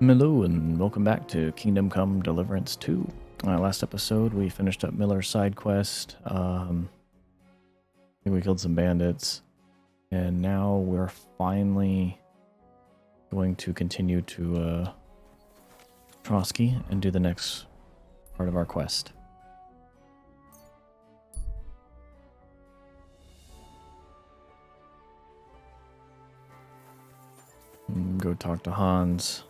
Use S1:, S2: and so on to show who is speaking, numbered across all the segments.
S1: Hello and welcome back to Kingdom Come Deliverance 2. Last episode we finished up Miller's side quest. I think we killed some bandits. And now we're finally going to continue to Trotsky and do the next part of our quest. Go talk to Hans.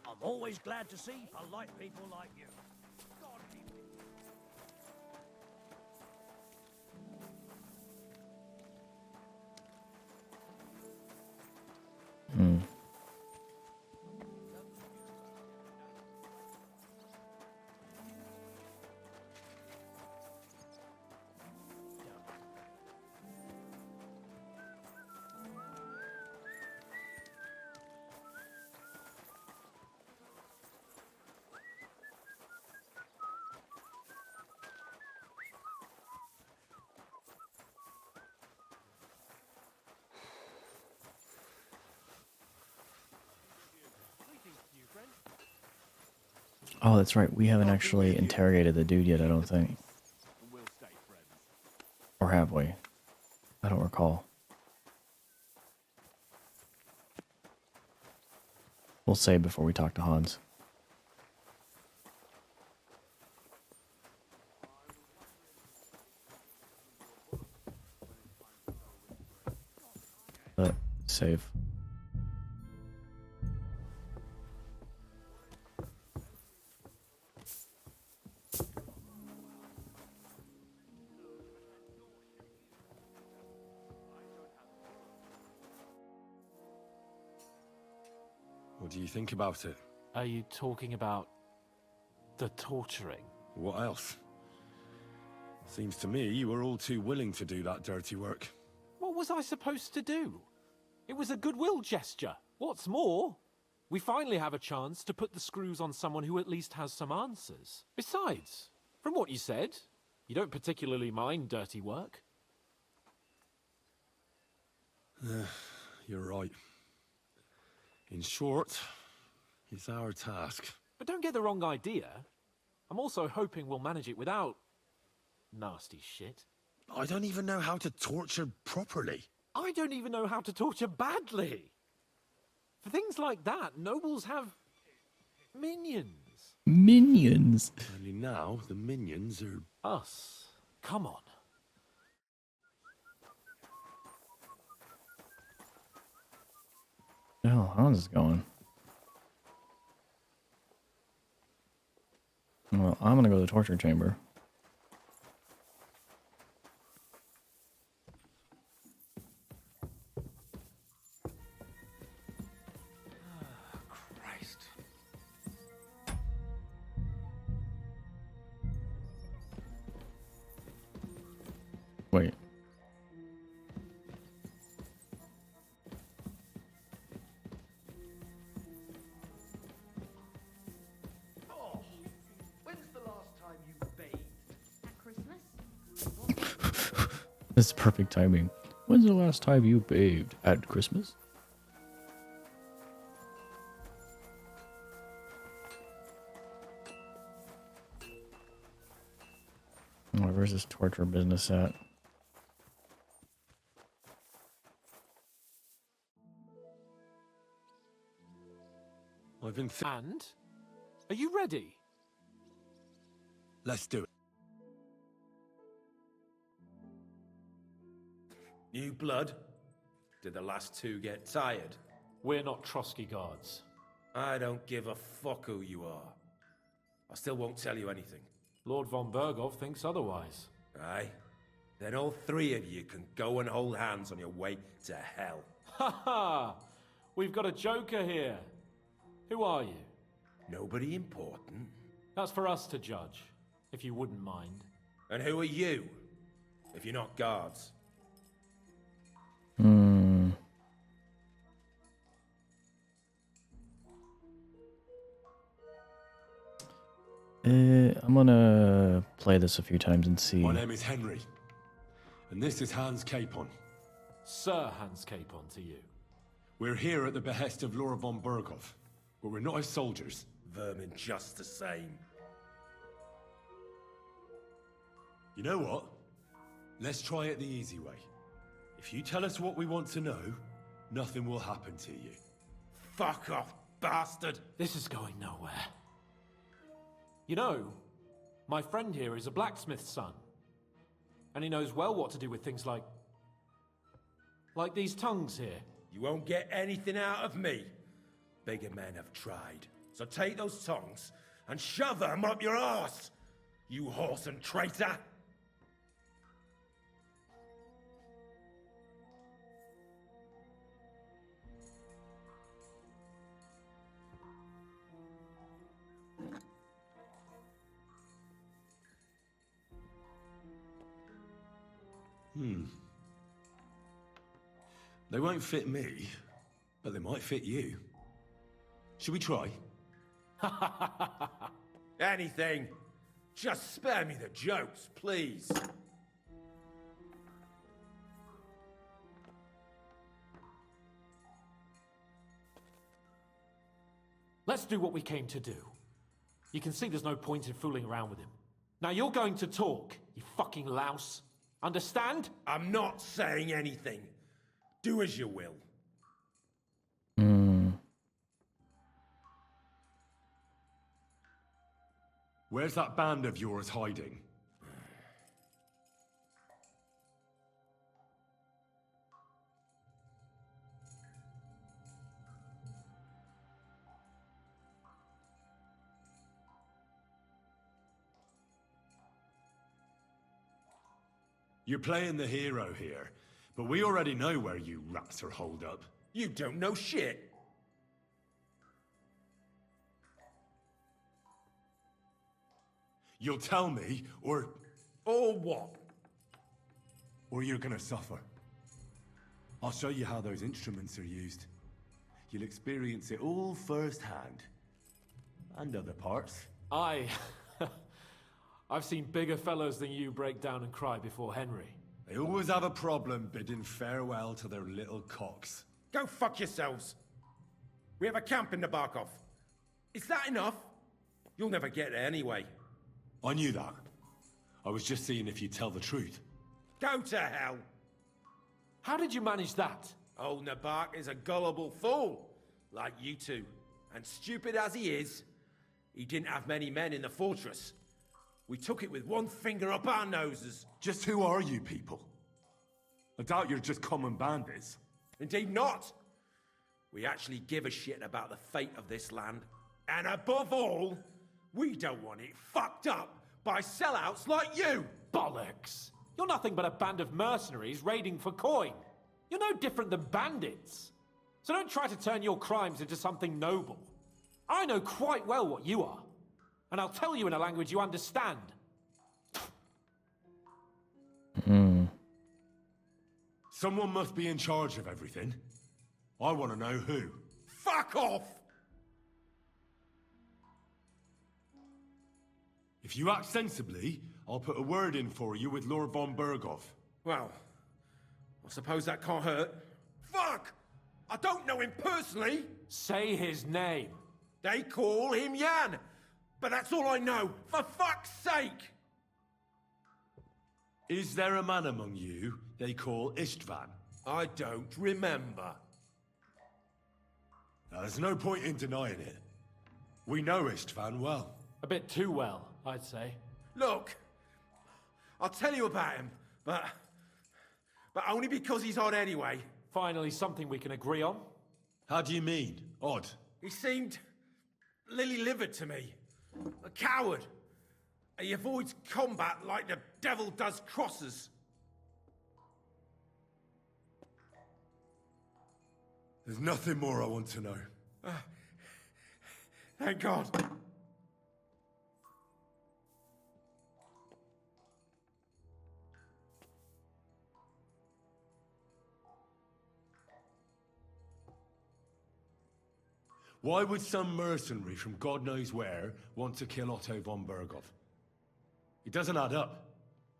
S2: I'm always glad to see polite people like you. God keep
S1: Hmm. Oh, that's right. We haven't actually interrogated the dude yet, I don't think. Or have we? I don't recall. We'll save before we talk to Hans. Save.
S3: What do you think about it?
S4: Are you talking about the torturing?
S3: What else? Seems to me you were all too willing to do that dirty work.
S4: What was I supposed to do? It was a goodwill gesture. What's more, we finally have a chance to put the screws on someone who at least has some answers. Besides, from what you said, you don't particularly mind dirty work.
S3: You're right. In short, it's our task.
S4: But don't get the wrong idea. I'm also hoping we'll manage it without nasty shit.
S3: I don't even know how to torture properly.
S4: I don't even know how to torture badly. For things like that, nobles have minions.
S1: Minions!
S3: Only now, the minions are...
S4: Us. Come on.
S1: Where the hell Hans is going? Well, I'm gonna go to the torture chamber.
S2: Christ.
S1: Wait.
S2: Oh, when's the last time you bathed?
S5: At Christmas?
S1: This is perfect timing. When's the last time you bathed? At Christmas? Oh, where's this torture business at?
S3: I've been...
S4: And? Are you ready?
S3: Let's do it.
S6: New blood? Did the last two get tired?
S4: We're not Trotsky guards.
S6: I don't give a fuck who you are. I still won't tell you anything.
S4: Lord von Bergov thinks otherwise.
S6: Aye? Then all three of you can go and hold hands on your way to hell.
S4: Ha ha! We've got a joker here. Who are you?
S6: Nobody important.
S4: That's for us to judge, if you wouldn't mind.
S6: And who are you? If you're not guards.
S1: I'm gonna play this a few times and see.
S3: My name is Henry. And this is Hans Capon.
S4: Sir Hans Capon to you.
S3: We're here at the behest of Laura von Berghoff, but we're not his soldiers.
S6: Vermin just the same.
S3: You know what? Let's try it the easy way. If you tell us what we want to know, nothing will happen to you.
S6: Fuck off, bastard!
S4: This is going nowhere. You know, my friend here is a blacksmith's son. And he knows well what to do with things like these tongues here.
S6: You won't get anything out of me. Bigger men have tried. So take those tongs and shove them up your arse, you horse and traitor!
S3: They won't fit me, but they might fit you. Should we try?
S6: Anything. Just spare me the jokes, please.
S4: Let's do what we came to do. You can see there's no point in fooling around with him. Now you're going to talk, you fucking louse. Understand?
S6: I'm not saying anything. Do as you will.
S3: Where's that band of yours hiding? You're playing the hero here, but we already know where you rats are holed up.
S6: You don't know shit.
S3: You'll tell me, or
S6: What?
S3: you're gonna suffer. I'll show you how those instruments are used. You'll experience it all firsthand. And other parts.
S4: I've seen bigger fellows than you break down and cry before Henry.
S3: They always have a problem bidding farewell to their little cocks.
S6: Go fuck yourselves. We have a camp in the Barkov. Is that enough? You'll never get there anyway.
S3: I knew that. I was just seeing if you'd tell the truth.
S6: Go to hell.
S4: How did you manage that?
S6: Old Nabark is a gullible fool, like you two. And stupid as he is, he didn't have many men in the fortress. We took it with one finger up our noses.
S3: Just who are you people? I doubt you're just common bandits.
S6: Indeed not. We actually give a shit about the fate of this land. And above all, we don't want it fucked up by sellouts like you!
S4: Bollocks! You're nothing but a band of mercenaries raiding for coin. You're no different than bandits. So don't try to turn your crimes into something noble. I know quite well what you are. And I'll tell you in a language you understand.
S3: Someone must be in charge of everything. I want to know who.
S6: Fuck off!
S3: If you act sensibly, I'll put a word in for you with Lord von Berghoff.
S6: Well, I suppose that can't hurt. Fuck! I don't know him personally.
S4: Say his name.
S6: They call him Jan. But that's all I know. For fuck's sake!
S3: Is there a man among you they call Istvan?
S6: I don't remember.
S3: Now, there's no point in denying it. We know Istvan well.
S4: A bit too well, I'd say.
S6: Look, I'll tell you about him, but only because he's odd anyway.
S4: Finally, something we can agree on.
S3: How do you mean? Odd?
S6: He seemed lily-livered to me. A coward. He avoids combat like the devil does crosses.
S3: There's nothing more I want to know.
S6: Thank God.
S3: Why would some mercenary from God knows where want to kill Otto von Berghoff? It doesn't add up.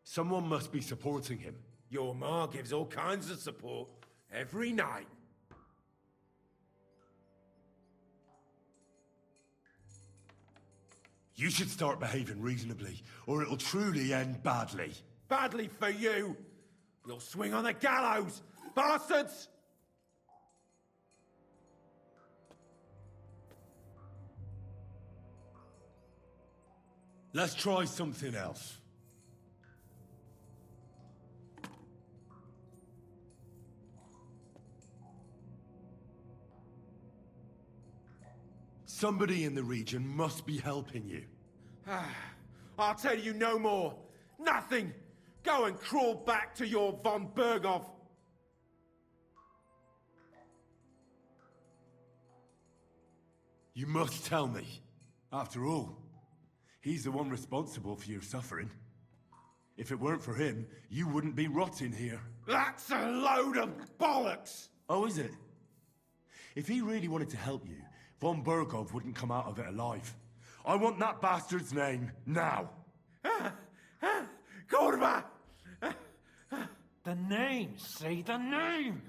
S3: Someone must be supporting him.
S6: Your ma gives all kinds of support every night.
S3: You should start behaving reasonably, or it'll truly end badly.
S6: Badly for you. You'll swing on the gallows, bastards!
S3: Let's try something else. Somebody in the region must be helping you.
S6: I'll tell you no more. Nothing. Go and crawl back to your von Berghoff.
S3: You must tell me. After all, he's the one responsible for your suffering. If it weren't for him, you wouldn't be rotting here.
S6: That's a load of bollocks!
S3: Oh, is it? If he really wanted to help you, von Berghoff wouldn't come out of it alive. I want that bastard's name, now!
S6: Kurva!
S4: The name, say the name!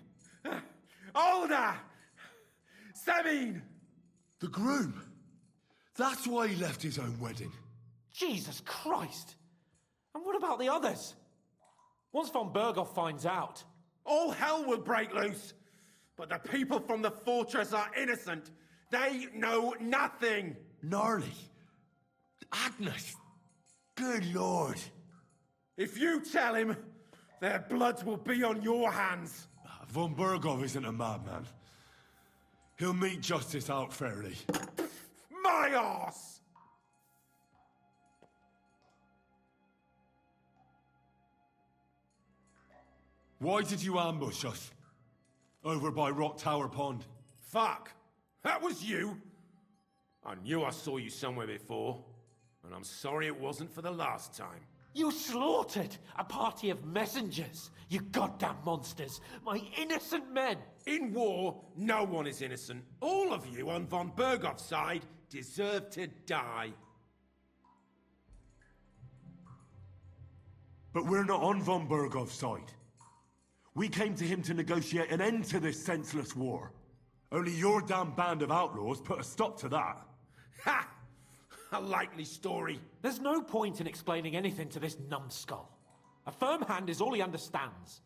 S6: Olda! Semin!
S3: The groom! That's why he left his own wedding.
S4: Jesus Christ! And what about the others? Once von Berghoff finds out...
S6: All hell will break loose! But the people from the fortress are innocent! They know nothing!
S3: Gnarly. Agnes. Good lord.
S6: If you tell him, their blood will be on your hands.
S3: Von Berghoff isn't a madman. He'll meet justice out fairly.
S6: My arse!
S3: Why did you ambush us? Over by Rock Tower Pond.
S6: Fuck! That was you! I knew I saw you somewhere before, and I'm sorry it wasn't for the last time.
S4: You slaughtered a party of messengers, you goddamn monsters! My innocent men!
S6: In war, no one is innocent. All of you on von Berghoff's side deserve to die.
S3: But we're not on von Berghoff's side. We came to him to negotiate an end to this senseless war. Only your damn band of outlaws put a stop to that.
S6: Ha! A likely story.
S4: There's no point in explaining anything to this numbskull. A firm hand is all he understands.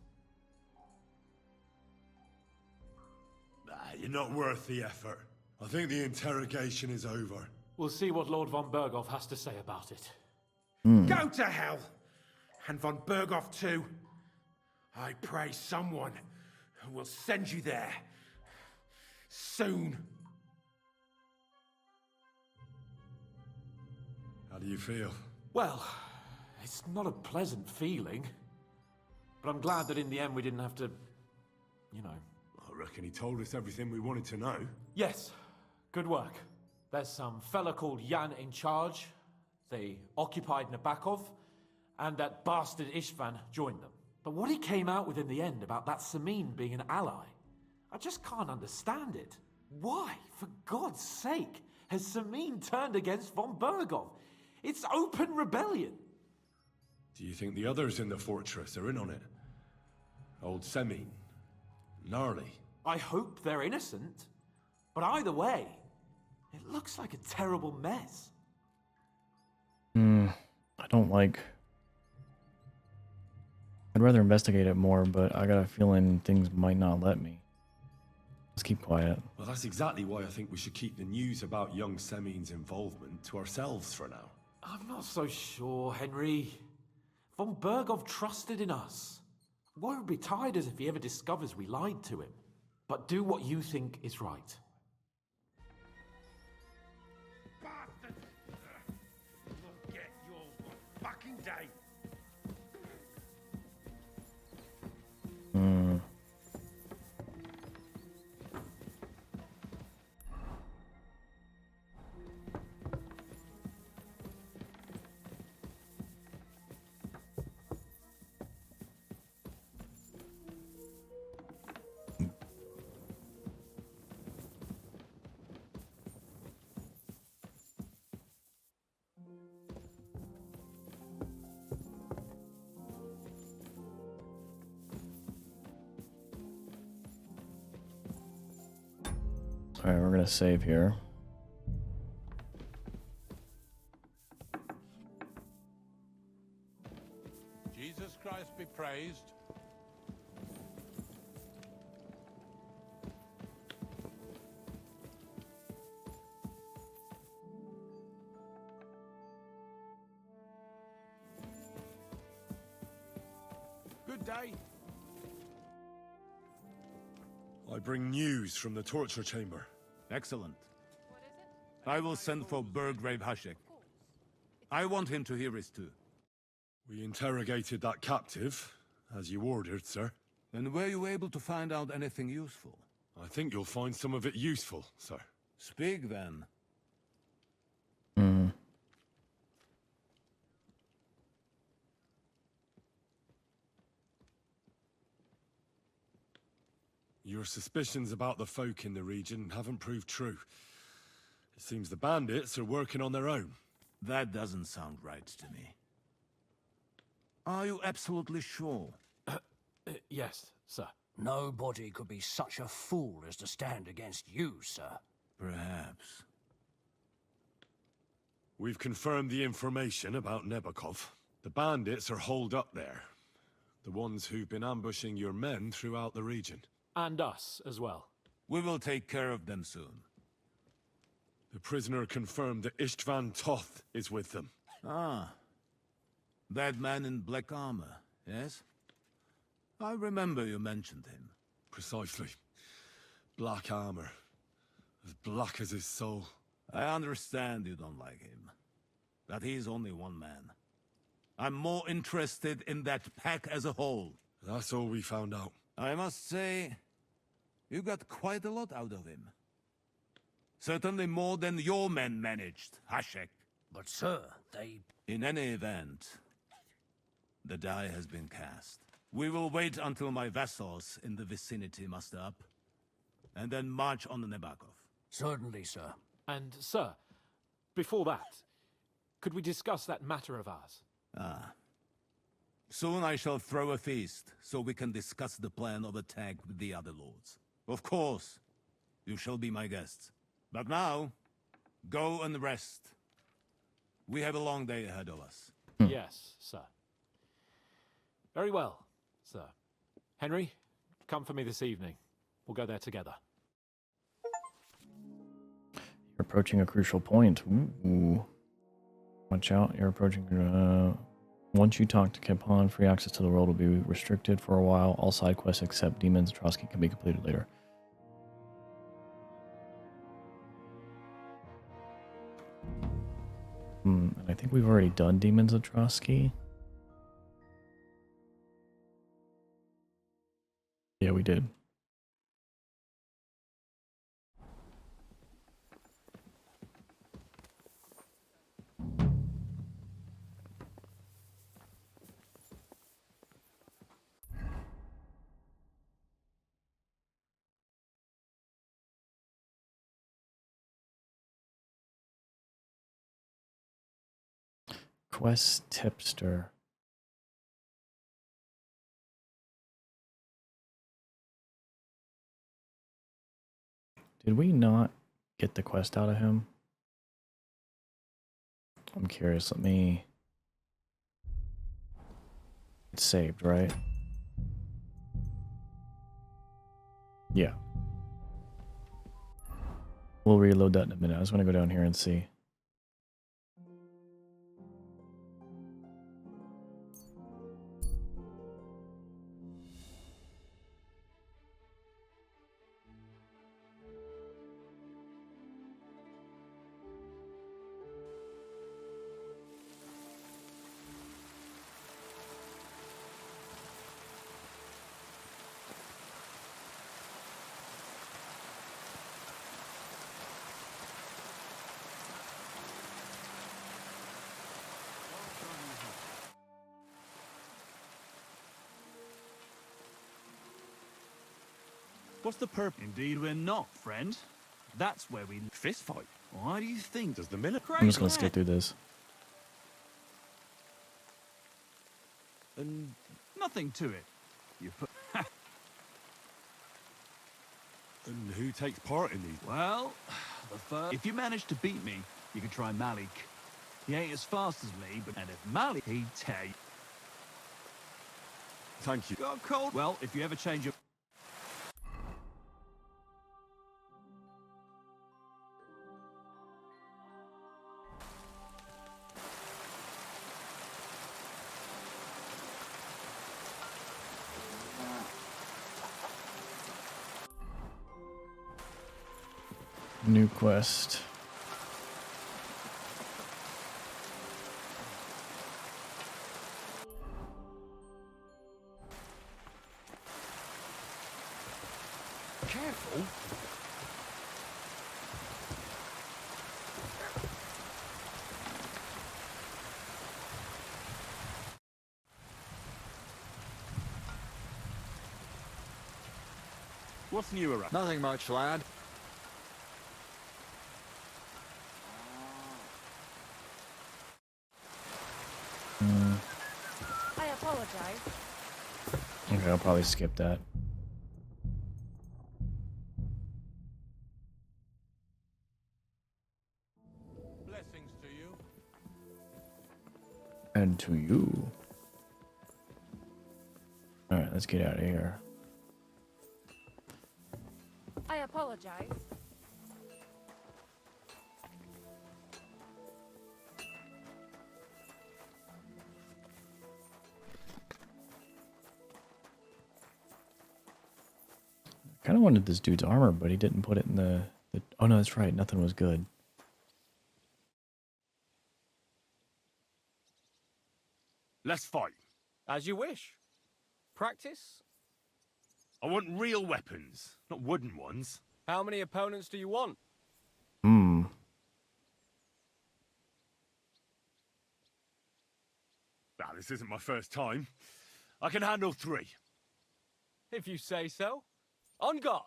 S3: You're not worth the effort. I think the interrogation is over.
S4: We'll see what Lord von Berghoff has to say about it.
S6: Go to hell! And von Berghoff too. I pray someone will send you there. Soon.
S3: How do you feel?
S4: Well, it's not a pleasant feeling. But I'm glad that in the end we didn't have to, you know.
S3: I reckon he told us everything we wanted to know.
S4: Yes, good work. There's some fella called Jan in charge. They occupied Nabakov, and that bastard Istvan joined them. But what he came out with in the end about that Semin being an ally, I just can't understand it. Why, for God's sake, has Semin turned against von Berghoff? It's open rebellion.
S3: Do you think the others in the fortress are in on it? Old Semin? Gnarly?
S4: I hope they're innocent. But either way, it looks like a terrible mess.
S1: I don't like... I'd rather investigate it more, but I got a feeling things might not let me. Let's keep quiet.
S3: Well, that's exactly why I think we should keep the news about young Semin's involvement to ourselves for now.
S4: I'm not so sure, Henry. Von Berghoff trusted in us. Won't be tired as if he ever discovers we lied to him. But do what you think is right.
S6: Bastard! You'll get yours one fucking day.
S1: Alright, we're gonna save here.
S7: Jesus Christ be praised. Good day.
S3: I bring news from the torture chamber.
S7: Excellent. I will send for Burgrave Hashek. I want him to hear it too.
S3: We interrogated that captive, as you ordered, sir.
S7: And were you able to find out anything useful?
S3: I think you'll find some of it useful, sir.
S7: Speak then.
S1: Hmm.
S3: Your suspicions about the folk in the region haven't proved true. It seems the bandits are working on their own.
S7: That doesn't sound right to me. Are you absolutely sure?
S4: Yes, sir.
S2: Nobody could be such a fool as to stand against you, sir.
S7: Perhaps.
S3: We've confirmed the information about Nebakov. The bandits are holed up there. The ones who've been ambushing your men throughout the region.
S4: And us as well.
S7: We will take care of them soon.
S3: The prisoner confirmed that Istvan Toth is with them.
S7: Ah. That man in black armor, yes? I remember you mentioned him.
S3: Precisely. Black armor. As black as his soul.
S7: I understand you don't like him. That he's only one man. I'm more interested in that pack as a whole.
S3: That's all we found out.
S7: I must say, you got quite a lot out of him. Certainly more than your men managed, Hashek.
S2: But, sir, they...
S7: In any event, the die has been cast. We will wait until my vassals in the vicinity muster up, and then march on the Nebakov.
S2: Certainly, sir.
S4: And, sir, before that, could we discuss that matter of ours?
S7: Ah. Soon I shall throw a feast, so we can discuss the plan of attack with the other lords. Of course, you shall be my guests. But now, go and rest. We have a long day ahead of us.
S4: Yes, sir. Very well, sir. Henry, come for me this evening. We'll go there together.
S1: You're approaching a crucial point. Ooh. Watch out, you're approaching... Once you talk to Capon, free access to the world will be restricted for a while. All side quests except Demons and Trotsky can be completed later. And I think we've already done Demons and Trotsky. Yeah, we did. Quest tipster. Did we not get the quest out of him? I'm curious. Let me... It's saved, right? Yeah. We'll reload that in a minute. I just want to go down here and see.
S8: What's the purpose? Indeed, we're not, friend. That's where we fist fight. Why do you think? Does the miller?
S1: I'm just gonna skip through this.
S8: And nothing to it. You put.
S3: And who takes part in these?
S8: Well, if you manage to beat me, you can try Malik. He ain't as fast as me, but and if Malik, he'd tell you.
S3: Thank you.
S8: Got cold? Well, if you ever change your...
S1: New quest.
S6: Careful.
S3: What's new around?
S6: Nothing much, lad.
S5: I apologize.
S1: Okay, I'll probably skip that.
S6: Blessings to you.
S1: And to you. Alright, let's get out of here.
S5: I apologize.
S1: Kind of wanted this dude's armor, but he didn't put it in the... Oh no, that's right. Nothing was good.
S3: Let's fight.
S9: As you wish. Practice?
S3: I want real weapons, not wooden ones.
S9: How many opponents do you want?
S1: Hmm.
S3: Now, this isn't my first time. I can handle 3.
S9: If you say so. On guard.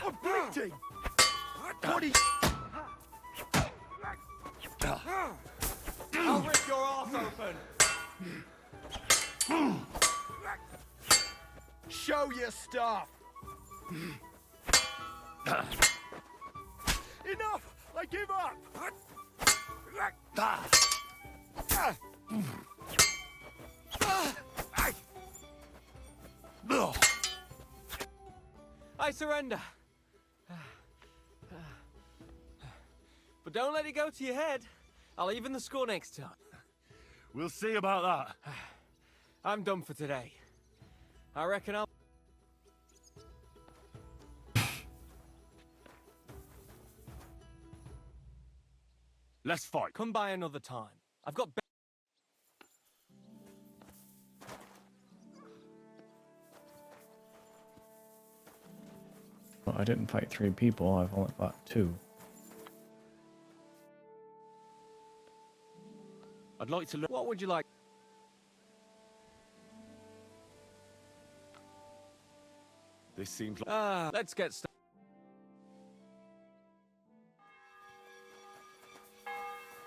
S3: I'm bleeding! Body!
S9: I'll rip your arse open.
S6: Show your stuff.
S3: Enough! I give up!
S9: I surrender. But don't let it go to your head. I'll even the score next time.
S3: We'll see about that.
S9: I'm done for today. I reckon I'll...
S3: Let's fight.
S9: Come by another time. I've got...
S1: Well, I didn't fight 3 people. I've only fought 2.
S9: I'd like to look... What would you like?
S3: This seems like...
S9: Let's get started.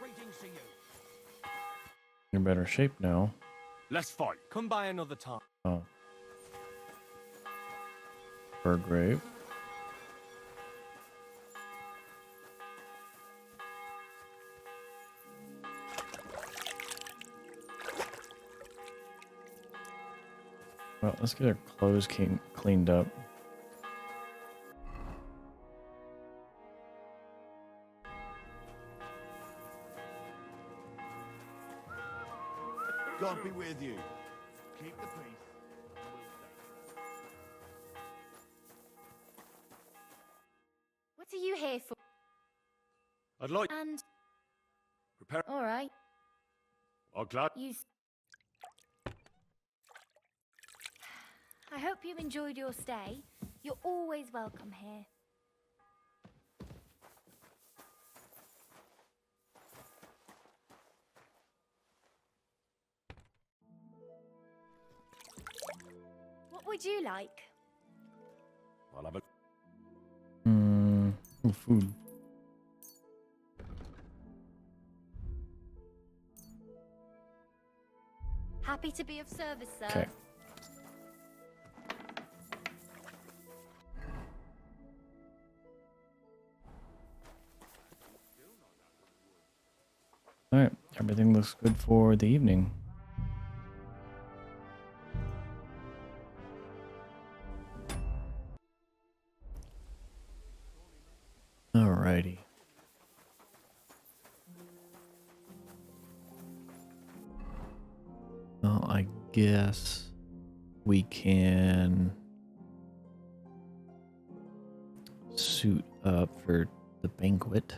S2: Greetings to you.
S1: You're in better shape now.
S3: Let's fight.
S9: Come by another time.
S1: Oh. Burgrave. Well, let's get our clothes cleaned up.
S7: God be with you. Keep the peace.
S5: What are you here for?
S3: I'd like...
S5: And
S3: Prepare...
S5: all right,
S3: I'm glad...
S5: I hope you enjoyed your stay. You're always welcome here. What would you like?
S3: I'll have a...
S1: Food.
S5: Happy to be of service, sir.
S1: Okay. All right, everything looks good for the evening. Alrighty. Well, I guess we can suit up for the banquet.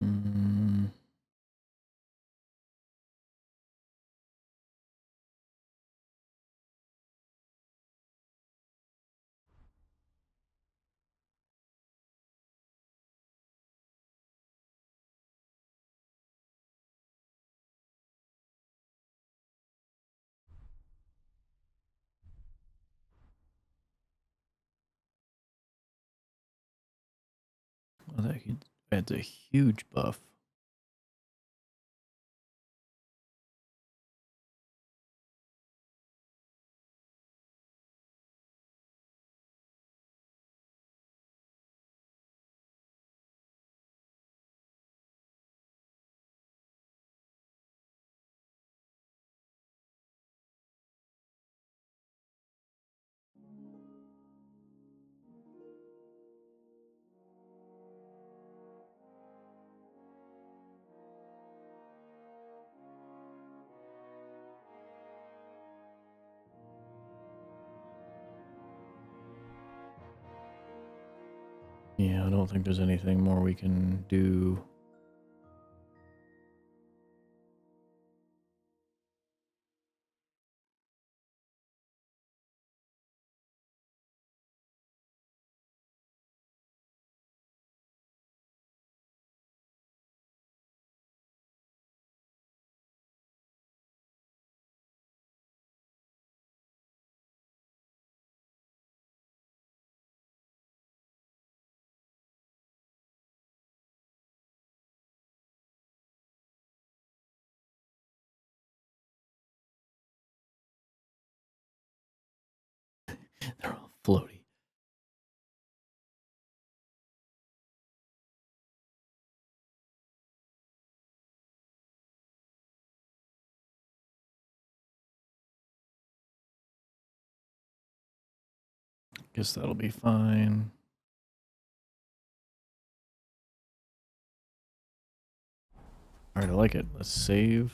S1: Mm. Oh, that's a huge buff. Yeah, I don't think there's anything more we can do. They're all floaty. Guess that'll be fine. All right, I like it. Let's save.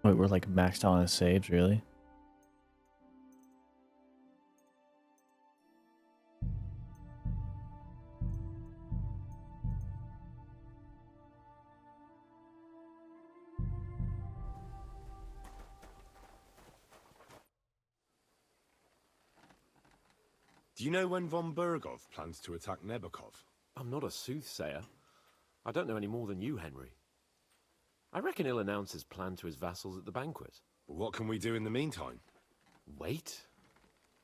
S1: Wait, we're like maxed out on his saves, really?
S10: Do you know when von Bergov plans to attack Nebukov?
S4: I'm not a soothsayer. I don't know any more than you, Henry. I reckon he'll announce his plan to his vassals at the banquet.
S10: Well, what can we do in the meantime?
S4: Wait?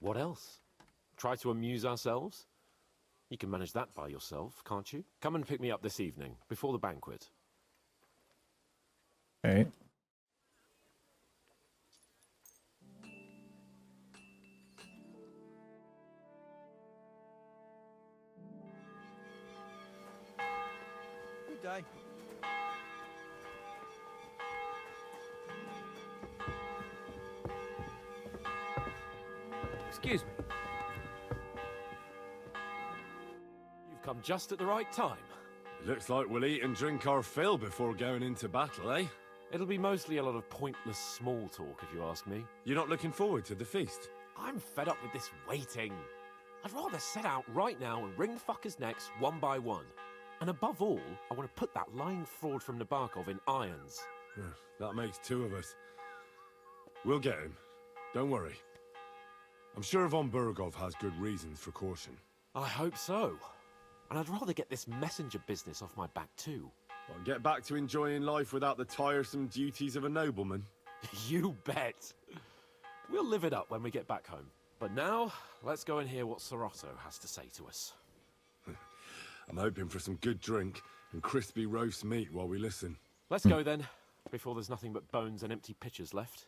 S4: What else? Try to amuse ourselves? You can manage that by yourself, can't you? Come and pick me up this evening, before the banquet.
S1: Okay.
S9: Good day. Excuse me.
S4: You've come just at the right time.
S10: It looks like we'll eat and drink our fill before going into battle, eh?
S4: It'll be mostly a lot of pointless small talk, if you ask me.
S10: You're not looking forward to the feast?
S4: I'm fed up with this waiting. I'd rather set out right now and wring fuckers' necks one by one. And above all, I want to put that lying fraud from Nabokov in irons.
S10: That makes 2 of us. We'll get him. Don't worry. I'm sure Von Burgov has good reasons for caution.
S4: I hope so. And I'd rather get this messenger business off my back too.
S10: Well, get back to enjoying life without the tiresome duties of a nobleman.
S4: You bet. We'll live it up when we get back home. But now, let's go and hear what Sorotto has to say to us.
S10: I'm hoping for some good drink and crispy roast meat while we listen.
S4: Let's go then, before there's nothing but bones and empty pitchers left.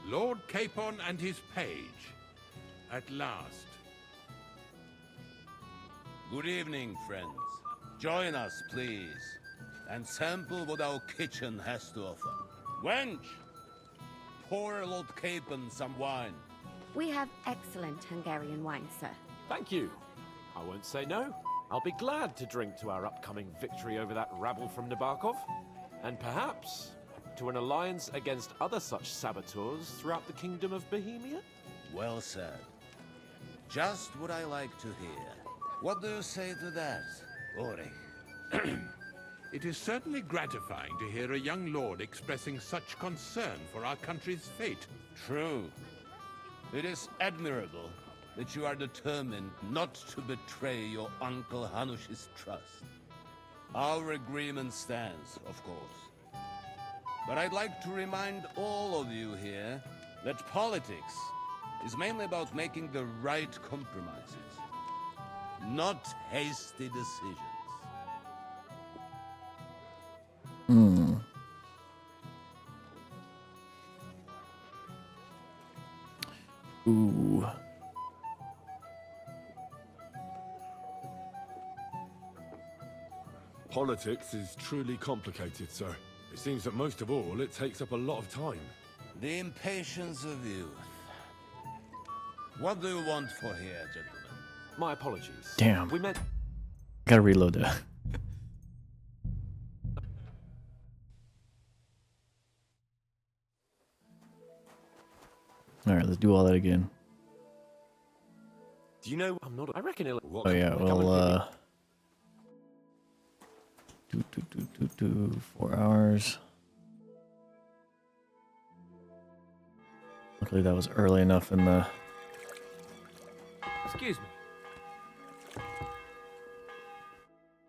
S11: Lord Capon and his page. At last.
S7: Good evening, friends. Join us, please, and sample what our kitchen has to offer. Wench, pour Lord Capon some wine.
S5: We have excellent Hungarian wine, sir.
S4: Thank you. I won't say no. I'll be glad to drink to our upcoming victory over that rabble from Nabokov, and perhaps to an alliance against other such saboteurs throughout the kingdom of Bohemia?
S7: Well said. Just what I like to hear. What do you say to that, Ulrich?
S11: It is certainly gratifying to hear a young lord expressing such concern for our country's fate.
S7: True. It is admirable that you are determined not to betray your Uncle Hanush's trust. Our agreement stands, of course. But I'd like to remind all of you here that politics is mainly about making the right compromises, not hasty decisions.
S1: Ooh.
S10: Politics is truly complicated, sir. It seems that most of all, it takes up a lot of time.
S7: The impatience of youth. What do you want for here, gentlemen?
S4: My apologies.
S1: Damn.
S4: We meant...
S1: Gotta reload that. Alright, let's do all that again.
S10: Do you know...
S4: I'm not... I reckon it'll...
S1: Oh yeah, well, 4 hours. Luckily that was early enough in the...
S4: Excuse me.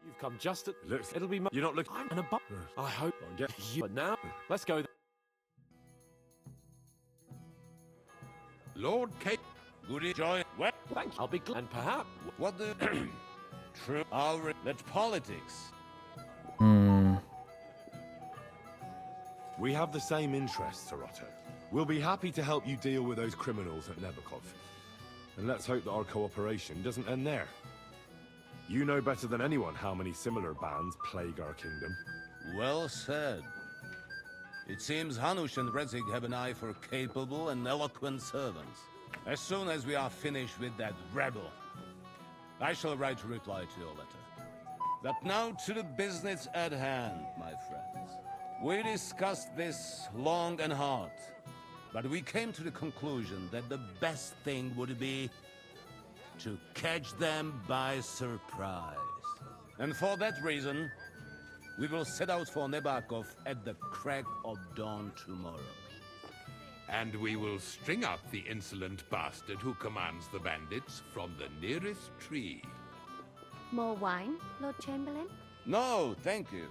S4: You've come just at...
S10: Looks...
S4: It'll be...
S10: You're not looking...
S4: I'm an above... I hope...
S10: Well, get...
S4: You... But now, let's go...
S11: Lord Cape...
S7: Good joy. Well,
S4: Thank you. I'll be glad... And perhaps...
S7: what do... True. That politics...
S10: We have the same interests, Sorotto. We'll be happy to help you deal with those criminals at Nabokov. And let's hope that our cooperation doesn't end there. You know better than anyone how many similar bands plague our kingdom.
S7: Well said. It seems Hanush and Rezig have an eye for capable and eloquent servants. As soon as we are finished with that rebel, I shall write a reply to your letter. But now to the business at hand, my friends. We discussed this long and hard, but we came to the conclusion that the best thing would be to catch them by surprise. And for that reason, we will set out for Nabokov at the crack of dawn tomorrow.
S11: And we will string up the insolent bastard who commands the bandits from the nearest tree.
S5: More wine, Lord Chamberlain?
S7: No, thank you.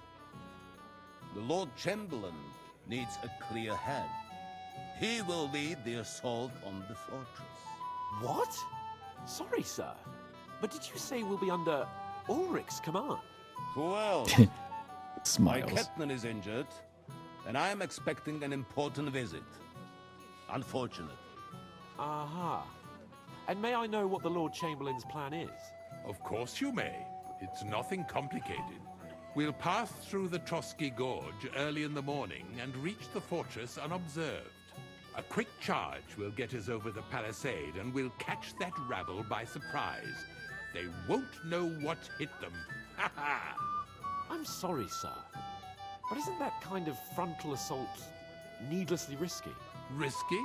S7: The Lord Chamberlain needs a clear head. He will lead the assault on the fortress.
S4: What? Sorry, sir. But did you say we'll be under Ulrich's command?
S7: Who else? My
S1: Smiles.
S7: captain is injured, and I am expecting an important visit. Unfortunate.
S4: Aha. And may I know what the Lord Chamberlain's plan is?
S11: Of course you may. It's nothing complicated. We'll pass through the Trotsky Gorge early in the morning and reach the fortress unobserved. A quick charge will get us over the palisade and we'll catch that rabble by surprise. they won't know what hit them. Ha ha!
S4: I'm sorry, sir. But isn't that kind of frontal assault needlessly risky?
S11: Risky?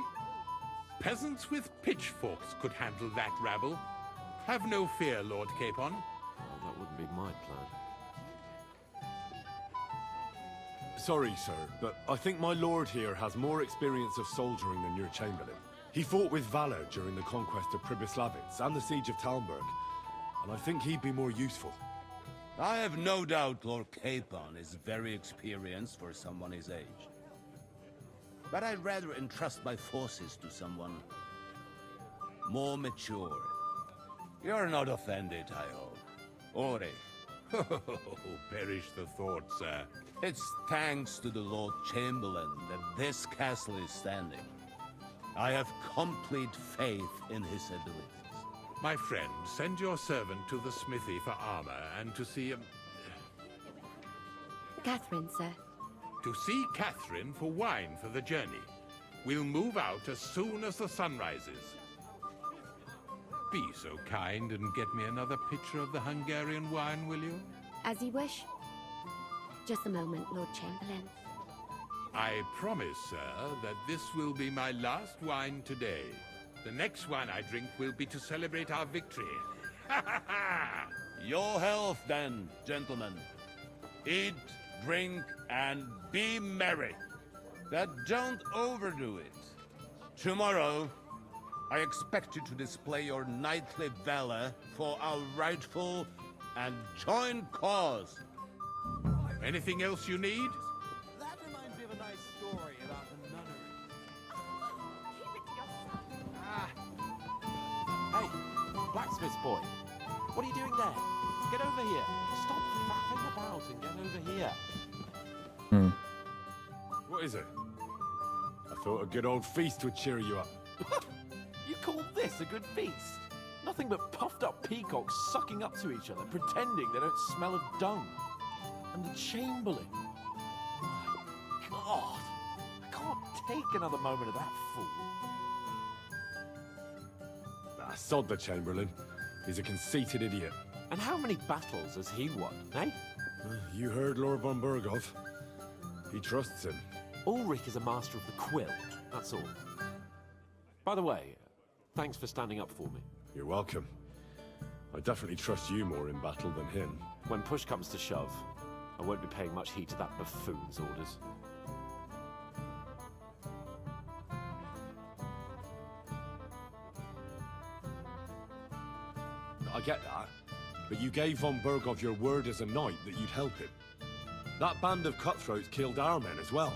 S11: Peasants with pitchforks could handle that rabble. Have no fear, Lord Capon.
S4: Well, that wouldn't be my plan.
S10: Sorry, sir, but I think my lord here has more experience of soldiering than your chamberlain. He fought with valor during the conquest of Pribyslavitz and the siege of Talmberg, and I think he'd be more useful.
S7: I have no doubt Lord Capon is very experienced for someone his age. But I'd rather entrust my forces to someone more mature. You're not offended, I hope. Ori.
S11: Oh, perish the thought, sir.
S7: It's thanks to the Lord Chamberlain that this castle is standing. I have complete faith in his abilities.
S11: My friend, send your servant to the smithy for armor and to see
S5: Catherine, sir.
S11: to see Catherine for wine for the journey. We'll move out as soon as the sun rises. Be so kind and get me another pitcher of the Hungarian wine, will you?
S5: As you wish. Just a moment, Lord Chamberlain.
S11: I promise, sir, that this will be my last wine today. The next wine I drink will be to celebrate our victory. Ha ha ha!
S7: Your health, then, gentlemen. Eat, drink, and be merry. But don't overdo it. Tomorrow, I expect you to display your knightly valor for our rightful and joint cause.
S11: Anything else you need?
S9: That reminds me of a nice story about the nunnery.
S5: Keep it to yourself.
S4: Hey, blacksmith's boy. What are you doing there? Get over here. Stop faffing about and get over here.
S10: What is it? I thought a good old feast would cheer you up.
S4: You call this a good feast? Nothing but puffed up peacocks sucking up to each other, pretending they don't smell of dung. And the Chamberlain. My God. I can't take another moment of that fool.
S10: Sod the Chamberlain. He's a conceited idiot.
S4: And how many battles has he won, eh?
S10: You heard Lord von Burgov. He trusts him.
S4: Ulrich is a master of the quill, that's all. By the way, thanks for standing up for me.
S10: You're welcome. I definitely trust you more in battle than him.
S4: When push comes to shove, I won't be paying much heed to that buffoon's orders.
S10: I get that, but you gave von Burgov your word as a knight that you'd help him. That band of cutthroats killed our men as well.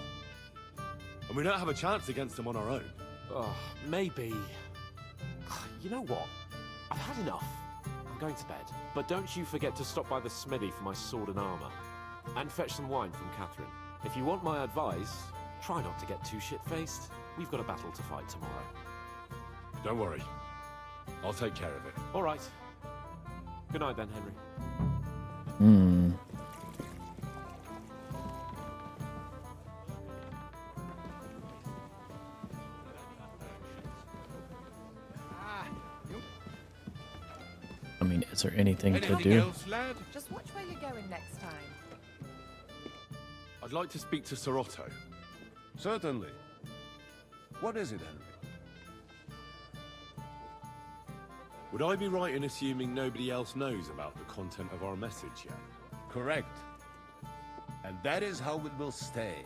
S10: And we don't have a chance against them on our own.
S4: Oh, maybe. You know what? I've had enough. I'm going to bed. But don't you forget to stop by the smithy for my sword and armor. And fetch some wine from Catherine. If you want my advice, try not to get too shit-faced. We've got a battle to fight tomorrow.
S10: Don't worry. I'll take care of it.
S4: All right. Good night then, Henry.
S1: I mean, is there anything to
S11: Anything
S1: do?
S11: else, lad?
S12: Just watch where you're going next time.
S10: I'd like to speak to Sir Otto.
S7: Certainly. What is it, Henry?
S10: Would I be right in assuming nobody else knows about the content of our message yet?
S7: Correct. And that is how it will stay,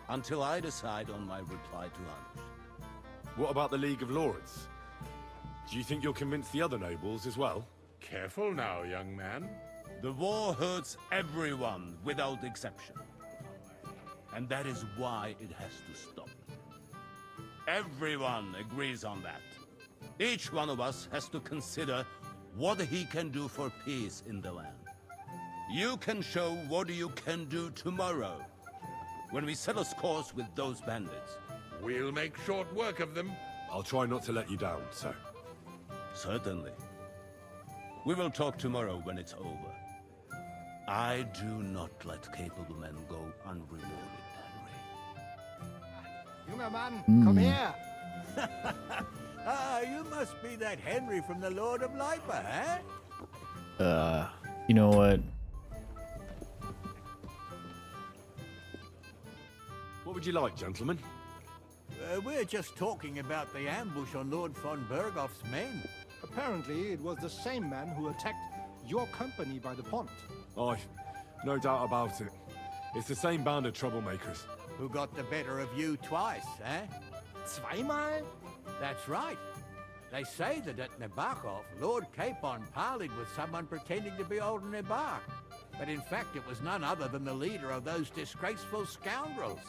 S7: until I decide on my reply to Hans.
S10: What about the League of Lords? Do you think you'll convince the other nobles as well?
S11: Careful now, young man.
S7: The war hurts everyone without exception. And that is why it has to stop. Everyone agrees on that. Each one of us has to consider what he can do for peace in the land. You can show what you can do tomorrow, when we settle scores with those bandits.
S11: We'll make short work of them.
S10: I'll try not to let you down, sir.
S7: Certainly. We will talk tomorrow when it's over. I do not let capable men go unrewarded, Henry.
S2: Younger man, come here.
S13: Ah, you must be that Henry from the Lord of Lipa, eh?
S1: You know what?
S3: What would you like, gentlemen?
S13: We're just talking about the ambush on Lord von Bergoff's men.
S14: Apparently, it was the same man who attacked your company by the pond.
S3: Aye, no doubt about it. It's the same band of troublemakers.
S13: Who got the better of you twice, eh?
S14: Zweimal?
S13: That's right. They say that at Nabokov, Lord Capon parleyed with someone pretending to be old Embark. But in fact, it was none other than the leader of those disgraceful scoundrels.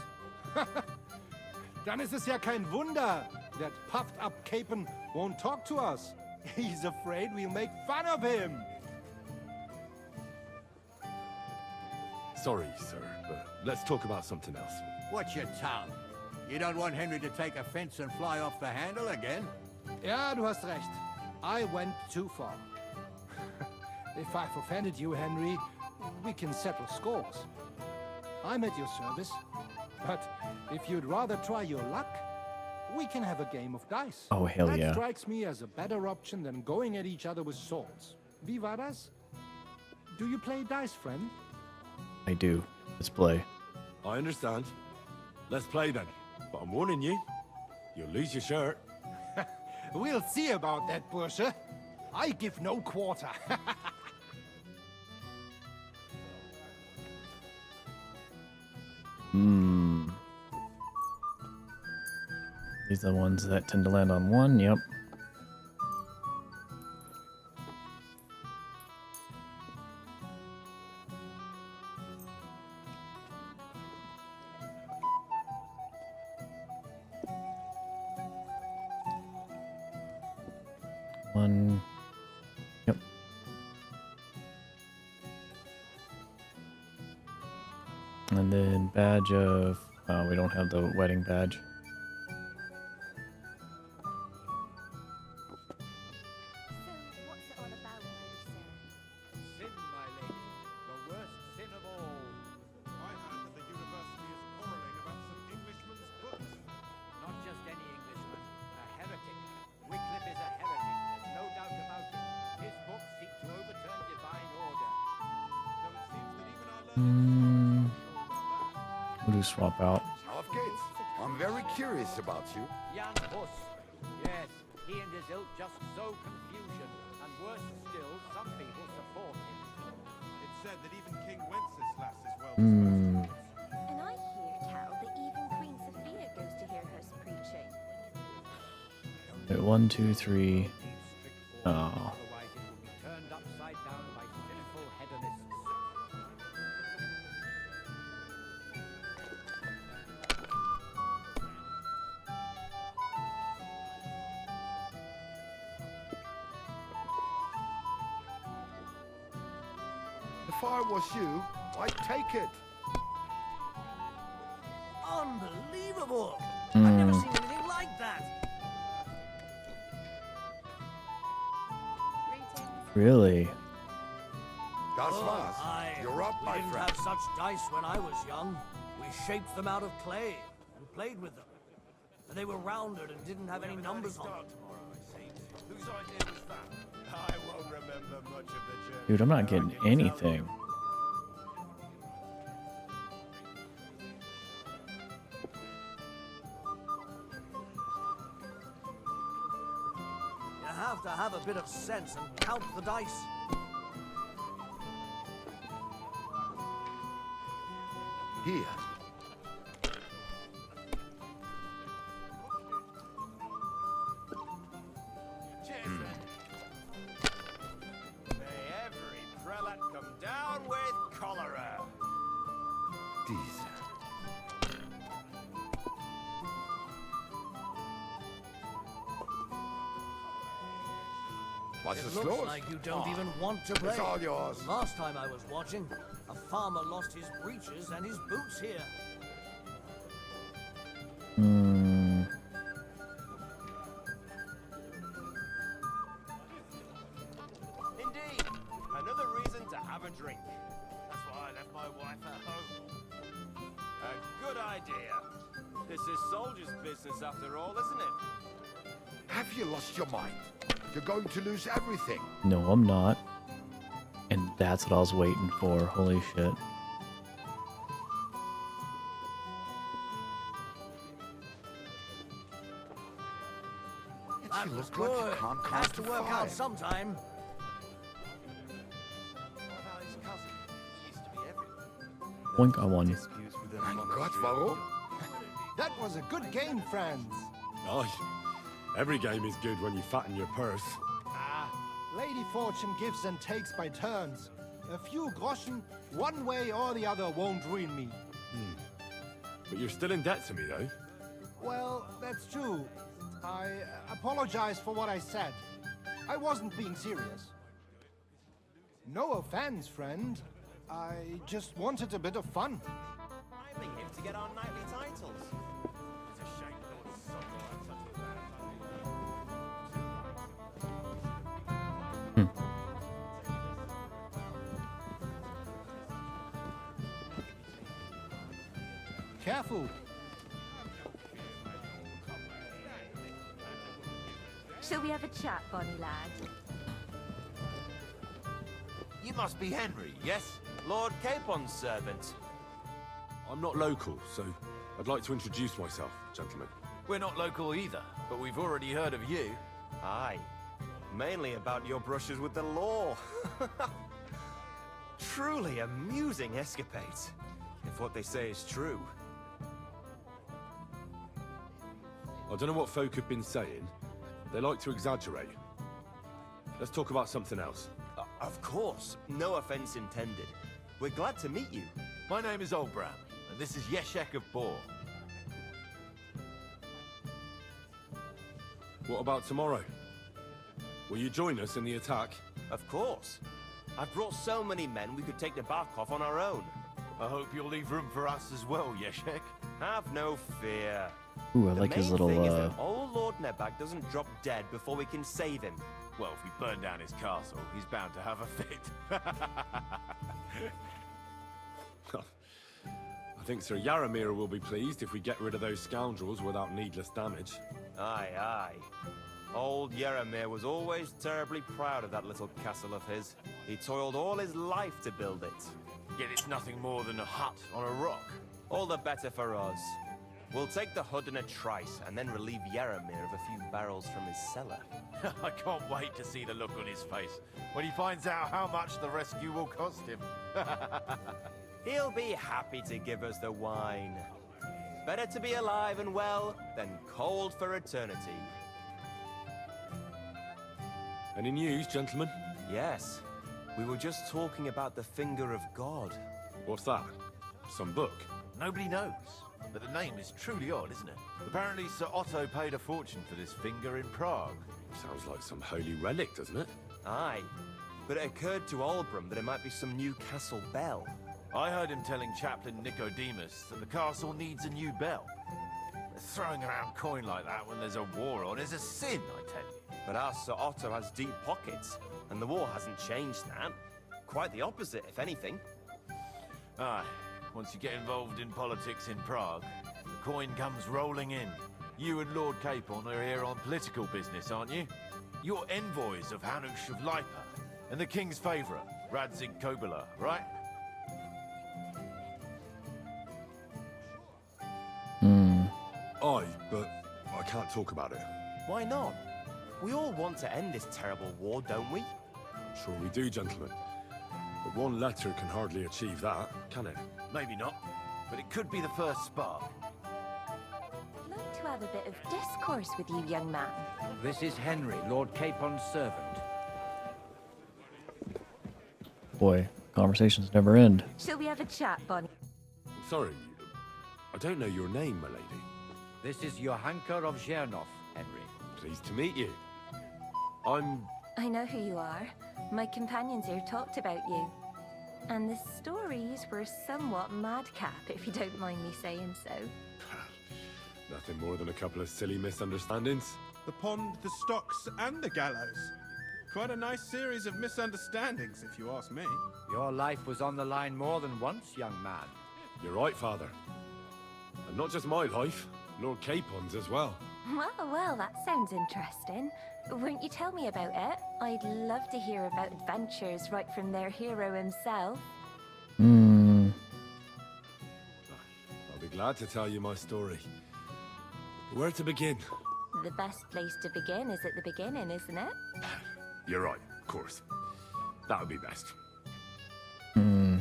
S14: Dann ist es ja kein Wunder that puffed-up Capon won't talk to us. He's afraid we'll make fun of him.
S3: Sorry, sir, but let's talk about something else.
S13: Watch your tongue. You don't want Henry to take offense and fly off the handle again?
S14: Ja, du hast recht. I went too far. If I've offended you, Henry, we can settle scores. I'm at your service. But if you'd rather try your luck, we can have a game of dice.
S1: Oh, hell
S14: that
S1: yeah.
S14: strikes me as a better option than going at each other with swords. Wie war das? Do you play dice, friend?
S1: I do. Let's play.
S3: I understand. Let's play then. But I'm warning you, you'll lose your shirt.
S14: We'll see about that, Bursche. I give no quarter.
S1: These are the ones that tend to land on one. Yep. One. Yep. And then badge of... we don't have the wedding badge. We'll do swap out.
S15: Southgate, I'm very curious about you.
S2: Jan Hus. Yes, he and his ilk just sow confusion. And worse still, some people support him.
S16: It's said that even King Wenceslas is well
S5: And I hear tell that even Queen Sophia goes to hear her preaching.
S1: Wait, 1, 2, 3. Oh.
S2: Turned upside down by sinful hedonists.
S15: If I was you, I'd take it.
S2: Unbelievable! I've never seen anything like that.
S1: Really?
S15: Das war's. You're up,
S2: We
S15: my
S2: didn't
S15: friend.
S2: have such dice when I was young. We shaped them out of clay and played with them. And they were rounded and didn't have any numbers on them.
S16: Whose idea was that? I won't remember much of the journey.
S1: Dude, I'm not getting anything.
S2: You have to have a bit of sense and count the dice.
S15: Here.
S16: May every prelate come down with cholera.
S15: These. Was
S2: It
S15: es
S2: looks
S15: los?
S2: like you don't even want to play.
S15: It's all yours.
S2: Last time I was watching, a farmer lost his breeches and his boots here.
S16: Indeed, another reason to have a drink. That's why I left my wife at home. A good idea. This is soldier's business after all, isn't it?
S15: Have you lost your mind? You're going to lose everything.
S1: No, I'm not. That's what I was waiting for. Holy shit.
S2: That was good. Has to work out sometime.
S1: Boink, I won.
S15: That was a good game, friends.
S10: Aye. Every game is good when you fatten your purse.
S14: Lady Fortune gives and takes by turns. A few groschen, one way or the other, won't ruin me.
S10: But you're still in debt to me, though.
S14: Well, that's true. I apologize for what I said. I wasn't being serious. No offense, friend. I just wanted a bit of fun.
S16: Bribing him to get our knightly titles. It's a shame Lord Summer had such a
S14: Careful.
S5: Shall we have a chat, bonny lad?
S16: You must be Henry, yes? Lord Capon's servant.
S10: I'm not local, so I'd like to introduce myself, gentlemen.
S9: We're not local either, but we've already heard of you.
S16: Aye. Mainly about your brushes with the law. Truly amusing escapades, if what they say is true.
S10: I don't know what folk have been saying. They like to exaggerate. Let's talk about something else.
S16: Of course. No offense intended. We're glad to meet you.
S9: My name is Olbram, and this is Yeshek of Boar.
S10: What about tomorrow? Will you join us in the attack?
S16: Of course. I've brought so many men we could take the bark off on our own.
S9: I hope you'll leave room for us as well, Yeshek.
S16: Have no fear.
S1: Ooh, I like his little,
S16: The main thing is that old Lord Nebak doesn't drop dead before we can save him.
S9: Well, if we burn down his castle, he's bound to have a fit.
S10: I think Sir Yaramir will be pleased if we get rid of those scoundrels without needless damage.
S16: Aye, aye. Old Yaramir was always terribly proud of that little castle of his. He toiled all his life to build it.
S9: Yet it's nothing more than a hut on a rock.
S16: All the better for us. We'll take the hood in a trice, and then relieve Yaramir of a few barrels from his cellar.
S9: I can't wait to see the look on his face when he finds out how much the rescue will cost him.
S16: He'll be happy to give us the wine. Better to be alive and well than cold for eternity.
S10: Any news, gentlemen?
S16: Yes. We were just talking about the Finger of God.
S10: What's that? Some book?
S9: Nobody knows, but the name is truly odd, isn't it? Apparently Sir Otto paid a fortune for this finger in Prague.
S10: Sounds like some holy relic, doesn't it?
S16: Aye. But it occurred to Olbram that it might be some new castle bell.
S9: I heard him telling Chaplain Nicodemus that the castle needs a new bell. Throwing around coin like that when there's a war on is a sin, I tell you.
S16: But our Sir Otto has deep pockets, and the war hasn't changed that. Quite the opposite, if anything.
S9: Aye. Once you get involved in politics in Prague, the coin comes rolling in. You and Lord Capon are here on political business, aren't you? You're envoys of Hanush of Lipa, and the king's favourite, Radzik Kobula, right?
S10: Aye, but I can't talk about it.
S16: Why not? We all want to end this terrible war, don't we?
S10: Sure we do, gentlemen. But one letter can hardly achieve that, can it?
S9: Maybe not, but it could be the first spark.
S5: I'd like to have a bit of discourse with you, young man.
S17: This is Henry, Lord Capon's servant.
S1: Boy, conversations never end.
S5: Shall we have a chat, Bonnie?
S10: Sorry, I don't know your name, my lady.
S17: This is Johanka of Zhernov, Henry.
S10: Pleased to meet you. I'm...
S5: I know who you are. My companions here talked about you. And the stories were somewhat madcap, if you don't mind me saying so.
S10: Nothing more than a couple of silly misunderstandings.
S18: The pond, the stocks, and the gallows. Quite a nice series of misunderstandings, if you ask me.
S17: Your life was on the line more than once, young man.
S10: You're right, Father. And not just my life, Lord Capon's as well.
S5: Well, that sounds interesting. Won't you tell me about it? I'd love to hear about adventures right from their hero himself.
S1: Hmm.
S10: I'll be glad to tell you my story. Where to begin?
S5: The best place to begin is at the beginning, isn't it?
S10: You're right, of course. That would be best.
S1: Hmm.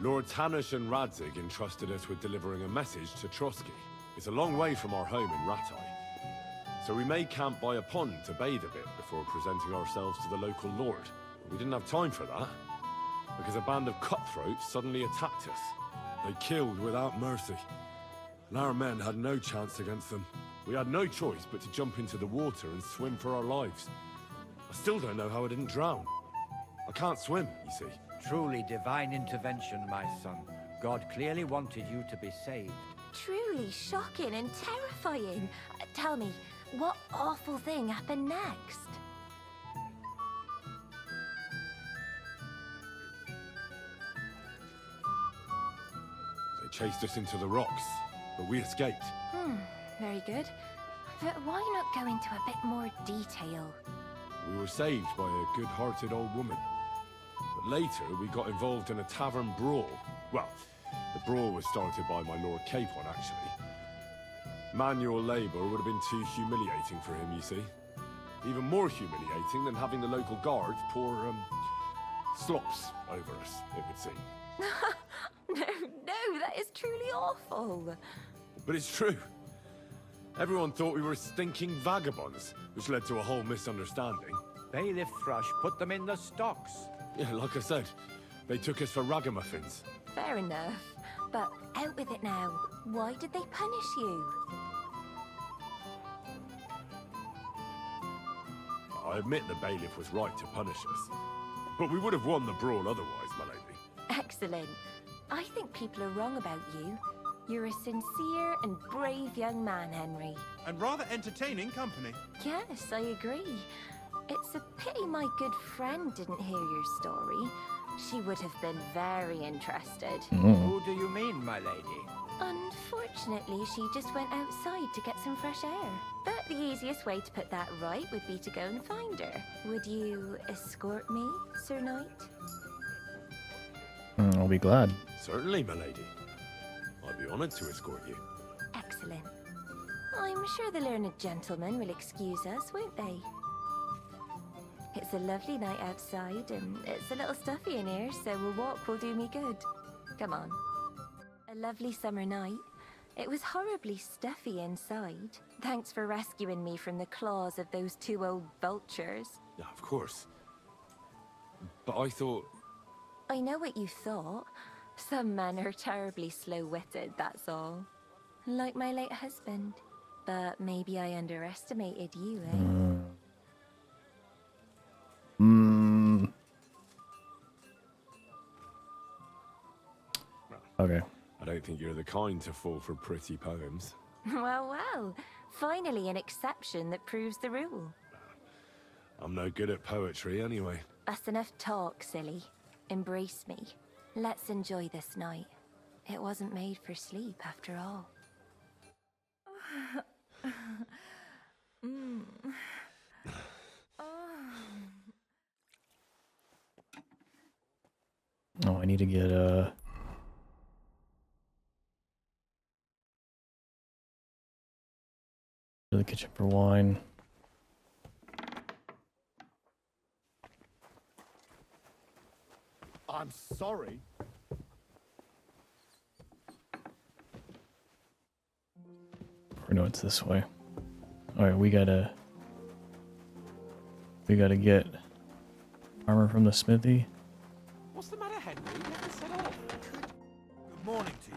S10: Lords Hanush and Radzig entrusted us with delivering a message to Trotsky. It's a long way from our home in Ratai. So we made camp by a pond to bathe a bit before presenting ourselves to the local lord. We didn't have time for that, because a band of cutthroats suddenly attacked us. They killed without mercy, and our men had no chance against them. We had no choice but to jump into the water and swim for our lives. I still don't know how I didn't drown. I can't swim, you see.
S17: Truly divine intervention, my son. God clearly wanted you to be saved.
S5: Truly shocking and terrifying. Tell me, what awful thing happened next?
S10: They chased us into the rocks, but we escaped.
S5: Very good. But why not go into a bit more detail?
S10: We were saved by a good-hearted old woman. But later, we got involved in a tavern brawl. Well, the brawl was started by my Lord Capon, actually. Manual labor would have been too humiliating for him, you see. Even more humiliating than having the local guards pour, slops over us, it would seem.
S5: No, that is truly awful.
S10: But it's true. Everyone thought we were stinking vagabonds, which led to a whole misunderstanding.
S17: Bailiff Thrush put them in the stocks.
S10: Yeah, like I said, they took us for ragamuffins.
S5: Fair enough. But out with it now. Why did they punish you?
S10: I admit the bailiff was right to punish us. But we would have won the brawl otherwise, my lady.
S5: Excellent. I think people are wrong about you. You're a sincere and brave young man, Henry.
S18: And rather entertaining company.
S5: Yes, I agree. It's a pity my good friend didn't hear your story. She would have been very interested.
S17: Who do you mean, my lady?
S5: Unfortunately, she just went outside to get some fresh air. But the easiest way to put that right would be to go and find her. Would you escort me, Sir Knight?
S1: I'll be glad.
S10: Certainly, my lady. I'd be honored to escort you.
S5: Excellent. I'm sure the learned gentlemen will excuse us, won't they? It's a lovely night outside, and it's a little stuffy in here, so a walk will do me good. Come on. A lovely summer night. It was horribly stuffy inside. Thanks for rescuing me from the claws of those two old vultures.
S10: Yeah, of course. But I thought...
S5: I know what you thought. Some men are terribly slow-witted, that's all. Like my late husband. But maybe I underestimated you, eh?
S1: Okay.
S10: I don't think you're the kind to fall for pretty poems.
S5: Well. Finally an exception that proves the rule.
S10: I'm no good at poetry anyway.
S5: That's enough talk, silly. Embrace me. Let's enjoy this night. It wasn't made for sleep, after all.
S1: Oh, I need to get to the kitchen for wine.
S15: I'm sorry.
S1: Or no, it's this way. Alright, we gotta get armor from the smithy.
S4: What's the matter, Henry? You haven't set off.
S6: Good morning to you.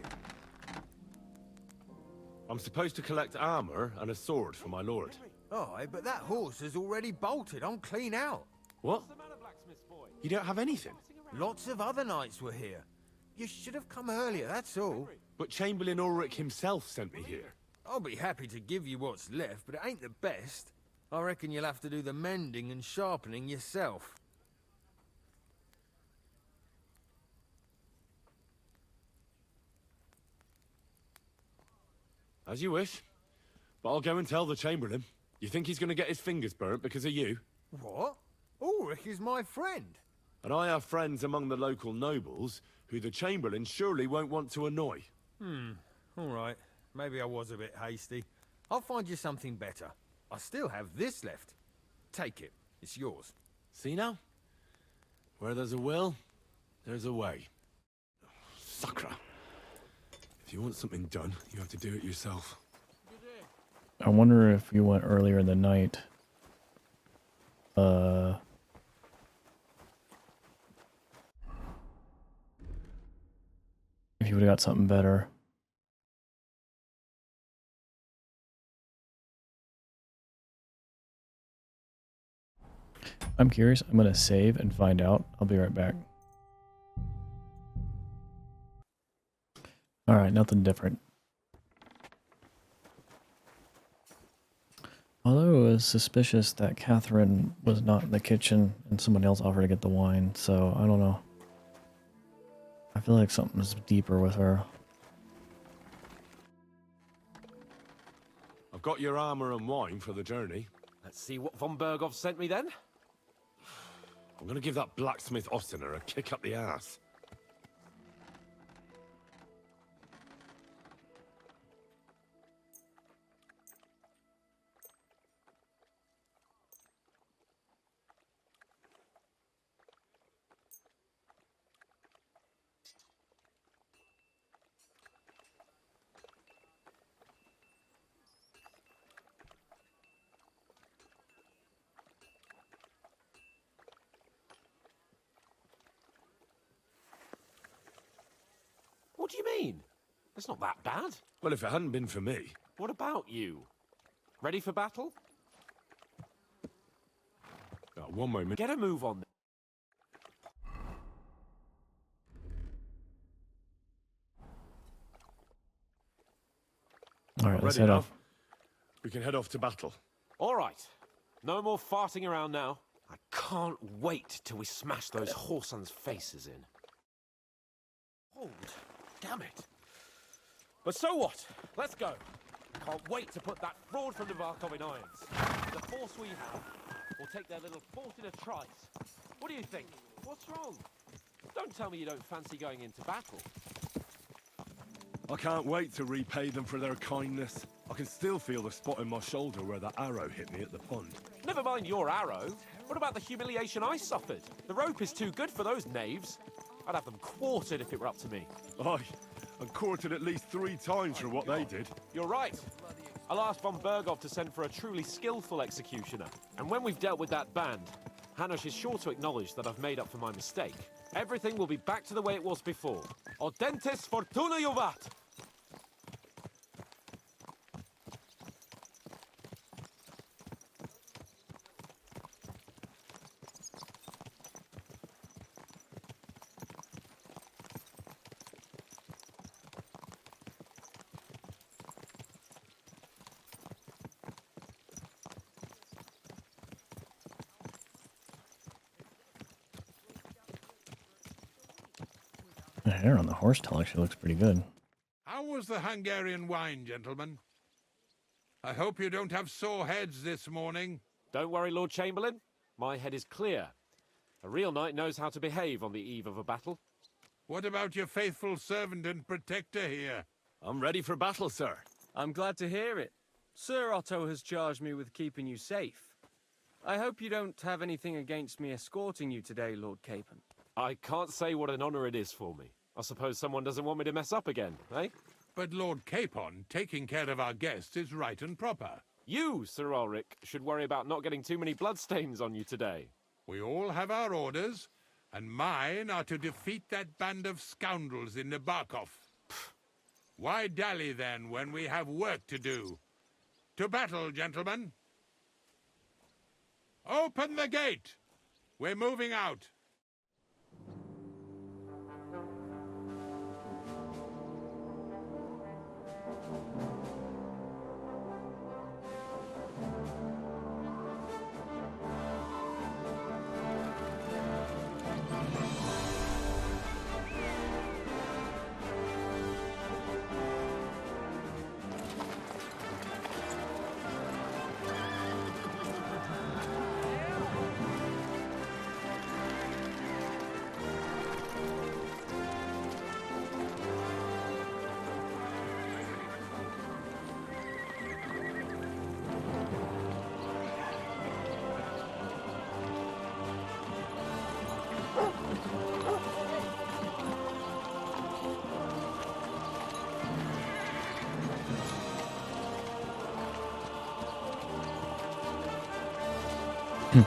S10: I'm supposed to collect armor and a sword for my lord.
S6: Aye, but that horse is already bolted. I'm clean out.
S10: What? You don't have anything?
S6: Lots of other knights were here. You should have come earlier, that's all.
S10: But Chamberlain Ulrich himself sent me here.
S6: I'll be happy to give you what's left, but it ain't the best. I reckon you'll have to do the mending and sharpening yourself.
S10: As you wish. But I'll go and tell the Chamberlain. You think he's going to get his fingers burnt because of you?
S6: What? Ulrich is my friend.
S10: And I have friends among the local nobles who the Chamberlain surely won't want to annoy.
S6: All right. Maybe I was a bit hasty. I'll find you something better. I still have this left. Take it. It's yours.
S10: See now? Where there's a will, there's a way. Sacra. If you want something done, you have to do it yourself.
S1: I wonder if you went earlier in the night. If you would have got something better. I'm curious. I'm going to save and find out. I'll be right back. Alright, nothing different. Although it was suspicious that Catherine was not in the kitchen and someone else offered to get the wine, so I don't know. I feel like something's deeper with her.
S10: I've got your armor and wine for the journey.
S4: Let's see what von Berghoff sent me then.
S10: I'm gonna give that blacksmith Ostener a kick up the ass.
S4: What do you mean? It's not that bad.
S10: Well, if it hadn't been for me...
S4: What about you? Ready for battle?
S10: One moment.
S4: Get a move on.
S1: Alright, let's
S10: Ready
S1: head
S10: now?
S1: off.
S10: We can head off to battle.
S4: All right. No more farting around now. I can't wait till we smash those whoresons' faces in. Hold. Damn it. But so what? Let's go. Can't wait to put that fraud from Navarkov in irons. The force we have will take their little fort in a trice. What do you think? What's wrong? Don't tell me you don't fancy going into battle.
S10: I can't wait to repay them for their kindness. I can still feel the spot in my shoulder where that arrow hit me at the pond.
S4: Never mind your arrow. What about the humiliation I suffered? The rope is too good for those knaves. I'd have them quartered if it were up to me.
S10: Aye, and quartered at least 3 times for what they did.
S4: You're right. I'll ask von Berghoff to send for a truly skillful executioner. And when we've dealt with that band, Hanush is sure to acknowledge that I've made up for my mistake. Everything will be back to the way it was before. Audentes fortuna juvat!
S1: The hair on the horse tail actually looks pretty good.
S11: How was the Hungarian wine, gentlemen? I hope you don't have sore heads this morning.
S4: Don't worry, Lord Chamberlain. My head is clear. A real knight knows how to behave on the eve of a battle.
S11: What about your faithful servant and protector here?
S10: I'm ready for battle, sir.
S19: I'm glad to hear it. Sir Otto has charged me with keeping you safe. I hope you don't have anything against me escorting you today, Lord Capon.
S4: I can't say what an honor it is for me. I suppose someone doesn't want me to mess up again, eh?
S11: But Lord Capon, taking care of our guests is right and proper.
S4: You, Sir Ulrich, should worry about not getting too many bloodstains on you today.
S11: We all have our orders, and mine are to defeat that band of scoundrels in Nabarkov. Why dally, then, when we have work to do? To battle, gentlemen! Open the gate! We're moving out.
S1: I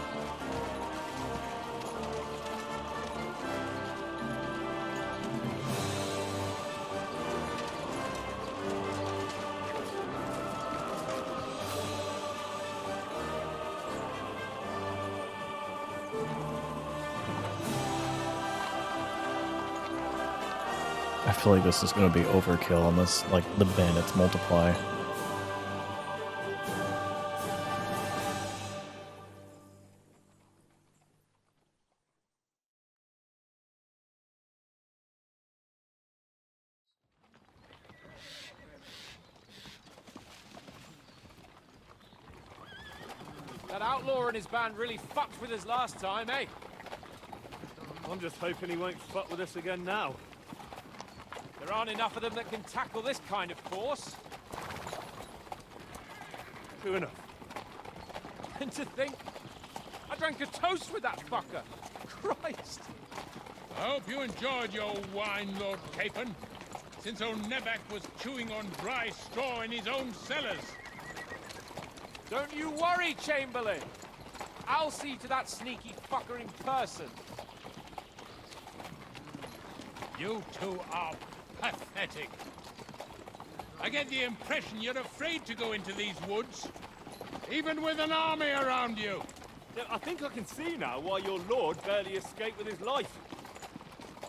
S1: feel like this is going to be overkill unless, like, the bandits multiply.
S4: That outlaw and his band really fucked with us last time, eh?
S20: I'm just hoping he won't fuck with us again now.
S4: There aren't enough of them that can tackle this kind of force.
S20: True enough.
S4: And to think, I drank a toast with that fucker. Christ.
S11: I hope you enjoyed your wine, Lord Capon, since old Nebac was chewing on dry straw in his own cellars.
S4: Don't you worry, Chamberlain. I'll see to that sneaky fucker in person.
S11: You two are pathetic. I get the impression you're afraid to go into these woods, even with an army around you.
S20: Yeah, I think I can see now why your lord barely escaped with his life.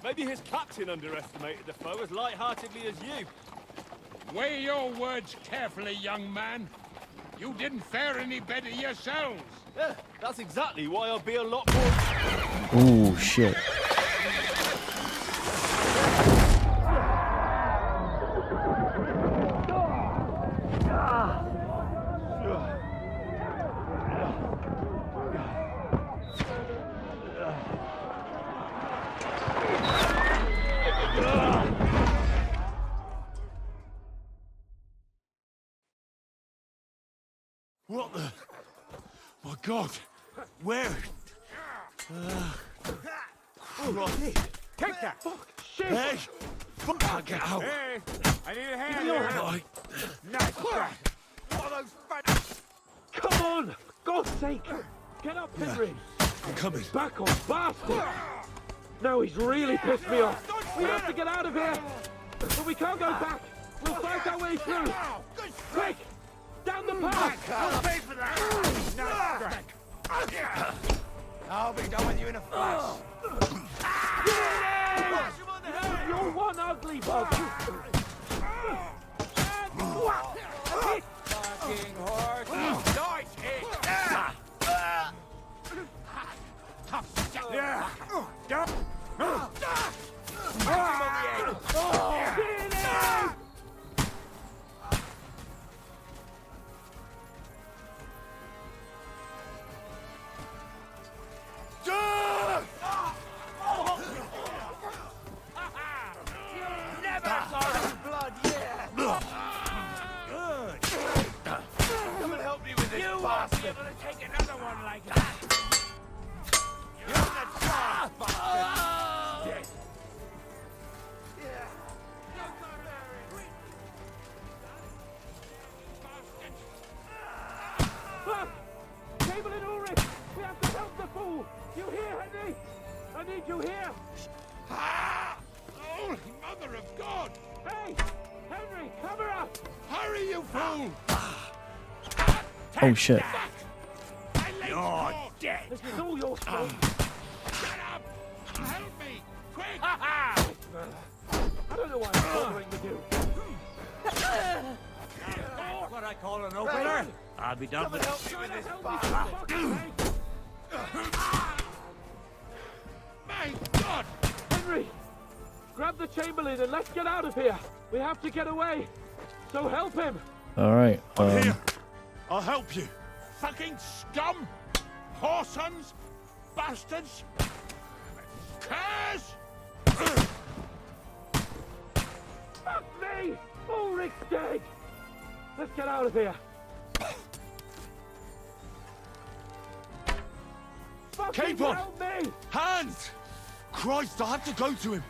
S20: Maybe his captain underestimated the foe as light-heartedly as you.
S11: Weigh your words carefully, young man. You didn't fare any better yourselves.
S20: Yeah, that's exactly why I'll be a lot more...
S1: Ooh, shit.
S10: What the? My God! Where? Right.
S4: Take that! Fuck! Shit!
S10: Hey! Fuck! Can't get out!
S4: Hey! I need a hand
S10: Give me
S4: here!
S10: your right.
S4: Nice crack! What are those fat... Come on! God's sake! Get up, Henry!
S10: I'm coming.
S4: Back off, bastard! Now he's really pissed me off. We have to get out of here! But we can't go back! We'll fight our way through! Quick! Down the path!
S2: I'll pay for that! Nice crack! I'll be done with you in a flash!
S4: You're one ugly bug! Fucking horse! Nice hit!
S2: Yeah!
S4: Chamberlain Ulrich! We have to help the fool! You hear, Henry? I need you here!
S11: Oh, Mother of God!
S4: Hey! Henry, cover up!
S11: Hurry, you fool!
S1: Oh shit.
S11: You're
S4: dead! This is all your fault!
S11: Shut up! Help me! Quick!
S4: I don't know why I'm bothering with you.
S2: That's what I call an opener. I'll be done with you with this bastard.
S11: My God!
S4: Henry! Grab the Chamberlain and let's get out of here! We have to get away! So help him!
S1: Alright,
S11: I'm here! I'll help you! Fucking scum! Whoreson! Bastards! Curs!
S4: Fuck me! Ulrich's dead! Let's get out of here! Fucking
S10: Capon!
S4: help me!
S10: Hands! Christ, I have to go to him!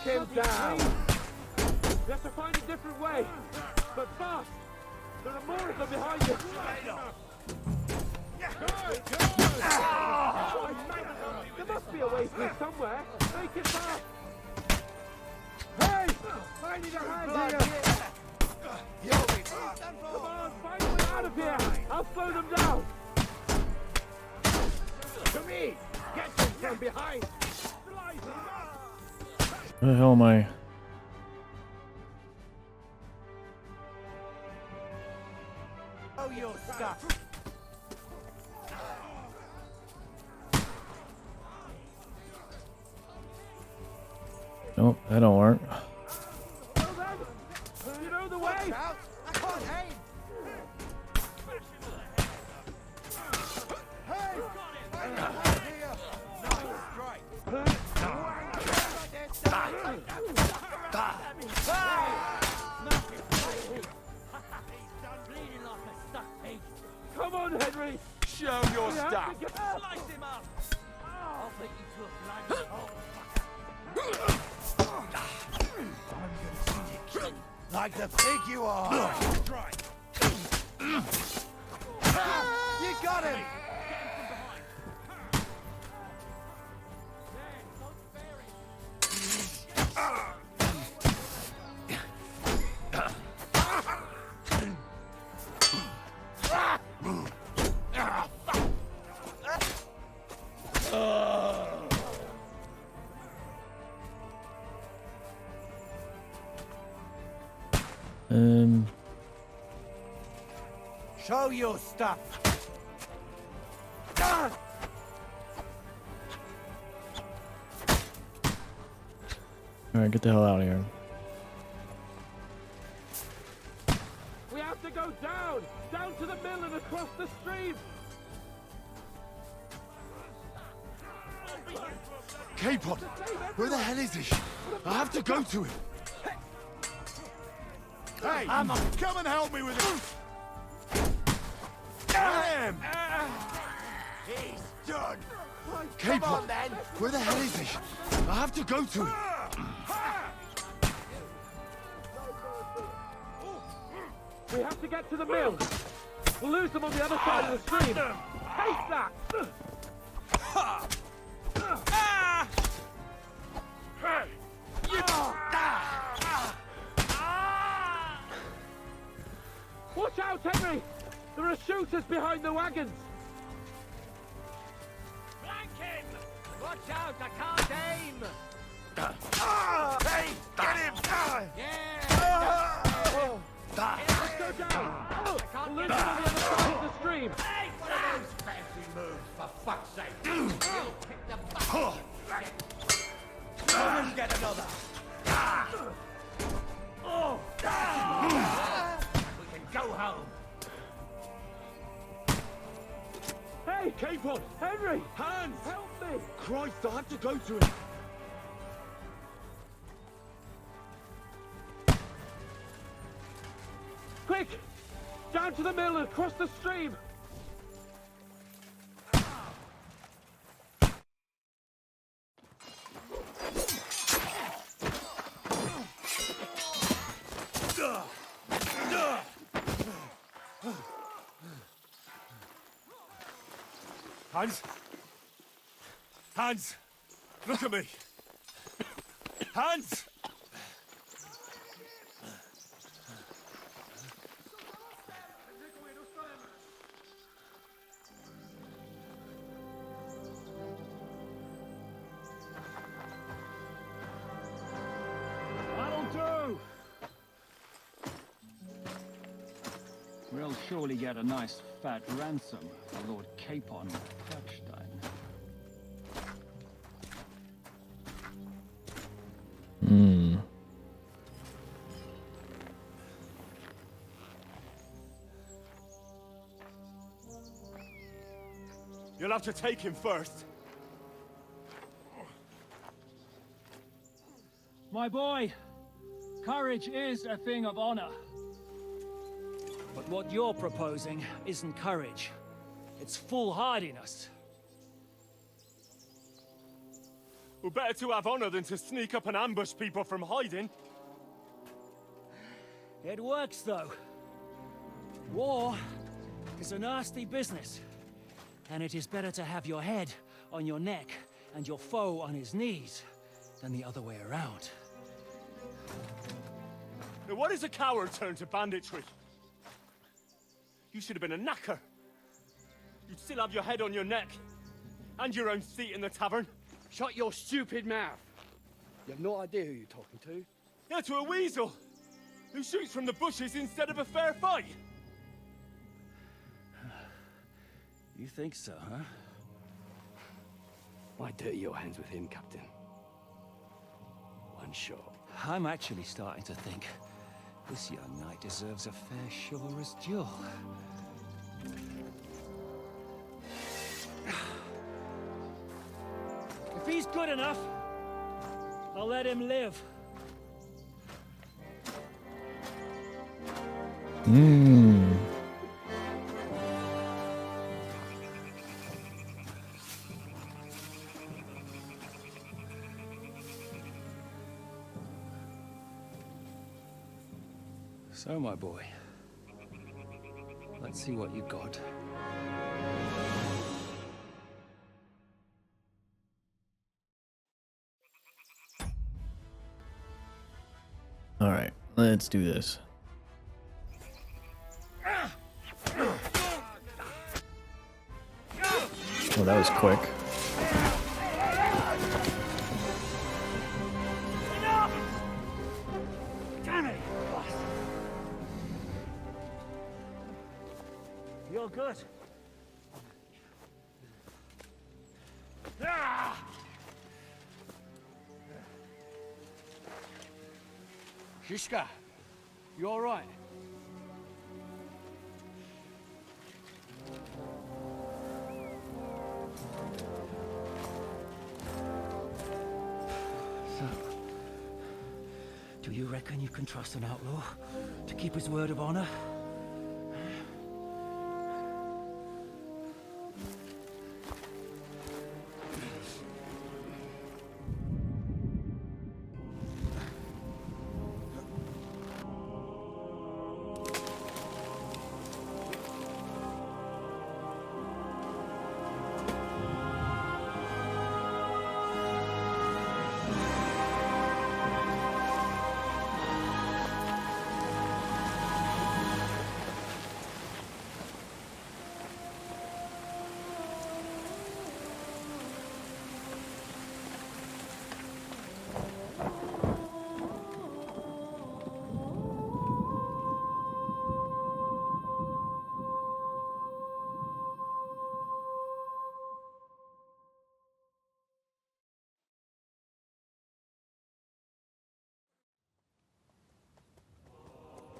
S4: Knock him down! We have to find a different way, but fast! There are more of them behind you! There must be a way through somewhere! Make it fast! Hey! I need a hand here! Come on, find a way out of here! I'll slow them down! To me! Get them from behind!
S1: Where the hell am I?
S13: Oh, your stuff!
S1: Nope, that don't work.
S4: You know the way!
S13: I can't aim!
S4: Come on, Henry!
S9: Show your stuff!
S2: Slice him up! I'll take you to a bloody hole.
S13: I'm gonna see you kill like the pig you are! You got him! Show your stuff.
S1: Alright, get the hell out of here.
S4: We have to go down! Down to the mill and across the stream!
S10: Capon! Where the hell is he? I have to go to him! Hey! Come and help me with it! Damn!
S13: He's done.
S10: Capon!
S13: Come on, then.
S10: Where the hell is he? I have to go to him!
S4: We have to get to the mill! We'll lose them on the other side of the stream! Take that! Watch out, Henry! There are shooters behind the wagons!
S2: Flank him!
S13: Watch out, I can't aim!
S2: Hey, get him!
S4: Let's go down! We'll lose them on the other side of the stream!
S13: What are those fancy moves, for fuck's sake? You'll pick the bucket! Come and get another! We can go home!
S4: Hey, Capon! Henry!
S10: Hans!
S4: Help me!
S10: Christ, I have to go to him!
S4: Quick! Down to the mill and across the stream!
S10: Hans! Hans! Look at me! Hans!
S8: That'll do! We'll surely get a nice fat ransom for Lord Capon Touchstone.
S10: You'll have to take him first.
S8: My boy, courage is a thing of honor. But what you're proposing isn't courage. It's foolhardiness.
S20: We're better to have honor than to sneak up and ambush people from hiding.
S21: It works, though. War is a nasty business. And it is better to have your head on your neck and your foe on his knees than the other way around.
S20: Now what is a coward turn to banditry? You should have been a knacker. You'd still have your head on your neck. And your own seat in the tavern.
S22: Shut your stupid mouth. You have no idea who you're talking to.
S20: Yeah, to a weasel. Who shoots from the bushes instead of a fair fight.
S21: You think so, huh?
S22: Why dirty your hands with him, Captain? One shot.
S21: I'm actually starting to think this young knight deserves a fair chivalrous duel. If he's good enough, I'll let him live. So, my boy, let's see what you got.
S1: All right, let's do this. Oh, that was quick.
S21: Damn it! You're good.
S22: Shishka, you all right?
S21: So, do you reckon you can trust an outlaw to keep his word of honor?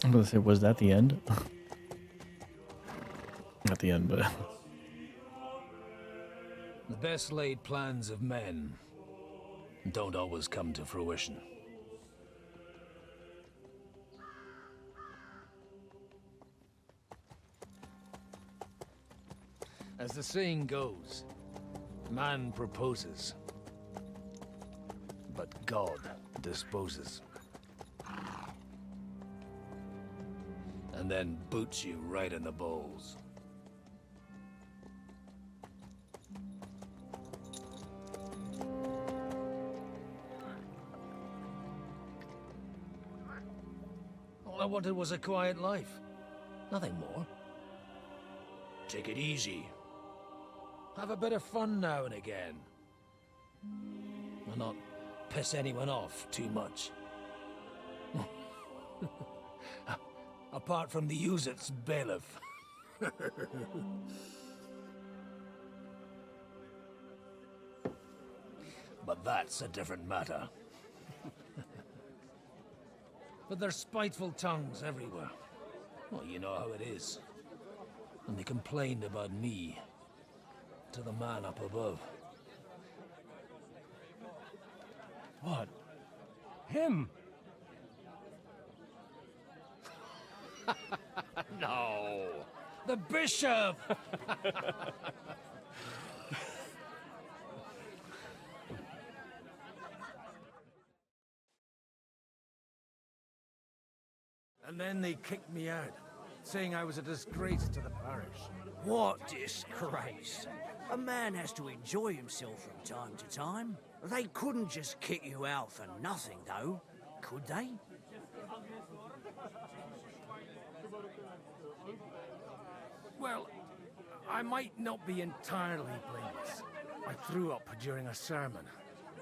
S1: I'm gonna say, was that the end? Not the end, but
S23: The best laid plans of men don't always come to fruition. As the saying goes, man proposes, but God disposes. And then boots you right in the balls. All I wanted was a quiet life. Nothing more. Take it easy. Have a bit of fun now and again. And not piss anyone off too much. Apart from the Uzit's bailiff. But that's a different matter. But there's spiteful tongues everywhere. Well, you know how it is. And they complained about me to the man up above.
S22: What? Him?
S23: No! The bishop! And then they kicked me out, saying I was a disgrace to the parish.
S2: What disgrace? A man has to enjoy himself from time to time. They couldn't just kick you out for nothing, though, could they?
S23: Well, I might not be entirely blameless. I threw up during a sermon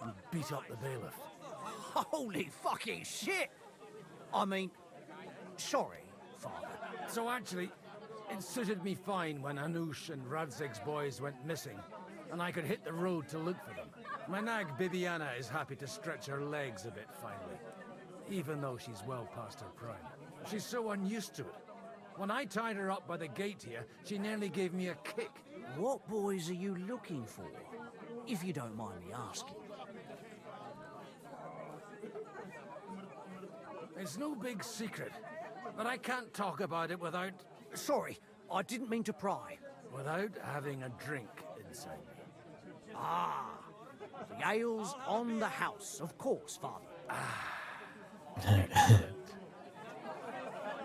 S23: and beat up the bailiff.
S2: Holy fucking shit! I mean, sorry, Father.
S23: So actually, it suited me fine when Anush and Radzig's boys went missing, and I could hit the road to look for them. My nag Bibiana is happy to stretch her legs a bit finally, even though she's well past her prime. She's so unused to it. When I tied her up by the gate here, she nearly gave me a kick.
S2: What boys are you looking for, if you don't mind me asking?
S23: It's no big secret, but I can't talk about it without...
S2: Sorry, I didn't mean to pry.
S23: Without having a drink inside me.
S2: Ah, the ale's on the house, of course, Father.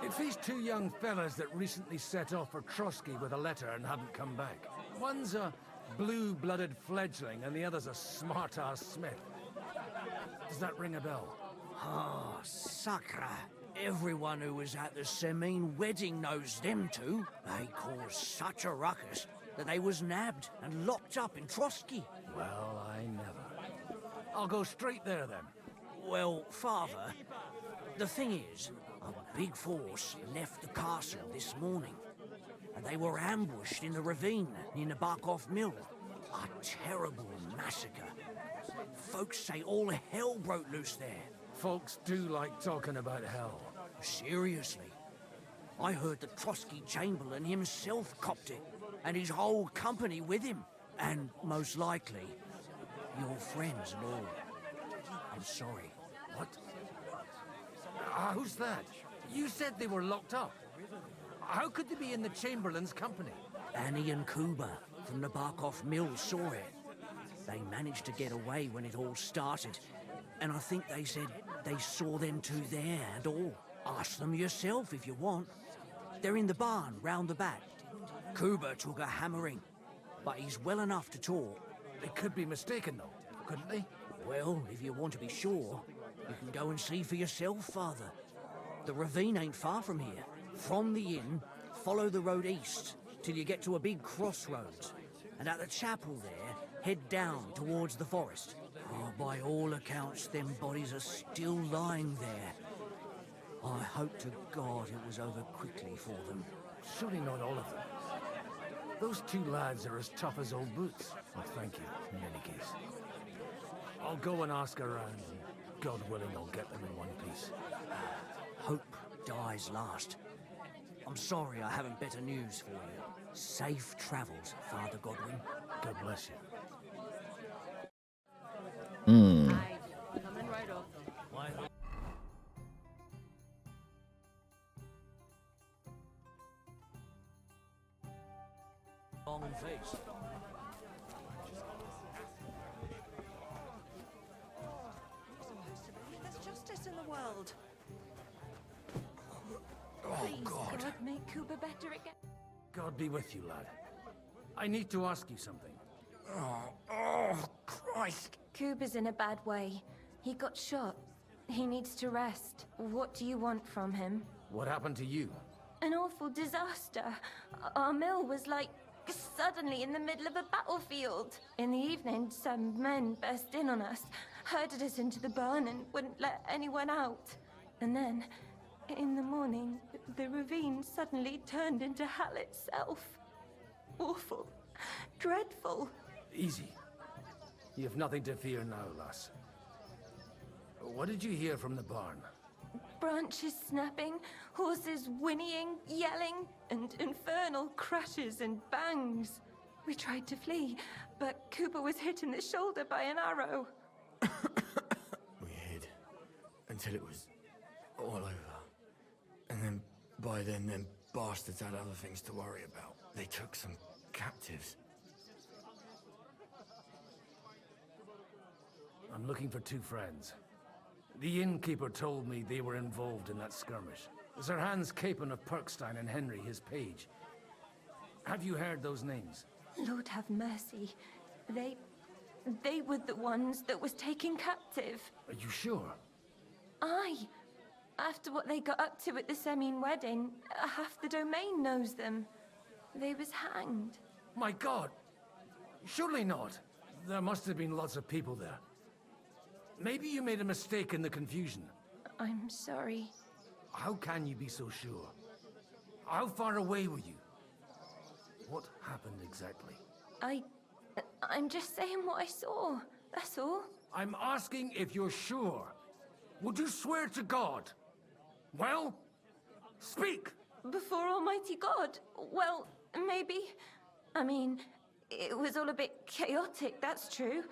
S23: It's these two young fellas that recently set off for Trotsky with a letter and haven't come back. One's a blue-blooded fledgling and the other's a smart-ass smith. Does that ring a bell?
S2: Ah, sacre. Everyone who was at the Semine wedding knows them two. They caused such a ruckus that they was nabbed and locked up in Trotsky.
S23: Well, I never. I'll go straight there then.
S2: Well, Father, the thing is, a big force left the castle this morning, and they were ambushed in the ravine near the Barkov Mill. A terrible massacre. Folks say all hell broke loose there.
S23: Folks do like talking about hell.
S2: Seriously. I heard the Trotsky Chamberlain himself copped it, and his whole company with him. And most likely, your friends and all. I'm sorry.
S23: What? Who's that? You said they were locked up. How could they be in the Chamberlain's company?
S2: Annie and Kuba from the Barkov Mill saw it. They managed to get away when it all started. And I think they said they saw them two there and all. Ask them yourself if you want. They're in the barn round the back. Kuba took a hammering, but he's well enough to talk.
S23: They could be mistaken though, couldn't they?
S2: Well, if you want to be sure, you can go and see for yourself, Father. The ravine ain't far from here. From the inn, follow the road east till you get to a big crossroads. And at the chapel there, head down towards the forest. Oh, by all accounts, them bodies are still lying there. I hope to God it was over quickly for them.
S23: Surely not all of them. Those two lads are as tough as old boots. Well, thank you, in any case. I'll go and ask around, and God willing, I'll get them in one piece.
S2: Hope dies last. I'm sorry I haven't better news for you. Safe travels, Father Godwin.
S23: God bless you.
S3: Coming right up.
S2: Long face.
S5: There's justice in the world.
S23: Oh,
S5: Please,
S23: God.
S5: make Kuba better again.
S23: God be with you, lad. I need to ask you something.
S5: Oh, Christ. Kuba's in a bad way. He got shot. He needs to rest. What do you want from him?
S23: What happened to you?
S5: An awful disaster. Our mill was like suddenly in the middle of a battlefield. In the evening, some men burst in on us, herded us into the barn and wouldn't let anyone out. And then, in the morning, the ravine suddenly turned into hell itself. Awful. Dreadful.
S23: Easy. You have nothing to fear now, lass. What did you hear from the barn?
S5: Branches snapping, horses whinnying, yelling, and infernal crashes and bangs. We tried to flee, but Cooper was hit in the shoulder by an arrow.
S7: We hid until it was all over. And then, by then, them bastards had other things to worry about. They took some captives.
S23: I'm looking for two friends. The innkeeper told me they were involved in that skirmish. Sir Hans Capon of Perkstein and Henry, his page. Have you heard those names?
S5: Lord have mercy. They were the ones that was taken captive.
S23: Are you sure?
S5: Aye. After what they got up to at the Semine wedding, half the domain knows them. They was hanged.
S23: My God! Surely not. There must have been lots of people there. Maybe you made a mistake in the confusion.
S5: I'm sorry.
S23: How can you be so sure? How far away were you? What happened exactly?
S5: I'm just saying what I saw. That's all.
S23: I'm asking if you're sure. Would you swear to God? Well, speak!
S5: Before Almighty God? Well, maybe. I mean, it was all a bit chaotic, that's true.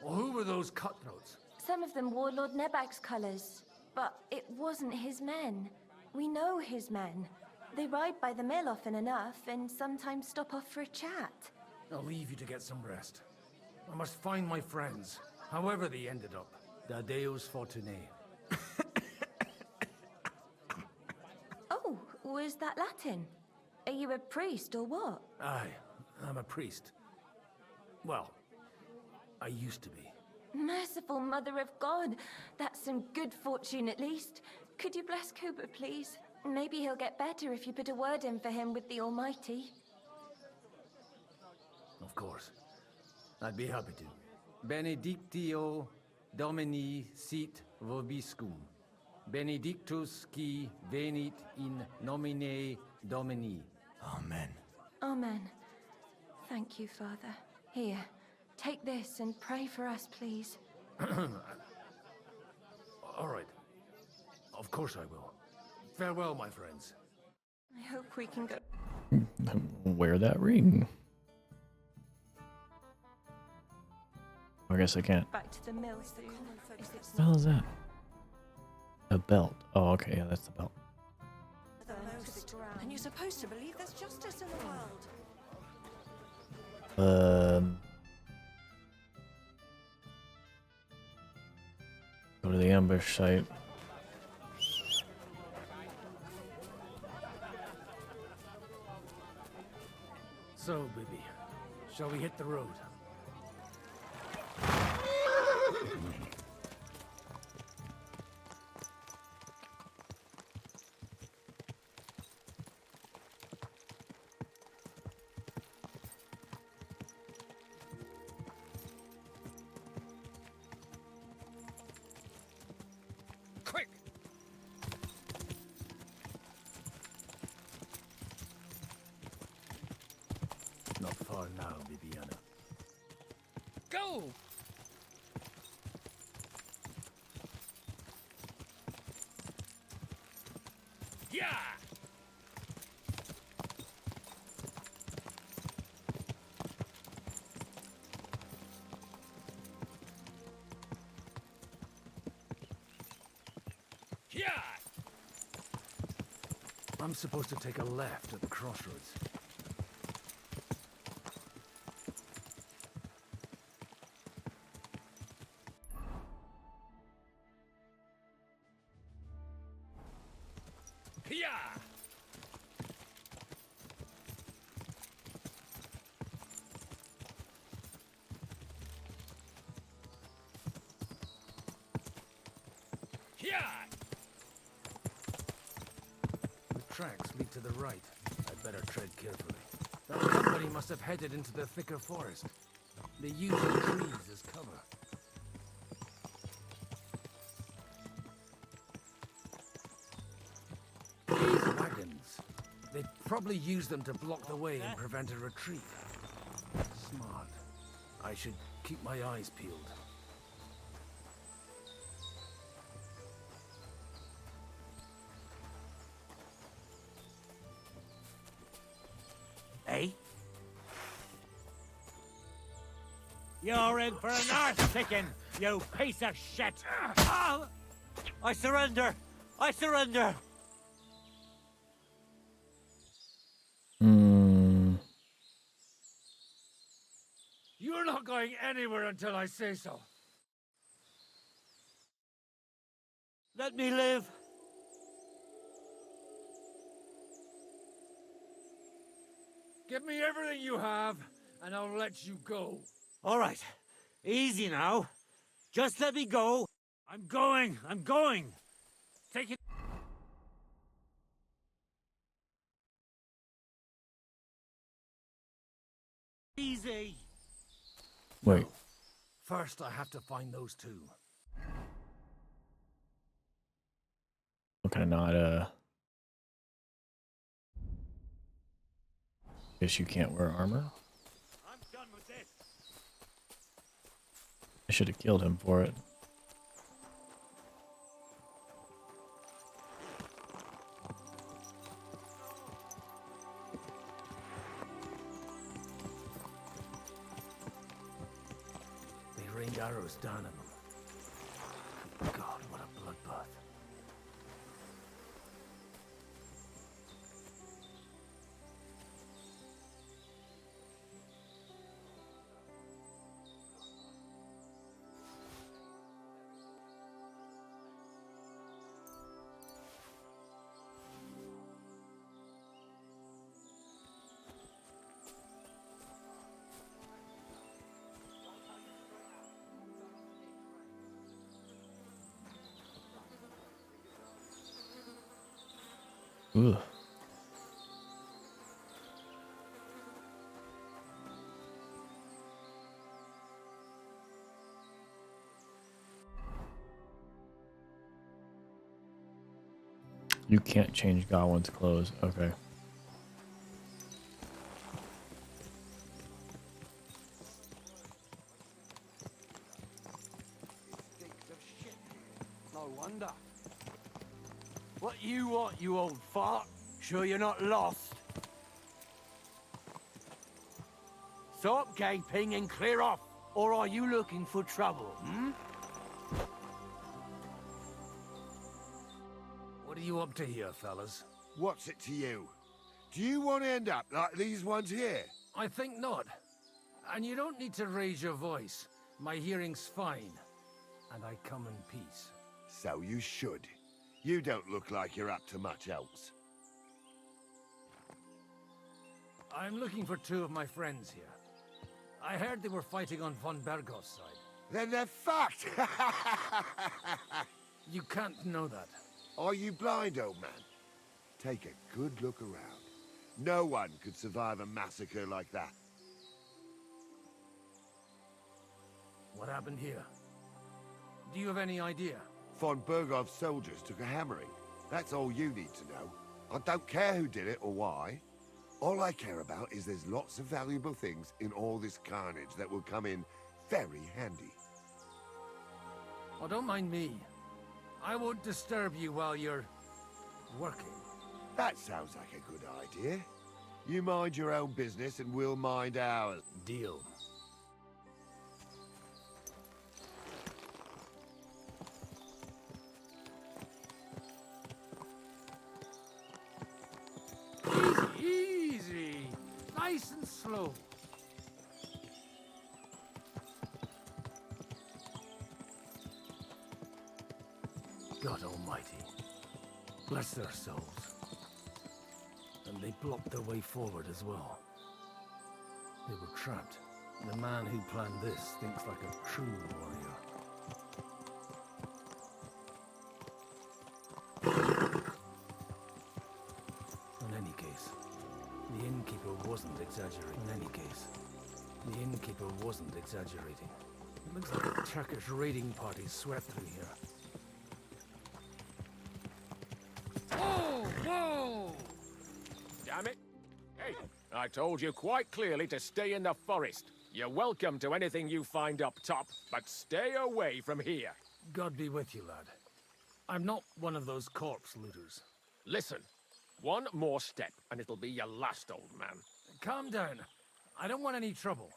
S23: Well, who were those cutthroats?
S5: Some of them wore Lord Nebag's colours, but it wasn't his men. We know his men. They ride by the mill often enough, and sometimes stop off for a chat.
S23: I'll leave you to get some rest. I must find my friends, however they ended up. Da Deus Fortunae.
S5: Oh, was that Latin? Are you a priest or what?
S23: Aye, I'm a priest. Well, I used to be.
S5: Merciful Mother of God. That's some good fortune at least. Could you bless Cooper, please? Maybe he'll get better if you put a word in for him with the Almighty.
S23: Of course. I'd be happy to. Benedictio Domini sit vobiscum. Benedictus qui venit in nomine Domini. Amen.
S5: Amen. Thank you, Father. Here, take this and pray for us, please.
S23: All right. Of course I will. Farewell, my friends.
S5: I hope we can go.
S1: Wear that ring. I guess I can't.
S5: Back to the mill soon.
S1: What the hell is that? A belt. Oh, okay, yeah, that's the belt.
S12: And you're supposed to believe there's justice in the world.
S1: Go to the ambush site.
S23: So, baby, shall we hit the road? Quick! Not far now, Bibiana. Go! Yeah! Yeah! I'm supposed to take a left at the crossroads. Yeah! Yeah! The tracks lead to the right. I'd better tread carefully. That company must have headed into the thicker forest. They use the trees as cover. These wagons. They probably use them to block the way and prevent a retreat. Smart. I should keep my eyes peeled.
S13: Eh?
S14: You're in for an arse kicking, you piece of shit! I surrender! I surrender!
S23: You're not going anywhere until I say so.
S14: Let me live! Give me everything you have, and I'll let you go.
S22: All right. Easy now. Just let me go.
S14: I'm going. I'm going. Take it.
S22: Easy.
S1: Wait.
S14: First, I have to find those two.
S1: Can I not, guess you can't wear armor?
S14: I'm done with this.
S1: I should have killed him for it.
S14: They rained arrows down on them. God, what a bloodbath.
S1: Ugh. You can't change Gawain's clothes. Okay.
S13: No wonder. What you want, you old fart? Sure you're not lost? Stop gaping and clear off, or are you looking for trouble, hmm?
S14: What are you up to here, fellas?
S15: What's it to you? Do you want to end up like these ones here?
S14: I think not. And you don't need to raise your voice. My hearing's fine. And I come in peace.
S15: So you should. You don't look like you're up to much else.
S14: I'm looking for two of my friends here. I heard they were fighting on von Bergov's side.
S15: Then they're fucked!
S14: You can't know that.
S15: Are you blind, old man? Take a good look around. No one could survive a massacre like that.
S14: What happened here? Do you have any idea?
S15: Von Bergov's soldiers took a hammering. That's all you need to know. I don't care who did it or why. All I care about is there's lots of valuable things in all this carnage that will come in very handy.
S14: Oh, don't mind me. I won't disturb you while you're working.
S15: That sounds like a good idea. You mind your own business and we'll mind ours.
S14: Deal. Easy. Nice and slow. God Almighty. Bless their souls. And they blocked their way forward as well. They were trapped. The man who planned this thinks like a true warrior. In any case, the innkeeper wasn't exaggerating. It looks like a Turkish raiding party swept through here.
S16: Whoa! Damn it! Hey, I told you quite clearly to stay in the forest. You're welcome to anything you find up top, but stay away from here.
S14: God be with you, lad. I'm not one of those corpse looters.
S16: Listen, one more step and it'll be your last, old man.
S14: Calm down. I don't want any trouble.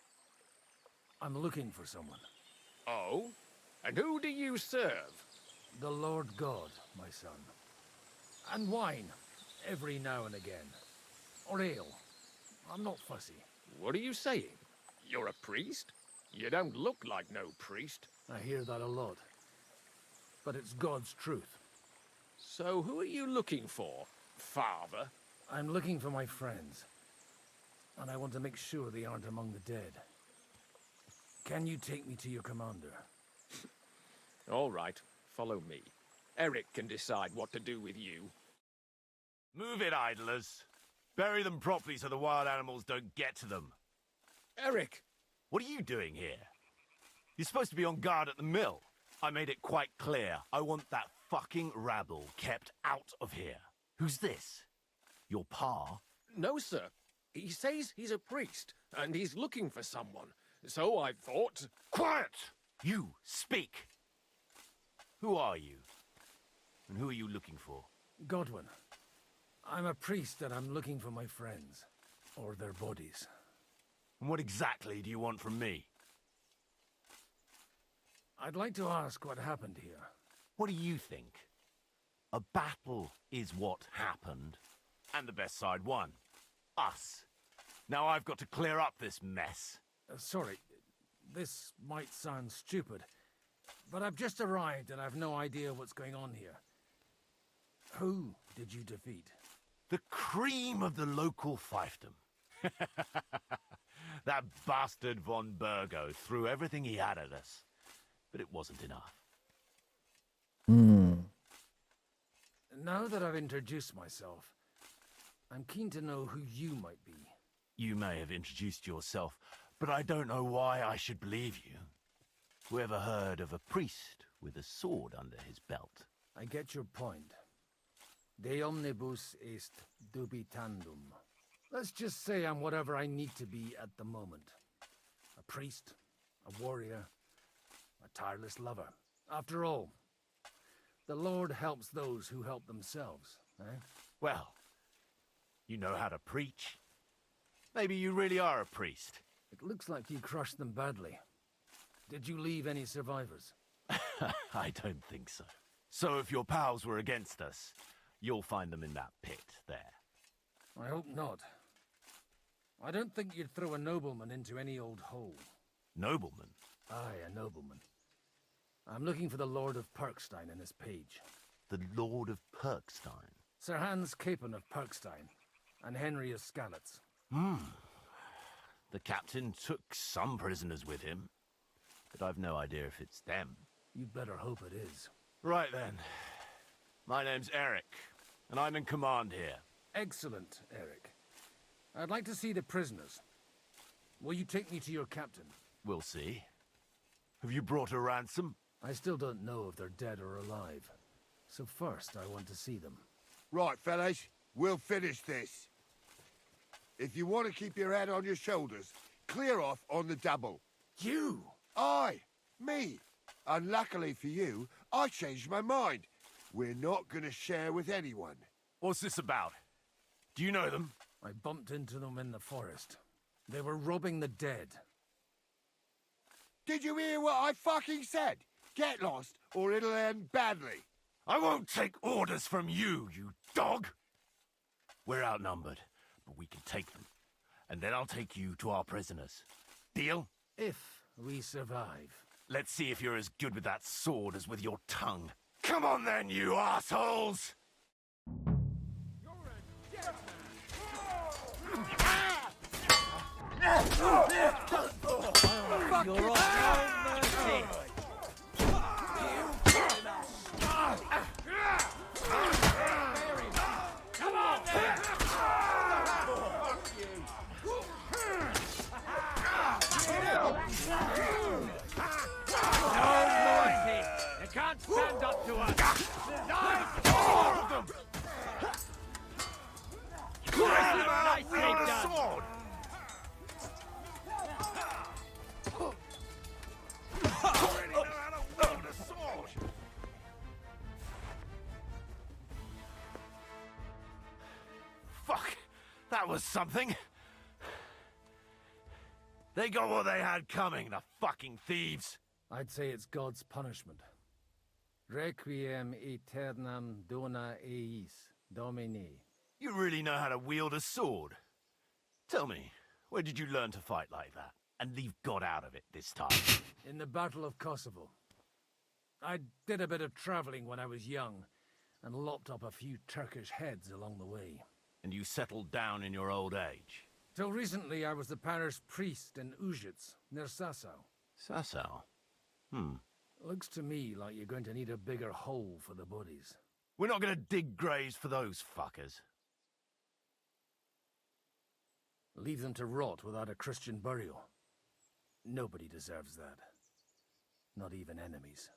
S14: I'm looking for someone.
S16: Oh? And who do you serve?
S14: The Lord God, my son. And wine, every now and again. Or ale. I'm not fussy.
S16: What are you saying? You're a priest? You don't look like no priest.
S14: I hear that a lot. But it's God's truth.
S16: So who are you looking for, father?
S14: I'm looking for my friends.
S23: and I want to make sure they aren't among the dead. Can you take me to your commander?
S16: All right, follow me. Eric can decide what to do with you.
S9: Move it, idlers. Bury them properly so the wild animals don't get to them.
S16: Eric!
S9: What are you doing here? You're supposed to be on guard at the mill. I made it quite clear. I want that fucking rabble kept out of here. Who's this? Your pa?
S16: No, sir. He says he's a priest, and he's looking for someone. So I thought...
S9: Quiet! You, speak! Who are you? And who are you looking for?
S23: Godwin. I'm a priest and I'm looking for my friends. Or their bodies.
S9: And what exactly do you want from me?
S23: I'd like to ask what happened here.
S9: What do you think? A battle is what happened. And the best side won. Us. Now I've got to clear up this mess.
S23: Sorry, this might sound stupid, but I've just arrived and I've no idea what's going on here. Who did you defeat?
S9: The cream of the local fiefdom. That bastard von Burgo threw everything he had at us, but it wasn't enough.
S23: Now that I've introduced myself, I'm keen to know who you might be.
S9: You may have introduced yourself, but I don't know why I should believe you. Who ever heard of a priest with a sword under his belt?
S23: I get your point. De omnibus est dubitandum. Let's just say I'm whatever I need to be at the moment. A priest, a warrior, a tireless lover. After all, the Lord helps those who help themselves, eh?
S9: Well, you know how to preach. Maybe you really are a priest.
S23: It looks like you crushed them badly. Did you leave any survivors?
S9: I don't think so. So if your pals were against us, you'll find them in that pit there.
S23: I hope not. I don't think you'd throw a nobleman into any old hole.
S9: Nobleman?
S23: Aye, a nobleman. I'm looking for the Lord of Perkstein in this page.
S9: The Lord of Perkstein?
S23: Sir Hans Capon of Perkstein, and Henry of Skalitz.
S9: The captain took some prisoners with him, but I've no idea if it's them.
S23: You'd better hope it is.
S9: Right then. My name's Eric, and I'm in command here.
S23: Excellent, Eric. I'd like to see the prisoners. Will you take me to your captain?
S9: We'll see. Have you brought a ransom?
S23: I still don't know if they're dead or alive. So first, I want to see them.
S15: Right, fellas. We'll finish this. If you want to keep your head on your shoulders, clear off on the double.
S23: You?
S15: Aye, me. Unluckily for you, I changed my mind. We're not going to share with anyone.
S9: What's this about? Do you know them?
S23: I bumped into them in the forest. They were robbing the dead.
S15: Did you hear what I fucking said? Get lost, or it'll end badly.
S9: I won't take orders from you, you dog! We're outnumbered, but we can take them. And then I'll take you to our prisoners. Deal?
S23: If we survive.
S9: Let's see if you're as good with that sword as with your tongue. Come on then, you assholes!
S21: You're on no mercy.
S16: Come on then! You can't stand up to us!
S9: Four of them!
S16: Nicely done!
S9: Sword! Fuck! That was something! They got what they had coming, the fucking thieves!
S23: I'd say it's God's punishment. Requiem aeternam dona eis, Domini.
S9: You really know how to wield a sword. Tell me, where did you learn to fight like that? And leave God out of it this time?
S23: In the Battle of Kosovo. I did a bit of traveling when I was young, and lopped up a few Turkish heads along the way.
S9: And you settled down in your old age?
S23: Till recently, I was the parish priest in Ujits, near Sasau.
S9: Sasau?
S23: Looks to me like you're going to need a bigger hole for the bodies.
S9: We're not going to dig graves for those fuckers.
S23: Leave them to rot without a Christian burial. Nobody deserves that. Not even enemies.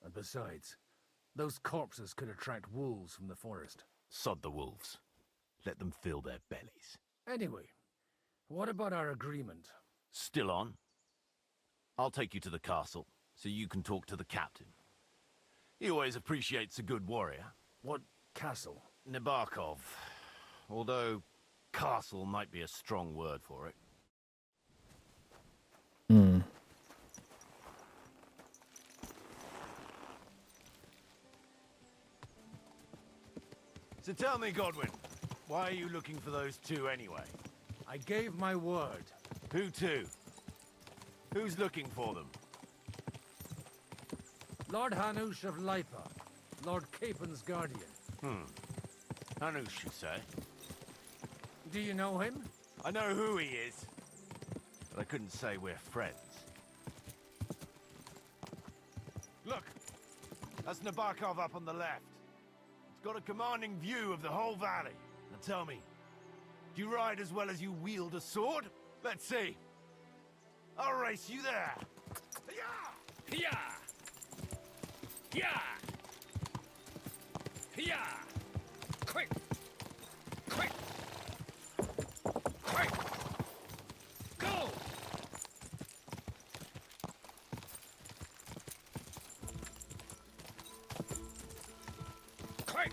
S23: And besides, those corpses could attract wolves from the forest.
S9: Sod the wolves. Let them fill their bellies.
S23: Anyway, what about our agreement?
S9: Still on? I'll take you to the castle, so you can talk to the captain. He always appreciates a good warrior.
S23: What castle?
S9: Nebarkov. Although, castle might be a strong word for it. So tell me, Godwin, why are you looking for those two anyway?
S23: I gave my word.
S9: Who to? Who's looking for them?
S23: Lord Hanush of Lipa, Lord Capen's guardian.
S9: Hanush, you say?
S23: Do you know him?
S9: I know who he is, but I couldn't say we're friends. Look, that's Nabarkov up on the left. It's got a commanding view of the whole valley. Now tell me, do you ride as well as you wield a sword? Let's see. I'll race you there. Yeah!
S21: Yeah! Yeah! Yeah! Quick! Quick! Quick! Go! Quick!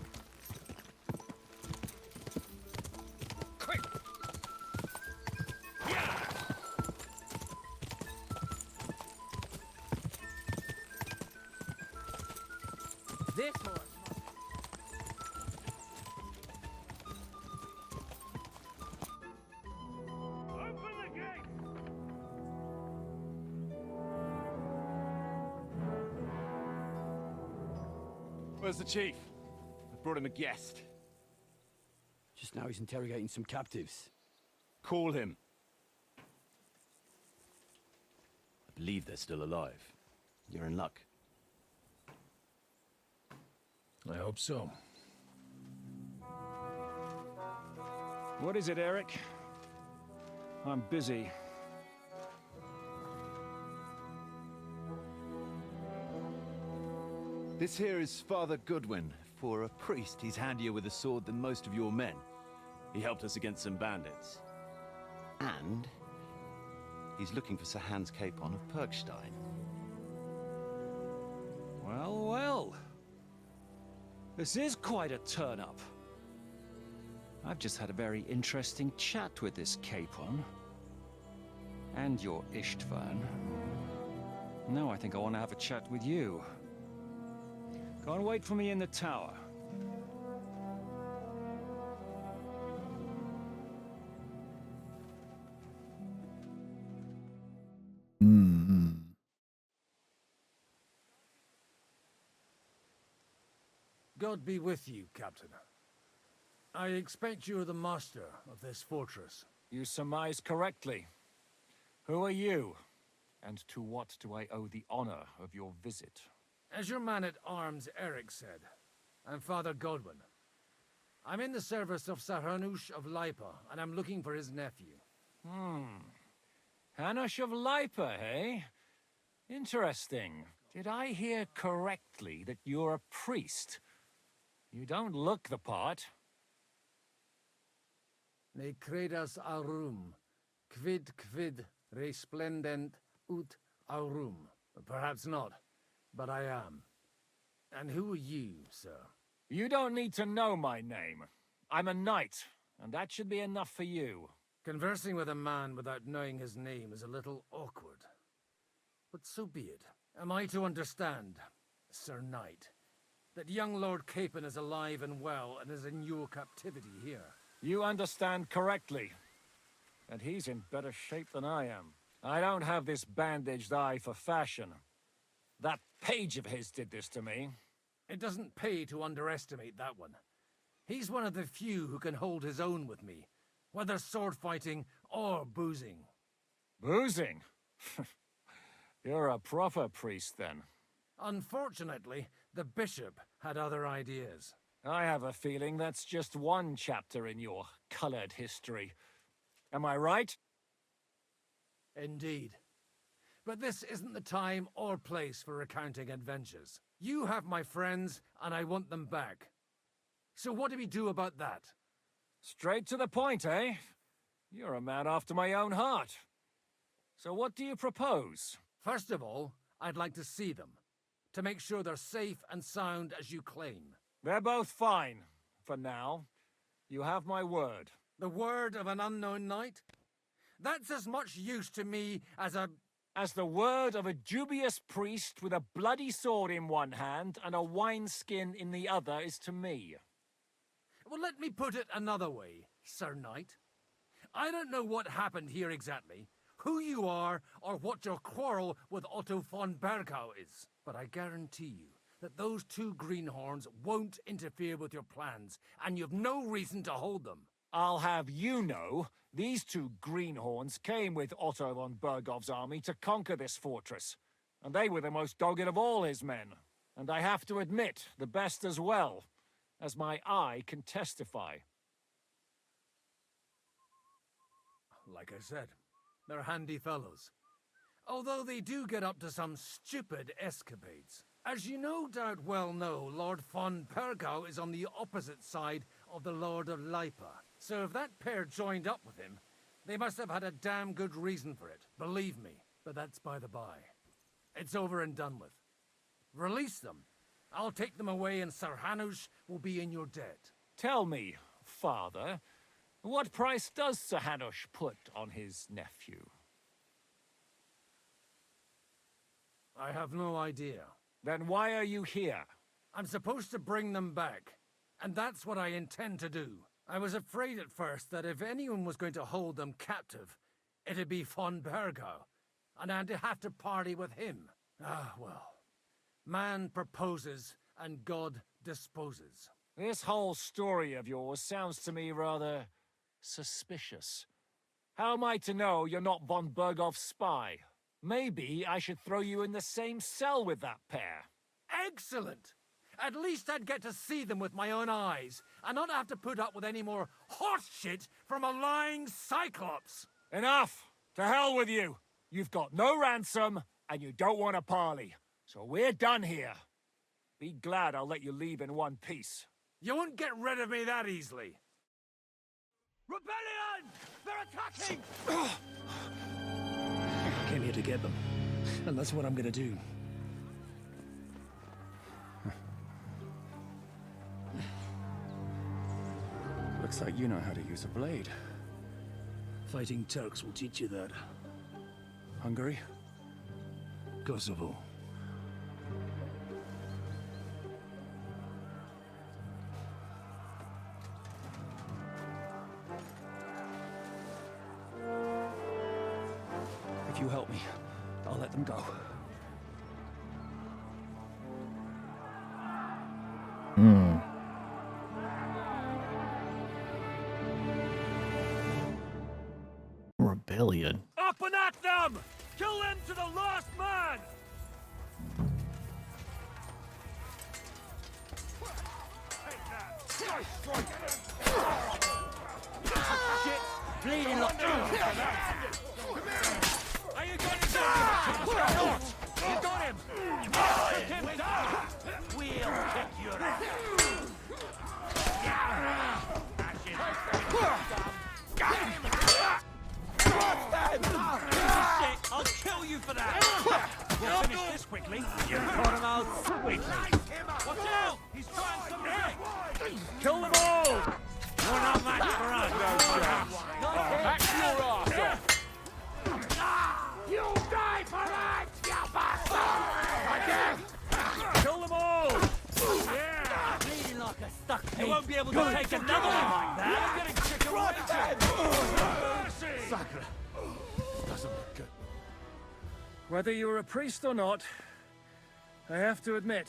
S21: Quick! Yeah! This horse.
S20: Open the gate!
S16: Where's the chief? I brought him a guest.
S22: Just now he's interrogating some captives.
S16: Call him.
S6: I believe they're still alive. You're in luck.
S23: I hope so.
S21: What is it, Eric? I'm busy.
S6: This here is Father Goodwin. For a priest, he's handier with a sword than most of your men. He helped us against some bandits. And he's looking for Sir Hans Capon of Perkstein.
S21: Well, well. This is quite a turn-up. I've just had a very interesting chat with this Capon. And your Istvan. Now I think I want to have a chat with you. Go and wait for me in the tower.
S23: God be with you, Captain. I expect you're the master of this fortress.
S21: You surmise correctly. Who are you? And to what do I owe the honor of your visit?
S23: As your man-at-arms Eric said, I'm Father Godwin. I'm in the service of Sir Hanush of Lipa, and I'm looking for his nephew.
S21: Hanush of Lipa, eh? Interesting. Did I hear correctly that you're a priest? You don't look the part.
S23: Ne credas aurum, quid resplendent ut aurum. Perhaps not, but I am. And who are you, sir?
S21: You don't need to know my name. I'm a knight, and that should be enough for you.
S23: Conversing with a man without knowing his name is a little awkward. But so be it. Am I to understand, Sir Knight, that young Lord Capon is alive and well and is in your captivity here?
S21: You understand correctly. And he's in better shape than I am. I don't have this bandaged eye for fashion. That page of his did this to me.
S23: It doesn't pay to underestimate that one. He's one of the few who can hold his own with me, whether sword fighting or boozing.
S17: Boozing? You're a proper priest, then.
S23: Unfortunately, the bishop had other ideas.
S17: I have a feeling that's just one chapter in your colored history. Am I right?
S23: Indeed. But this isn't the time or place for recounting adventures. You have my friends, and I want them back. So what do we do about that?
S17: Straight to the point, eh? You're a man after my own heart. So what do you propose?
S23: First of all, I'd like to see them, to make sure they're safe and sound as you claim.
S17: They're both fine, for now. You have my word.
S23: The word of an unknown knight? That's as much use to me as
S17: the word of a dubious priest with a bloody sword in one hand and a wineskin in the other is to me.
S23: Well, let me put it another way, Sir Knight. I don't know what happened here exactly, who you are, or what your quarrel with Otto von Bergau is. But I guarantee you that those two greenhorns won't interfere with your plans, and you've no reason to hold them.
S17: I'll have you know, these two greenhorns came with Otto von Bergov's army to conquer this fortress, and they were the most dogged of all his men. And I have to admit, the best as well, as my eye can testify.
S23: Like I said, they're handy fellows. Although they do get up to some stupid escapades. As you no doubt well know, Lord von Bergau is on the opposite side of the Lord of Lipa. So if that pair joined up with him, they must have had a damn good reason for it. Believe me, but that's by the by. It's over and done with. Release them. I'll take them away and Sir Hanush will be in your debt.
S17: Tell me, father, what price does Sir Hanush put on his nephew?
S23: I have no idea.
S17: Then why are you here?
S23: I'm supposed to bring them back, and that's what I intend to do. I was afraid at first that if anyone was going to hold them captive, it'd be von Bergau, and I'd have to party with him. Ah, well. Man proposes, and God disposes.
S17: This whole story of yours sounds to me rather suspicious. How am I to know you're not von Bergov's spy? Maybe I should throw you in the same cell with that pair.
S23: Excellent! At least I'd get to see them with my own eyes, and not have to put up with any more horse shit from a lying cyclops!
S17: Enough! To hell with you! You've got no ransom, and you don't want a parley. So we're done here. Be glad I'll let you leave in one piece.
S23: You won't get rid of me that easily. Rebellion! They're attacking!
S21: I came here to get them, and that's what I'm gonna do.
S1: Looks like you know how to use a blade.
S21: Fighting Turks will teach you that.
S1: Hungary?
S21: Kosovo.
S1: If you help me, I'll let them go. Rebellion.
S23: Up and at them! Kill them to the last man!
S2: Shit! Bleeding like...
S23: Are you going to do it? You got him! Took him down!
S2: We'll kick your ass!
S23: Shit, I'll kill you for that! We'll finish this quickly. You caught him out quickly. Watch out! He's trying something! Kill them all! You're not match for us.
S16: Back your ass off!
S2: You'll die for that, you bastard!
S23: Kill them all! Yeah!
S2: Bleeding like a stuck pig.
S23: You won't be able to take another one like that. I'm getting sick of waiting.
S17: Sacre. Doesn't look good. Whether you're a priest or not, I have to admit,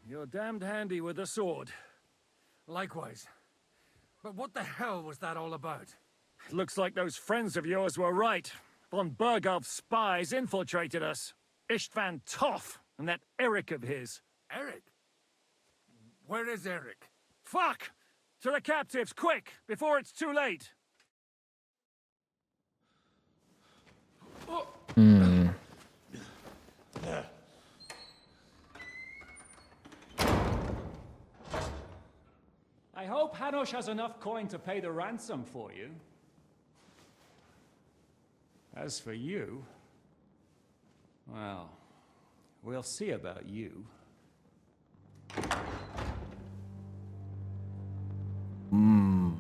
S17: you're damned handy with a sword.
S23: Likewise. But what the hell was that all about?
S17: Looks like those friends of yours were right. Von Bergov's spies infiltrated us. Istvan Toff and that Eric of his.
S16: Eric? Where is Eric?
S17: Fuck! To the captives, quick, before it's too late!
S1: Hmm.
S21: I hope Hanush has enough coin to pay the ransom for you. As for you, well, we'll see about you.
S1: Hmm.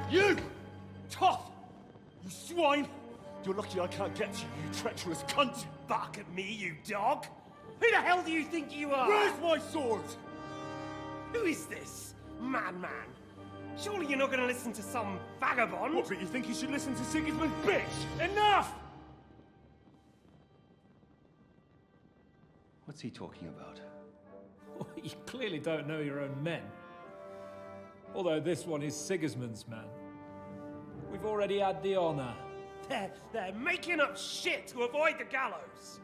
S20: You! Tough! You swine! You're lucky I can't get to you, you treacherous cunt! Back at me, you dog! Who the hell do you think you are? Where's my sword? Who is this? Madman! Surely you're not gonna listen to some vagabond? What, but you think you should listen to Sigismund's bitch? Enough!
S21: What's he talking about?
S11: You clearly don't know your own men. Although this one is Sigismund's man. We've already had the honor.
S20: They're making up shit to avoid the gallows!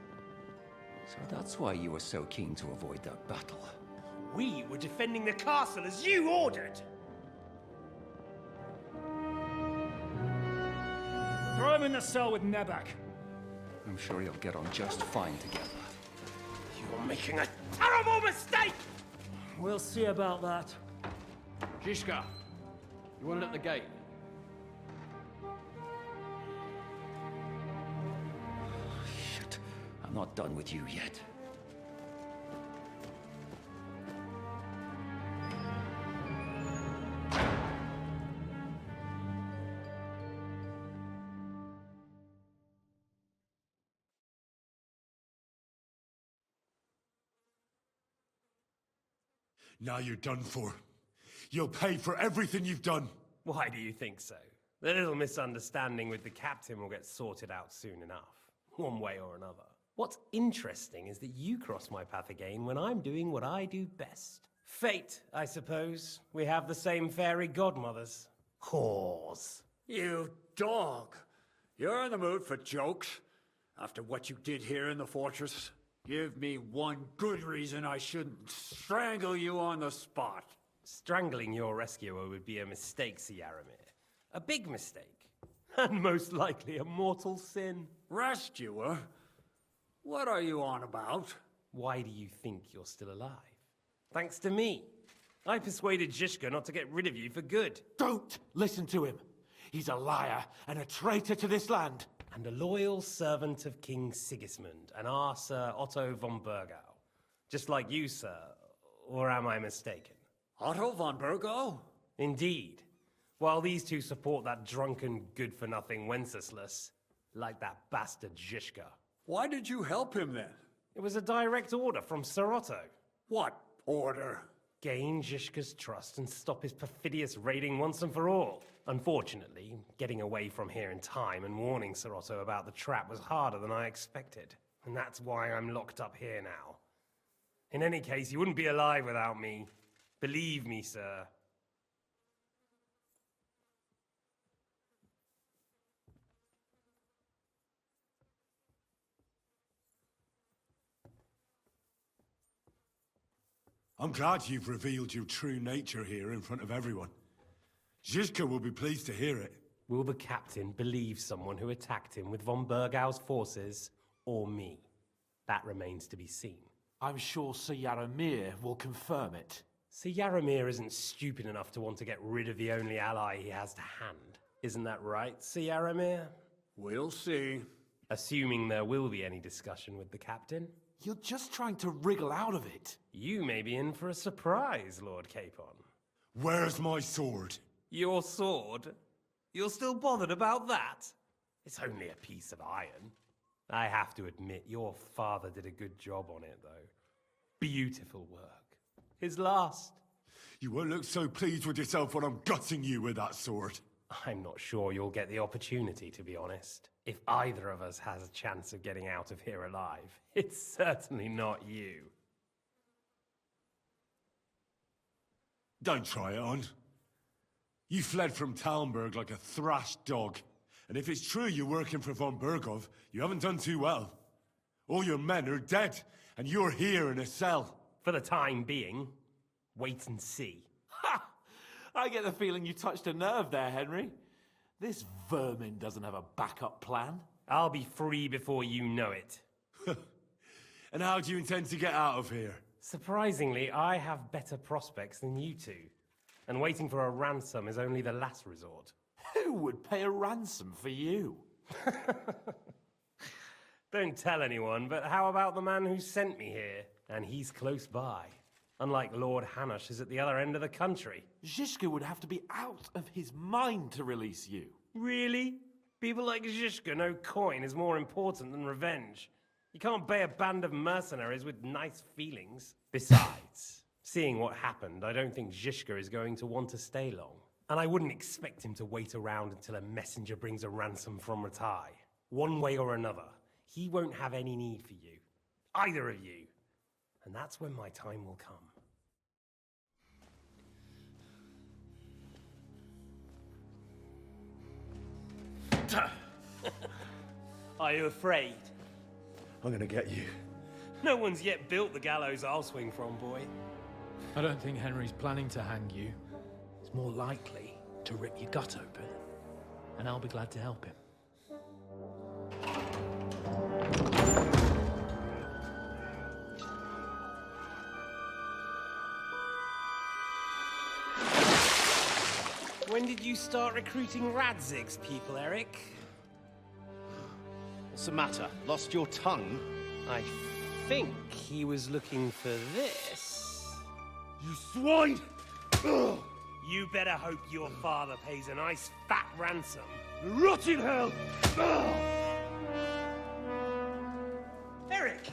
S18: So that's why you were so keen to avoid that battle.
S20: We were defending the castle as you ordered!
S21: Throw him in the cell with Nebak.
S18: I'm sure you'll get on just fine together.
S20: You're making a terrible mistake!
S21: We'll see about that.
S19: Zhishka, you want it at the gate?
S18: Shit, I'm not done with you yet.
S10: Now you're done for. You'll pay for everything you've done.
S20: Why do you think so? The little misunderstanding with the captain will get sorted out soon enough, one way or another. What's interesting is that you cross my path again when I'm doing what I do best. Fate, I suppose. We have the same fairy godmothers. Whores.
S24: You dog! You're in the mood for jokes? After what you did here in the fortress? Give me one good reason I shouldn't strangle you on the spot.
S20: Strangling your rescuer would be a mistake, Yaramir. A big mistake. And most likely a mortal sin.
S24: Rescuer? What are you on about?
S20: Why do you think you're still alive? Thanks to me. I persuaded Zhishka not to get rid of you for good.
S4: Don't listen to him. He's a liar and a traitor to this land.
S20: And a loyal servant of King Sigismund and our Sir Otto von Bergau. Just like you, sir. Or am I mistaken?
S24: Otto von Bergau?
S20: Indeed. While these two support that drunken, good-for-nothing Wenceslas, like that bastard Zhishka.
S24: Why did you help him then?
S20: It was a direct order from Sir Otto.
S24: What order?
S20: Gain Zhishka's trust and stop his perfidious raiding once and for all. Unfortunately, getting away from here in time and warning Sir Otto about the trap was harder than I expected. And that's why I'm locked up here now. In any case, you wouldn't be alive without me. Believe me, sir.
S10: I'm glad you've revealed your true nature here in front of everyone. Zhishka will be pleased to hear it.
S20: Will the captain believe someone who attacked him with von Bergau's forces, or me? That remains to be seen.
S4: I'm sure Sir Yaramir will confirm it.
S20: Sir Yaramir isn't stupid enough to want to get rid of the only ally he has to hand. Isn't that right, Sir Yaramir?
S24: We'll see.
S20: Assuming there will be any discussion with the captain.
S4: You're just trying to wriggle out of it.
S20: You may be in for a surprise, Lord Capon.
S10: Where's my sword?
S20: Your sword? You're still bothered about that? It's only a piece of iron. I have to admit, your father did a good job on it, though. Beautiful work. His last.
S10: You won't look so pleased with yourself when I'm gutting you with that sword.
S20: I'm not sure you'll get the opportunity, to be honest. If either of us has a chance of getting out of here alive, it's certainly not you.
S10: Don't try it on. You fled from Talmberg like a thrashed dog. And if it's true you're working for von Bergov, you haven't done too well. All your men are dead, and you're here in a cell.
S3: For the time being, wait and see.
S4: Ha! I get the feeling you touched a nerve there, Henry. This vermin doesn't have a backup plan.
S3: I'll be free before you know it.
S10: And how do you intend to get out of here?
S3: Surprisingly, I have better prospects than you two. And waiting for a ransom is only the last resort.
S4: Who would pay a ransom for you?
S3: Don't tell anyone, but how about the man who sent me here? And he's close by. Unlike Lord Hanush is at the other end of the country.
S4: Zhishka would have to be out of his mind to release you.
S3: Really? People like Zhishka know coin is more important than revenge. You can't pay a band of mercenaries with nice feelings. Besides, seeing what happened, I don't think Zhishka is going to want to stay long. And I wouldn't expect him to wait around until a messenger brings a ransom from Ratai. One way or another, he won't have any need for you. Either of you. And that's when my time will come. Are you afraid?
S14: I'm gonna get you.
S3: No one's yet built the gallows I'll swing from, boy.
S11: I don't think Henry's planning to hang you. He's more likely to rip your gut open. And I'll be glad to help him.
S3: When did you start recruiting Radzig's people, Eric?
S6: What's the matter? Lost your tongue?
S3: I think he was looking for this.
S14: You swine! Ugh.
S3: You better hope your father pays a nice fat ransom.
S14: Rot in hell! Ugh.
S3: Eric!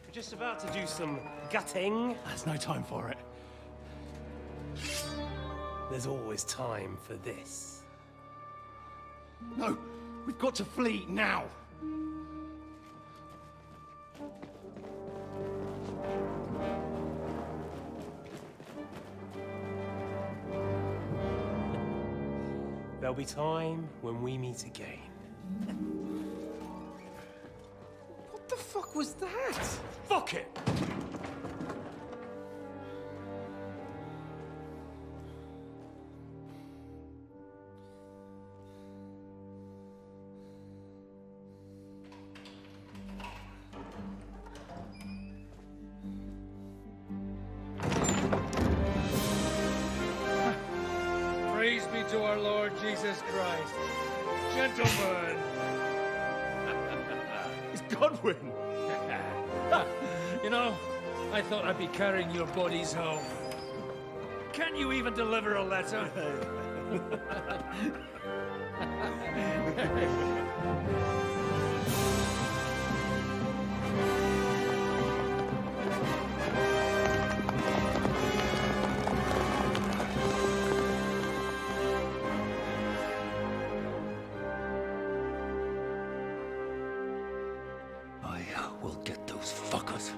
S3: We're just about to do some gutting.
S14: There's no time for it.
S3: There's always time for this.
S14: No, we've got to flee now.
S3: There'll be time when we meet again.
S4: What the fuck was that?
S14: Fuck it!
S20: Praise be to our Lord Jesus Christ. Gentlemen!
S14: It's Godwin!
S20: You know, I thought I'd be carrying your bodies home. Can you even deliver a letter?
S14: We'll get those fuckers.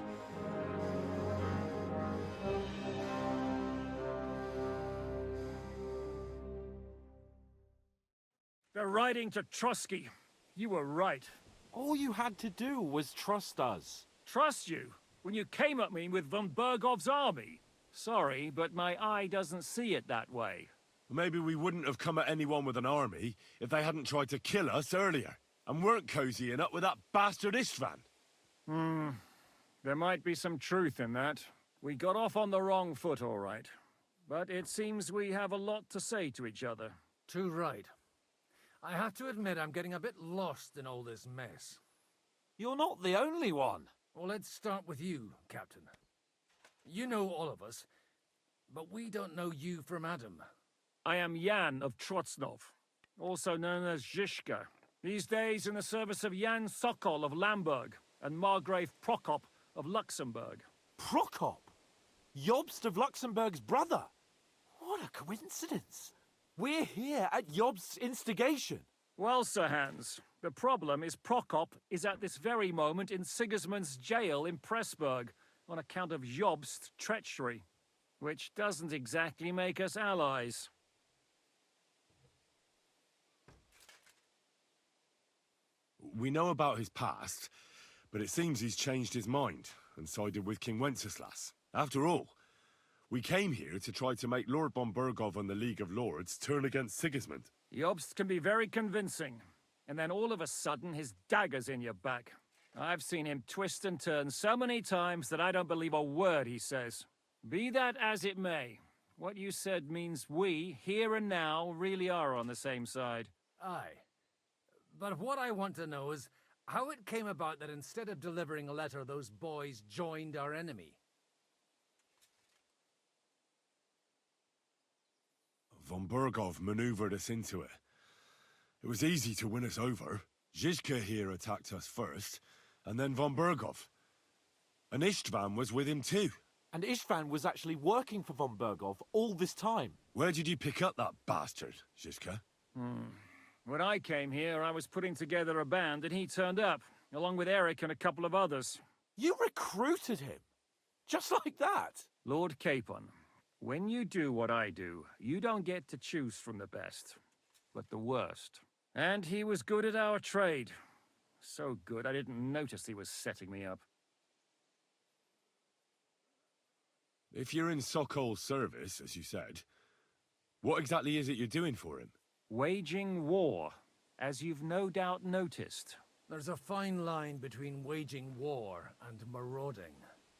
S20: They're riding to Trusky. You were right.
S4: All you had to do was trust us.
S20: Trust you? When you came at me with von Bergov's army? Sorry, but my eye doesn't see it that way.
S10: Maybe we wouldn't have come at anyone with an army if they hadn't tried to kill us earlier, and weren't cozying up with that bastard Istvan.
S20: There might be some truth in that. We got off on the wrong foot, all right. But it seems we have a lot to say to each other.
S14: Too right. I have to admit I'm getting a bit lost in all this mess.
S4: You're not the only one.
S14: Well, let's start with you, Captain. You know all of us, but we don't know you from Adam.
S20: I am Jan of Trotsnov, also known as Zhishka. These days in the service of Jan Sokol of Lamberg and Margrave Prokop of Luxembourg.
S4: Prokop? Jobst of Luxembourg's brother? What a coincidence. We're here at Jobst's instigation.
S20: Well, Sir Hans, the problem is Prokop is at this very moment in Sigismund's jail in Pressburg on account of Jobst's treachery.
S17: which doesn't exactly make us allies.
S10: We know about his past, but it seems he's changed his mind and sided with King Wenceslas. After all, we came here to try to make Lord von Burgov and the League of Lords turn against Sigismund.
S17: Jobst can be very convincing, and then all of a sudden his dagger's in your back. I've seen him twist and turn so many times that I don't believe a word he says. Be that as it may, what you said means we, here and now, really are on the same side.
S23: Aye. But what I want to know is how it came about that instead of delivering a letter, those boys joined our enemy.
S10: Von Burgov maneuvered us into it. It was easy to win us over. Zizka here attacked us first, and then von Burgov. And István was with him too.
S4: And István was actually working for von Burgov all this time.
S10: Where did you pick up that bastard, Zizka?
S17: When I came here, I was putting together a band, and he turned up, along with Eric and a couple of others.
S4: You recruited him? Just like that?
S17: Lord Capon, when you do what I do, you don't get to choose from the best, but the worst. And he was good at our trade. So good, I didn't notice he was setting me up.
S10: If you're in Sokol's service, as you said, what exactly is it you're doing for him?
S17: Waging war, as you've no doubt noticed.
S23: There's a fine line between waging war and marauding.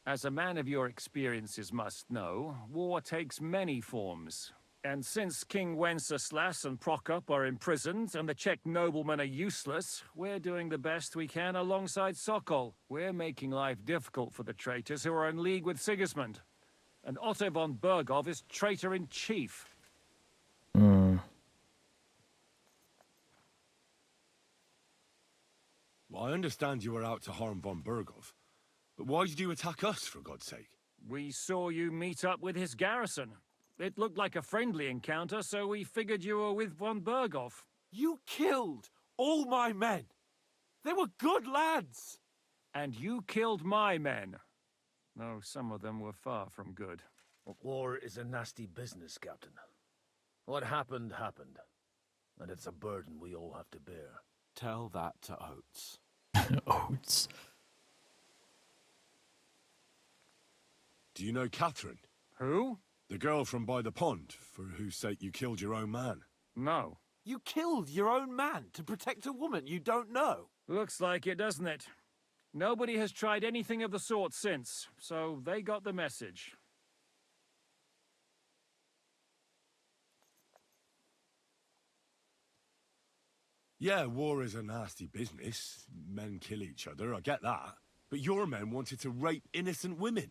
S17: As a man of your experiences must know, war takes many forms. And since King Wenceslas and Prokop are imprisoned and the Czech noblemen are useless, we're doing the best we can alongside Sokol. We're making life difficult for the traitors who are in league with Sigismund. And Otto von Burgov is traitor-in-chief.
S10: Well, I understand you were out to harm von Burgov, but why did you attack us, for God's sake?
S17: We saw you meet up with his garrison. It looked like a friendly encounter, so we figured you were with von Burgov.
S4: You killed all my men. They were good lads.
S17: And you killed my men. Though some of them were far from good.
S23: War is a nasty business, Captain. What happened, happened. And it's a burden we all have to bear.
S4: Tell that to Oates.
S1: Oates.
S10: Do you know Catherine?
S17: Who?
S10: The girl from by the pond, for whose sake you killed your own man.
S17: No.
S4: You killed your own man to protect a woman you don't know.
S17: Looks like it, doesn't it? Nobody has tried anything of the sort since, so they got the message.
S10: Yeah, war is a nasty business. Men kill each other, I get that. But your men wanted to rape innocent women.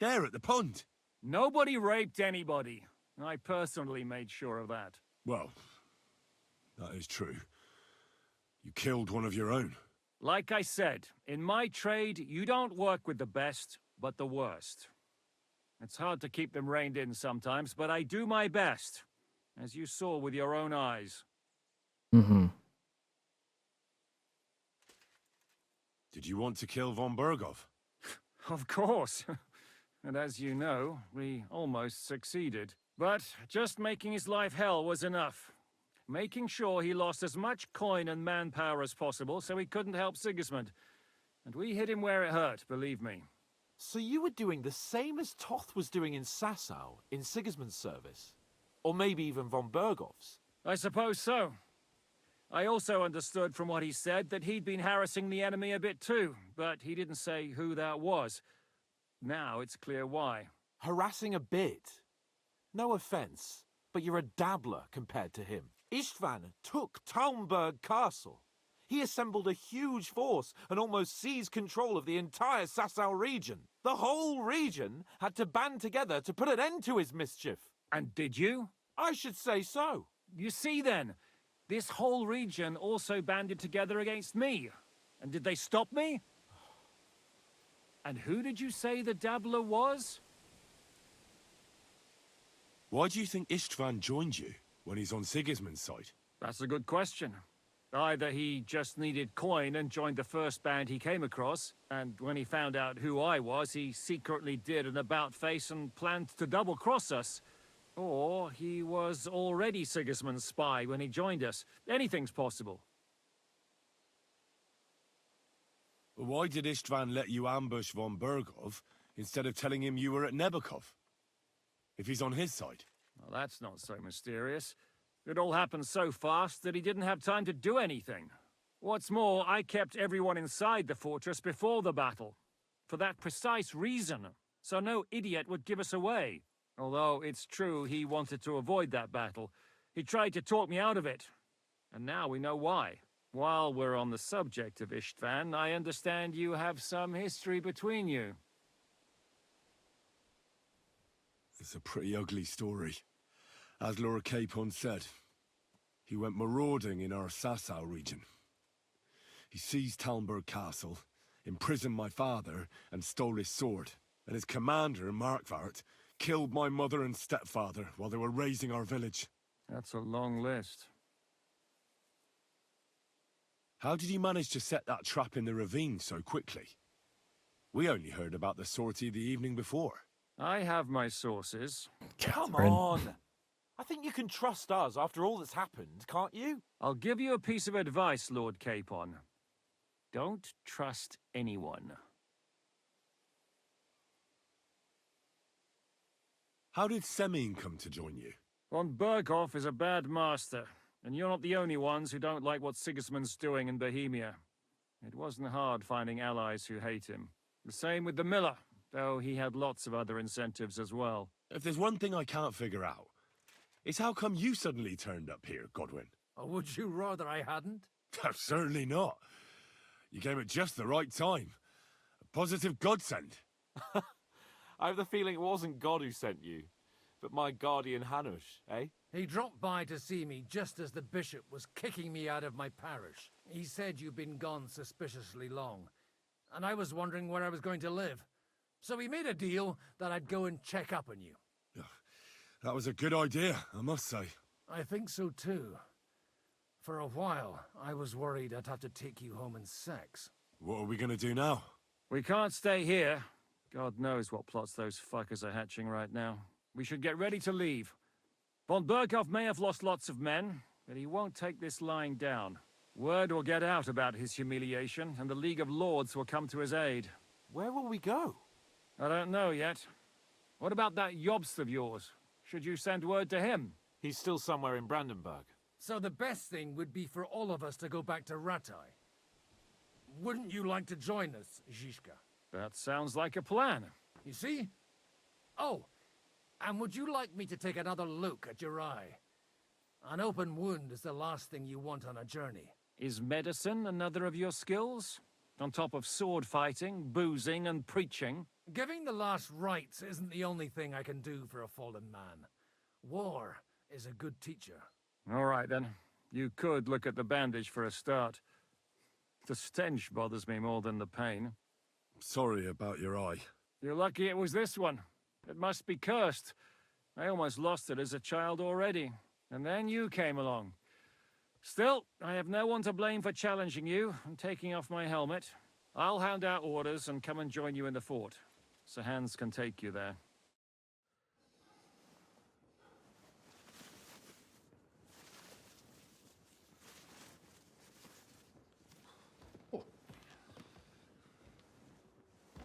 S10: There at the pond.
S17: Nobody raped anybody. I personally made sure of that.
S10: Well, that is true. You killed one of your own.
S17: Like I said, in my trade, you don't work with the best, but the worst. It's hard to keep them reined in sometimes, but I do my best, as you saw with your own eyes.
S10: Did you want to kill von Burgov?
S17: Of course. And as you know, we almost succeeded. But just making his life hell was enough. Making sure he lost as much coin and manpower as possible so he couldn't help Sigismund. And we hit him where it hurt, believe me.
S4: So you were doing the same as Toth was doing in Sasau, in Sigismund's service? Or maybe even von Burgov's?
S17: I suppose so. I also understood from what he said that he'd been harassing the enemy a bit too, but he didn't say who that was. Now it's clear why.
S4: Harassing a bit? No offense, but you're a dabbler compared to him. István took Talmberg Castle. He assembled a huge force and almost seized control of the entire Sasau region. The whole region had to band together to put an end to his mischief.
S17: And did you?
S4: I should say so.
S17: You see then, this whole region also banded together against me. And did they stop me? And who did you say the dabbler was?
S10: Why do you think István joined you when he's on Sigismund's side?
S17: That's a good question. Either he just needed coin and joined the first band he came across, and when he found out who I was, he secretly did an about-face and planned to double-cross us. Or he was already Sigismund's spy when he joined us. Anything's possible.
S10: Why did Istvan let you ambush von Bergov instead of telling him you were at Nebakov? If he's on his side.
S17: Well, that's not so mysterious. It all happened so fast that he didn't have time to do anything. What's more, I kept everyone inside the fortress before the battle. For that precise reason. So no idiot would give us away. Although it's true he wanted to avoid that battle. He tried to talk me out of it. And now we know why. While we're on the subject of Istvan, I understand you have some history between you.
S10: It's a pretty ugly story. As Lord Capon said, he went marauding in our Sasau region. He seized Talmberg Castle, imprisoned my father, and stole his sword. And his commander, Markvart, killed my mother and stepfather while they were raising our village.
S17: That's a long list.
S10: How did you manage to set that trap in the ravine so quickly? We only heard about the sortie the evening before.
S17: I have my sources.
S4: Come on! I think you can trust us after all that's happened, can't you?
S17: I'll give you a piece of advice, Lord Capon. Don't trust anyone.
S10: How did Semyon come to join you?
S17: Von Berghoff is a bad master, and you're not the only ones who don't like what Sigismund's doing in Bohemia. It wasn't hard finding allies who hate him. The same with the miller, though he had lots of other incentives as well.
S10: If there's one thing I can't figure out, it's how come you suddenly turned up here, Godwin?
S22: Or would you rather I hadn't?
S10: Certainly not. You came at just the right time. A positive godsend.
S4: I have the feeling it wasn't God who sent you, but my guardian Hanush, eh?
S22: He dropped by to see me just as the bishop was kicking me out of my parish. He said you'd been gone suspiciously long, and I was wondering where I was going to live. So we made a deal that I'd go and check up on you.
S10: That was a good idea, I must say.
S22: I think so too. For a while, I was worried I'd have to take you home in sex.
S10: What are we gonna do now?
S17: We can't stay here. God knows what plots those fuckers are hatching right now. We should get ready to leave. Von Berghoff may have lost lots of men, but he won't take this lying down. Word will get out about his humiliation, and the League of Lords will come to his aid.
S4: Where will we go?
S17: I don't know yet. What about that Jobst of yours? Should you send word to him?
S4: He's still somewhere in Brandenburg.
S22: So the best thing would be for all of us to go back to Ratai. Wouldn't you like to join us, Zizka?
S17: That sounds like a plan.
S22: You see? Oh, and would you like me to take another look at your eye? An open wound is the last thing you want on a journey.
S17: Is medicine another of your skills? On top of sword fighting, boozing, and preaching?
S22: Giving the last rites isn't the only thing I can do for a fallen man. War is a good teacher.
S17: All right, then. You could look at the bandage for a start. The stench bothers me more than the pain.
S10: Sorry about your eye.
S17: You're lucky it was this one. It must be cursed. I almost lost it as a child already. And then you came along. Still, I have no one to blame for challenging you and taking off my helmet. I'll hand out orders and come and join you in the fort. Sir Hans can take you there.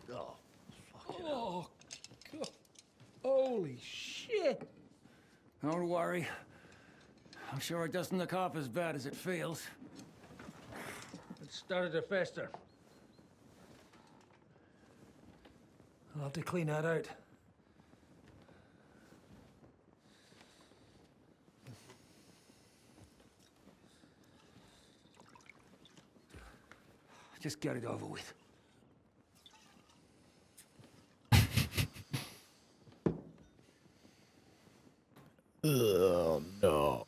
S22: Oh, fucking hell. God. Holy shit!
S2: Don't worry. I'm sure it doesn't look half as bad as it feels.
S22: It started to fester. I'll have to clean that out.
S2: Just get it over with.
S1: Oh, no.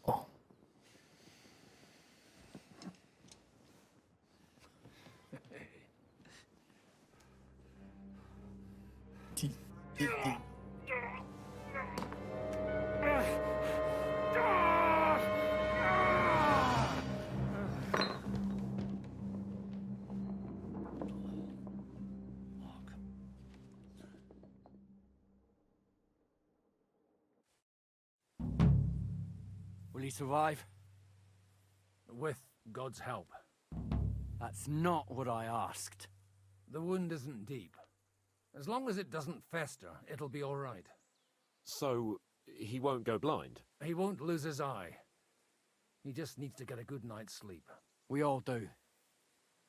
S19: we survive?
S22: With God's help.
S19: That's not what I asked.
S22: The wound isn't deep. As long as it doesn't fester, it'll be all right.
S4: So, he won't go blind?
S22: He won't lose his eye. He just needs to get a good night's sleep.
S19: We all do.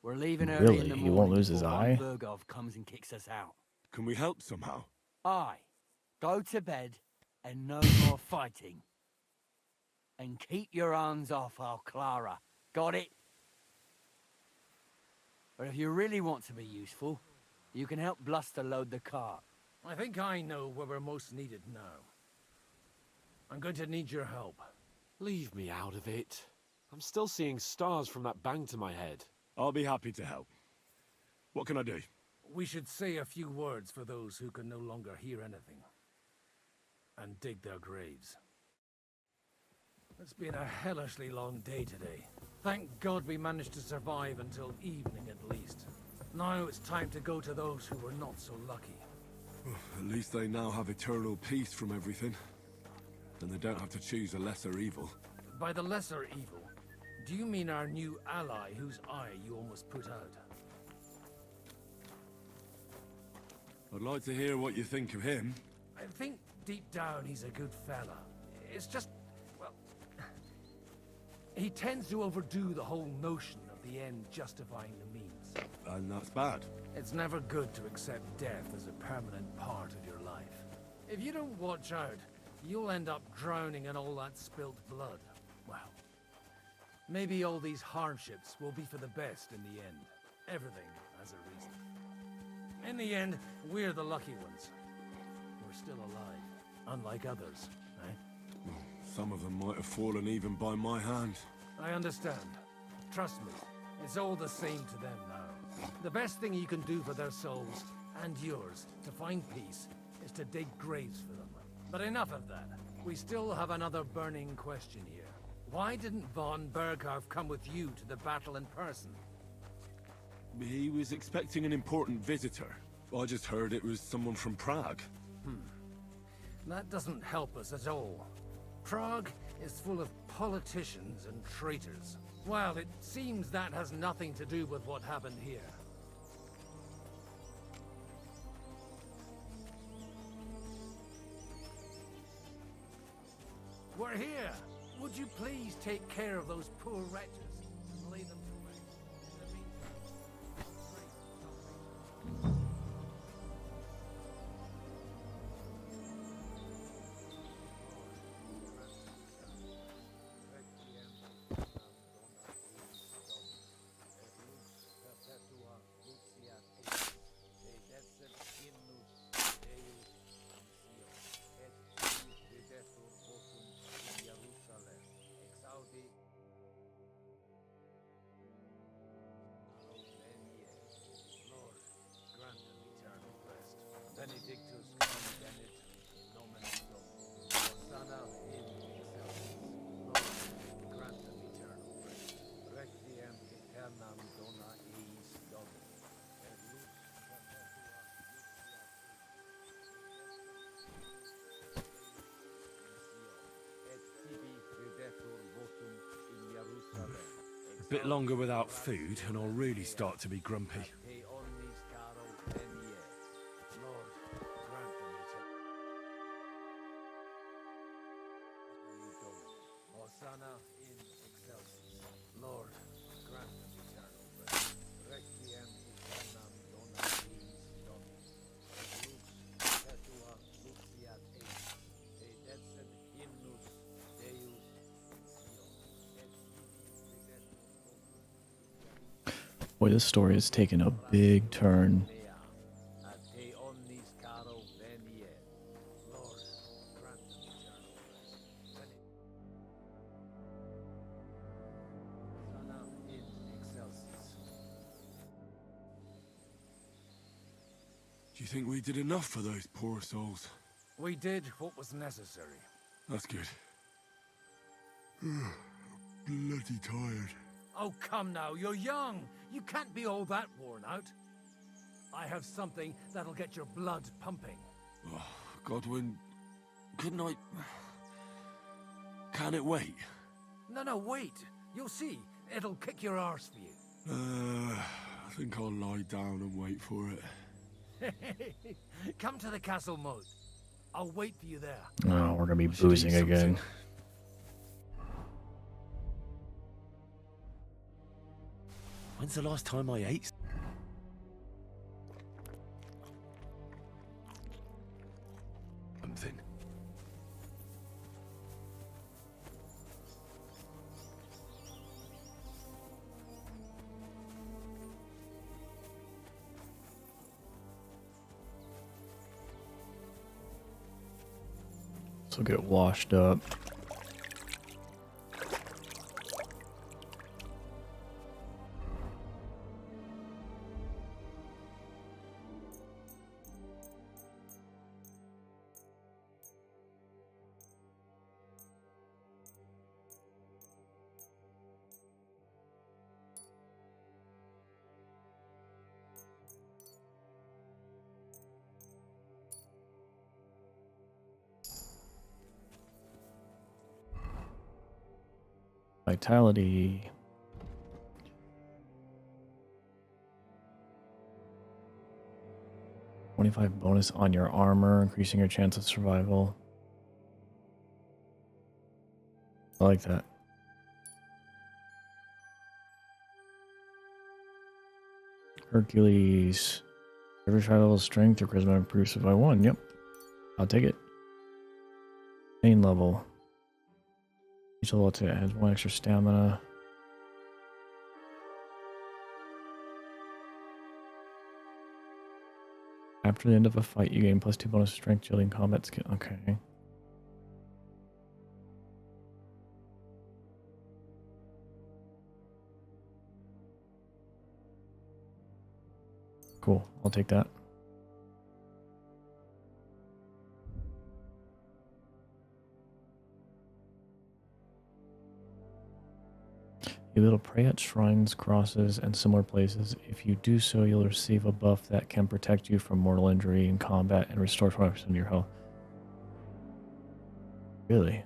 S19: We're leaving early in the morning.
S1: He won't lose his
S19: before
S1: eye?
S19: Burgov comes and kicks us out.
S10: Can we help somehow?
S19: Aye. Go to bed and no more fighting. And keep your hands off our Clara. Got it? But if you really want to be useful, you can help Bluster load the cart.
S22: I think I know where we're most needed now. I'm going to need your help.
S4: Leave me out of it. I'm still seeing stars from that bang to my head.
S10: I'll be happy to help. What can I do?
S22: We should say a few words for those who can no longer hear anything. And dig their graves. It's been a hellishly long day today. Thank God we managed to survive until evening at least. Now it's time to go to those who were not so lucky.
S10: At least they now have eternal peace from everything. And they don't have to choose a lesser evil.
S22: By the lesser evil, do you mean our new ally whose eye you almost put out?
S10: I'd like to hear what you think of him.
S22: I think deep down he's a good fella. It's just, well, he tends to overdo the whole notion of the end justifying the means.
S10: And that's bad.
S22: It's never good to accept death as a permanent part of your life. If you don't watch out, you'll end up drowning in all that spilt blood. Well, maybe all these hardships will be for the best in the end. Everything has a reason. In the end, we're the lucky ones. We're still alive, unlike others, eh?
S10: Some of them might have fallen even by my hand.
S22: I understand. Trust me, it's all the same to them now. The best thing you can do for their souls, and yours, to find peace, is to dig graves for them. But enough of that. We still have another burning question here. Why didn't von Berghoff come with you to the battle in person?
S10: He was expecting an important visitor. I just heard it was someone from Prague.
S22: That doesn't help us at all. Prague is full of politicians and traitors. Well, it seems that has nothing to do with what happened here. We're here! Would you please take care of those poor wretches and lay them to rest? In the meantime, Benedictus convenit in nomine Domini. Hosanna in excelsis. Lord, grant them eternal rest. Requiem aeternam dona eis Domini. Et lux et tibi videtur votum in Jerusalem.
S10: A bit longer without food, and I'll really start to be grumpy.
S22: Te omnis caro venie. Lord, grant them eternal. Hosanna in excelsis. Lord, grant them eternal rest. Requiem aeternam dona eis Domini. Et lux perpetua luxiat eis. Te decet hymnus Deus in Sion. Et tibi videtur votum.
S1: Boy, this story has taken a big turn.
S22: Te omnis caro venie. Lord, grant them eternal rest. Hosanna in excelsis.
S10: Do you think we did enough for those poor souls?
S22: We did what was necessary.
S10: That's good. Bloody tired.
S22: Oh, come now, you're young. You can't be all that worn out. I have something that'll get your blood pumping.
S10: Oh, Godwin, couldn't I... Can it wait?
S22: No, wait. You'll see. It'll kick your arse for you.
S10: I think I'll lie down and wait for it.
S22: Come to the castle moat. I'll wait for you there.
S1: Oh, we're gonna be boozing again.
S6: When's the last time I ate? Something.
S1: So get washed up. Vitality. $25 bonus on your armor, increasing your chance of survival. I like that. Hercules. Every high level strength or charisma improves by 1. Yep. I'll take it. Main level. Each level adds 1 extra stamina. After the end of a fight, you gain +2 bonus strength during combat skill. Okay. Cool. I'll take that. You'll be able to pray at shrines, crosses, and similar places. If you do so, you'll receive a buff that can protect you from mortal injury in combat and restore 5% of your health. Really?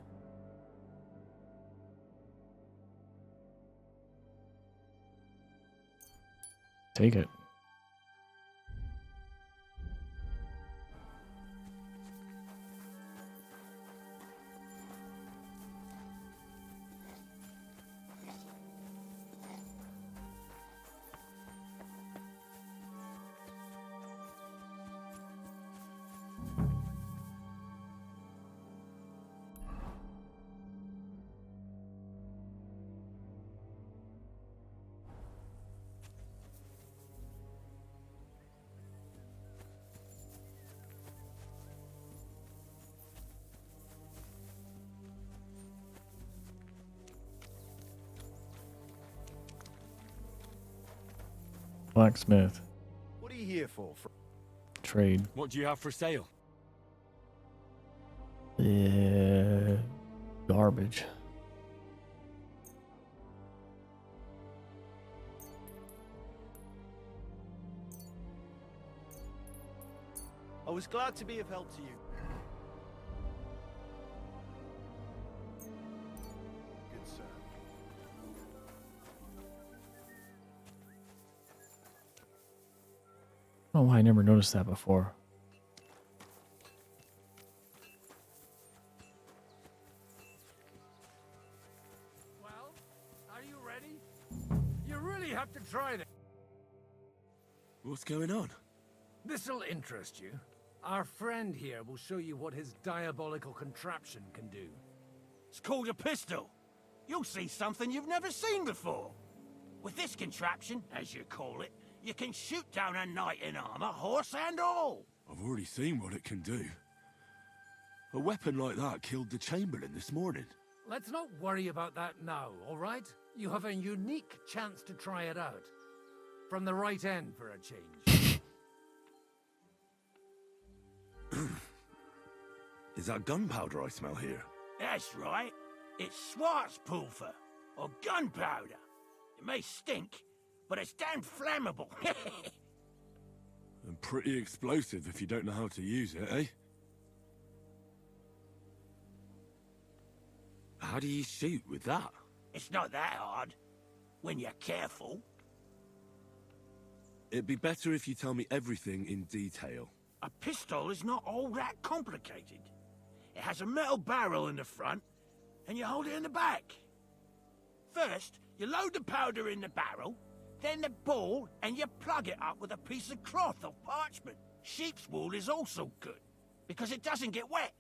S1: Take it. Blacksmith.
S6: What are you here for?
S1: Trade.
S6: What do you have for sale?
S1: Garbage.
S6: I was glad to be of help to you. Good sir.
S1: I don't know why I never noticed that before.
S22: Well, are you ready? You really have to try this.
S6: What's going on?
S22: This'll interest you. Our friend here will show you what his diabolical contraption can do.
S5: It's called a pistol. You'll see something you've never seen before. With this contraption, as you call it, you can shoot down a knight in armor, horse and all.
S10: I've already seen what it can do. A weapon like that killed the Chamberlain this morning.
S22: Let's not worry about that now, all right? You have a unique chance to try it out. From the right end for a change.
S10: Is that gunpowder I smell here?
S5: That's right. It's Schwarzpulver, or gunpowder. It may stink, but it's damn flammable.
S10: And pretty explosive if you don't know how to use it, eh?
S6: How do you shoot with that?
S5: It's not that hard, when you're careful.
S10: It'd be better if you tell me everything in detail.
S5: A pistol is not all that complicated. It has a metal barrel in the front, and you hold it in the back. First, you load the powder in the barrel, then the ball, and you plug it up with a piece of cloth or parchment. Sheep's wool is also good, because it doesn't get wet,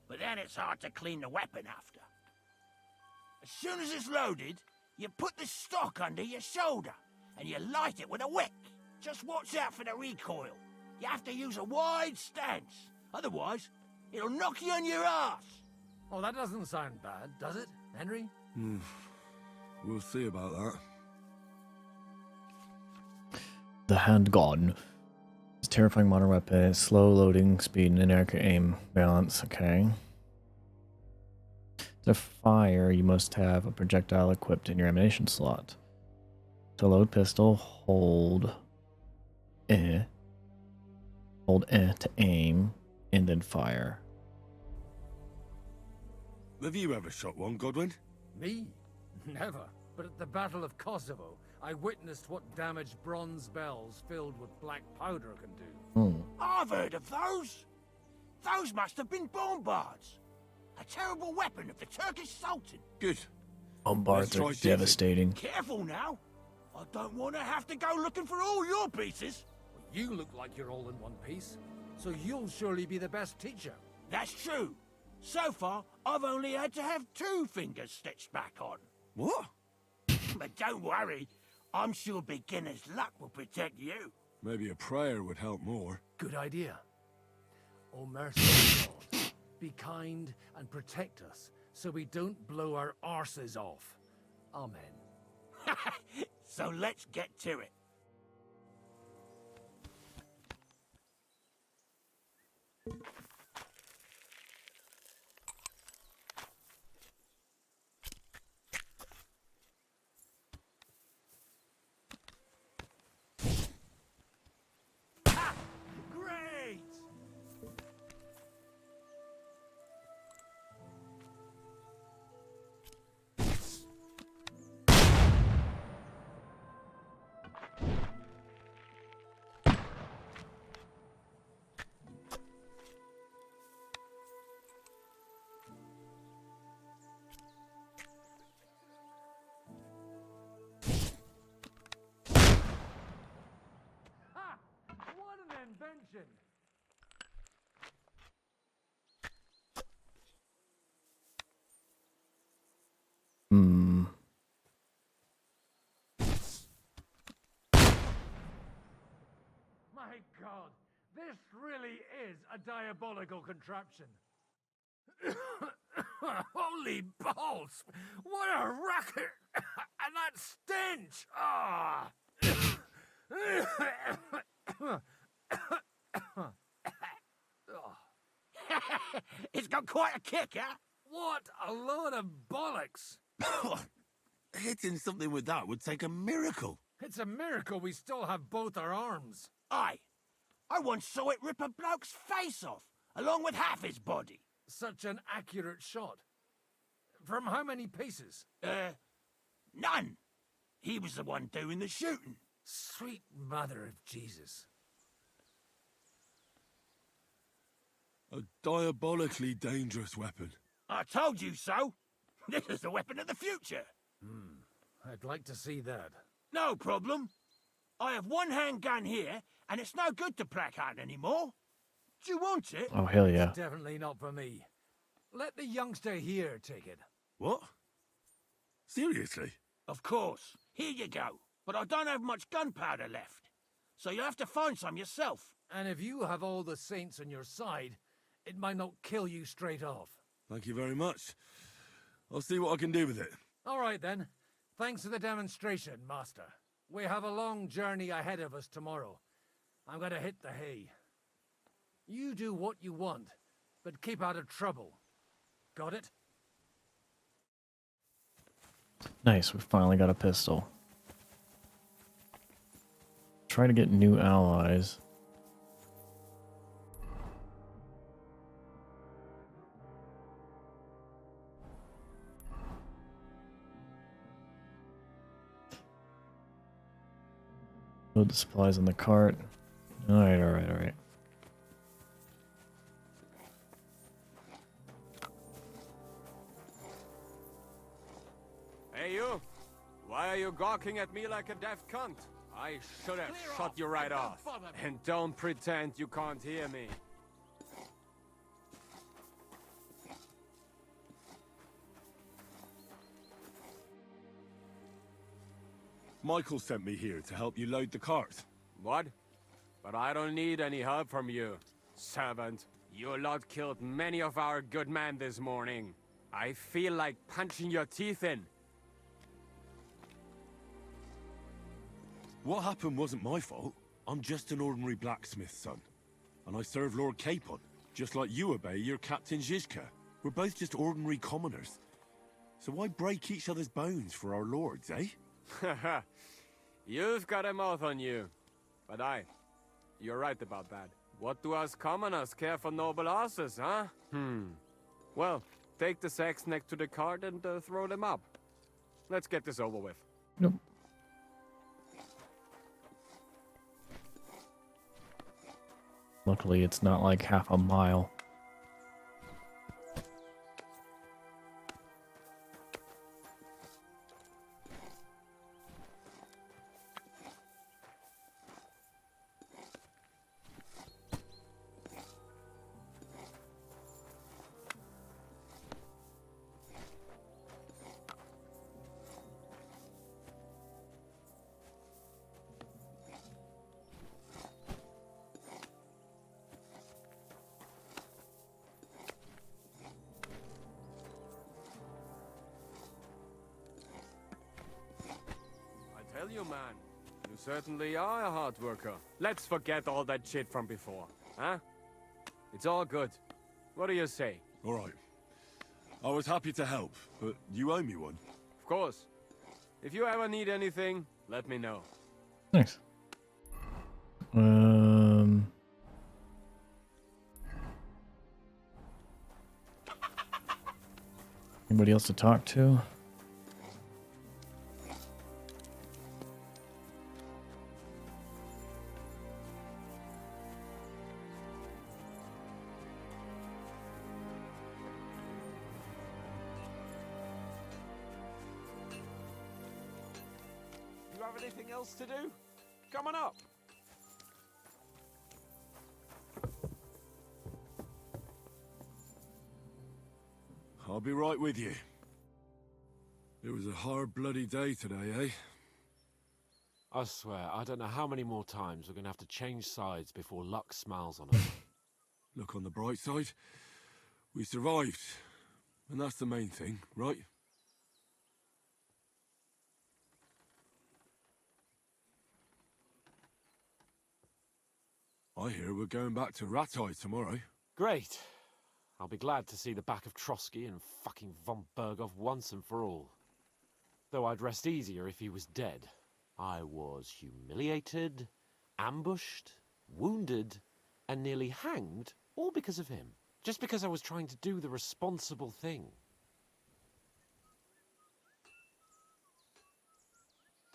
S5: but then it's hard to clean the weapon after. As soon as it's loaded, you put the stock under your shoulder, and you light it with a wick. Just watch out for the recoil. You have to use a wide stance, otherwise it'll knock you on your ass.
S22: Oh, that doesn't sound bad, does it, Henry?
S10: We'll see about that.
S1: The handgun. It's a terrifying modern weapon. Slow loading, speed, and inaccurate aim balance. Okay. To fire, you must have a projectile equipped in your ammunition slot. To load pistol, hold to aim, and then fire.
S10: Have you ever shot one, Godwin?
S22: Me? Never. But at the Battle of Kosovo, I witnessed what damage bronze bells filled with black powder can do.
S5: I've heard of those. Those must have been bombards. A terrible weapon of the Turkish Sultan.
S10: Good.
S1: Bombards are devastating.
S5: Careful now. I don't want to have to go looking for all your pieces.
S22: You look like you're all in one piece, so you'll surely be the best teacher.
S5: That's true. So far, I've only had to have 2 fingers stitched back on.
S10: What?
S5: But don't worry. I'm sure beginner's luck will protect you.
S10: Maybe a prayer would help more.
S22: Good idea. Oh, merciful God, be kind and protect us so we don't blow our arses off. Amen.
S5: So let's get to it. Great!
S22: What an invention! My God, this really is a diabolical contraption. Holy balls! What a racket! And that stench! Ah!
S5: It's got quite a kick, huh?
S22: What a load of bollocks!
S10: Hitting something with that would take a miracle.
S22: It's a miracle we still have both our arms.
S5: Aye. I once saw it rip a bloke's face off, along with half his body.
S22: Such an accurate shot. From how many paces?
S5: None. He was the one doing the shooting.
S22: Sweet mother of Jesus.
S10: A diabolically dangerous weapon.
S5: I told you so. This is the weapon of the future.
S22: I'd like to see that.
S5: No problem. I have one handgun here, and it's no good to placard anymore. Do you want it?
S1: Oh, hell yeah.
S22: It's definitely not for me. Let the youngster here take it.
S10: What? Seriously?
S5: Of course. Here you go. But I don't have much gunpowder left. So you'll have to find some yourself.
S22: And if you have all the saints on your side, it might not kill you straight off.
S10: Thank you very much. I'll see what I can do with it.
S22: All right, then. Thanks for the demonstration, Master. We have a long journey ahead of us tomorrow. I'm going to hit the hay. You do what you want, but keep out of trouble. Got it?
S1: Nice, we finally got a pistol. Try to get new allies. Load the supplies on the cart. Alright, alright, alright.
S7: Hey, you! Why are you gawking at me like a deaf cunt? I should have shut you right off. And don't pretend you can't hear me.
S10: Michael sent me here to help you load the cart.
S7: What? But I don't need any help from you, servant. Your lot killed many of our good men this morning. I feel like punching your teeth in.
S10: What happened wasn't my fault. I'm just an ordinary blacksmith's son. And I serve Lord Capon, just like you obey your Captain Zizka. We're both just ordinary commoners. So why break each other's bones for our lords, eh?
S7: Haha. You've got a mouth on you. But you're right about that. What do us commoners care for noble horses, huh? Well, take the sacks next to the cart and throw them up. Let's get this over with.
S1: Nope. Luckily, it's not like half a mile.
S7: Tell you, man, you certainly are a hard worker. Let's forget all that shit from before, huh? It's all good. What do you say?
S10: All right. I was happy to help, but you owe me one.
S7: Of course. If you ever need anything, let me know.
S1: Nice. Anybody else to talk to?
S4: You have anything else to do? Come on up.
S10: I'll be right with you. It was a hard bloody day today, eh?
S4: I swear, I don't know how many more times we're going to have to change sides before luck smiles on us.
S10: Look on the bright side. We survived. And that's the main thing, right? I hear we're going back to Rattay tomorrow.
S4: Great. I'll be glad to see the back of Trotsky and fucking von Berghoff once and for all. Though I'd rest easier if he was dead. I was humiliated, ambushed, wounded, and nearly hanged, all because of him. Just because I was trying to do the responsible thing.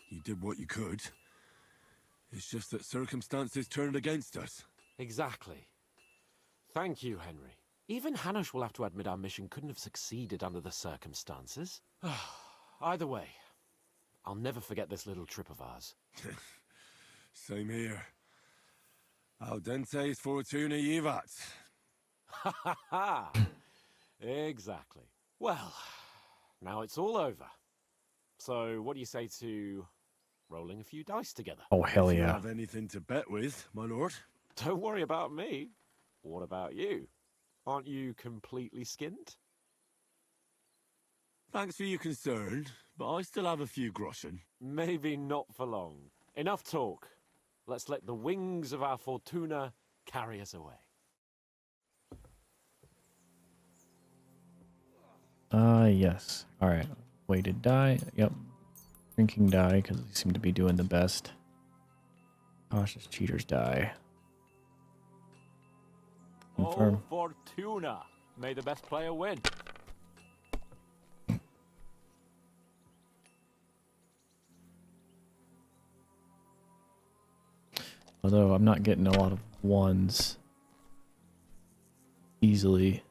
S10: You did what you could. It's just that circumstances turned against us.
S4: Exactly. Thank you, Henry. Even Hanush will have to admit our mission couldn't have succeeded under the circumstances. Either way, I'll never forget this little trip of ours.
S10: Same here. Al dente fortuna jivat.
S4: Ha ha ha! Exactly. Well, now it's all over. So, what do you say to rolling a few dice together?
S1: Oh, hell
S10: If you
S1: yeah.
S10: have anything to bet with, my lord?
S4: Don't worry about me. What about you? Aren't you completely skinned?
S10: Thanks for your concern, but I still have a few groschen.
S4: Maybe not for long. Enough talk. Let's let the wings of our Fortuna carry us away.
S1: Yes. Alright. Weighted die. Yep. Drinking die, because they seem to be doing the best. Cautious cheaters die. Confirm.
S4: Oh, Fortuna! May the best player win.
S1: Although I'm not getting a lot of ones easily.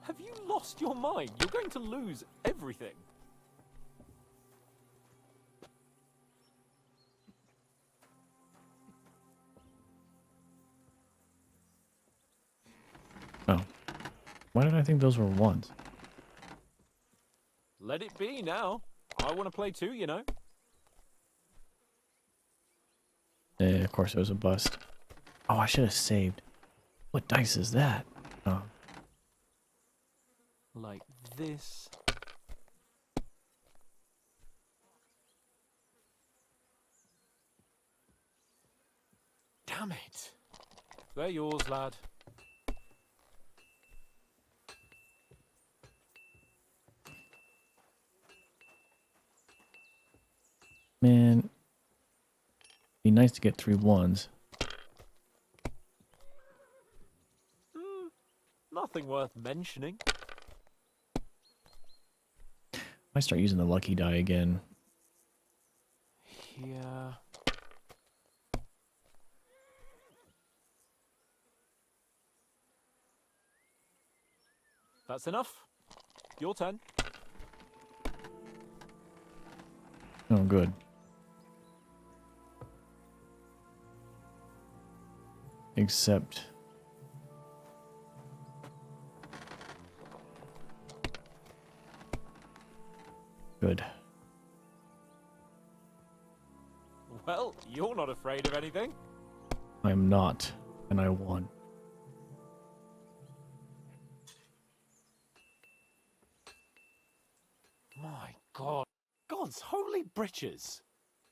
S4: Have you lost your mind? You're going to lose everything.
S1: Oh. Why did I think those were ones?
S4: Let it be now. I want to play too, you know.
S1: Of course it was a bust. Oh, I should have saved. What dice is that? Oh.
S4: Like this. Damn it. They're yours, lad.
S1: Man. Be nice to get 3 ones.
S4: Nothing worth mentioning.
S1: I start using the lucky die again.
S4: Yeah. That's enough. Your turn.
S1: Oh, good. Except... Good.
S4: Well, you're not afraid of anything.
S1: I'm not, and I won.
S4: My God. God's holy britches.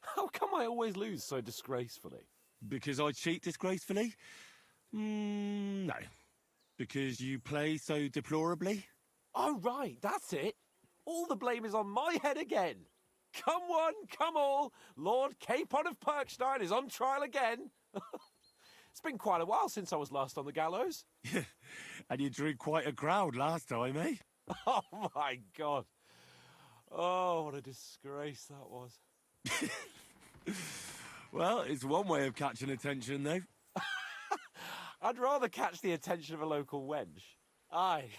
S4: How come I always lose so disgracefully?
S10: Because I cheat disgracefully? No. Because you play so deplorably?
S4: Oh, right, that's it. All the blame is on my head again. Come one, come all. Lord Capon of Perkstein is on trial again. It's been quite a while since I was last on the gallows.
S10: And you drew quite a crowd last time, eh?
S4: Oh, my God. Oh, what a disgrace that was.
S10: Well, it's one way of catching attention, though.
S4: I'd rather catch the attention of a local wench. Aye.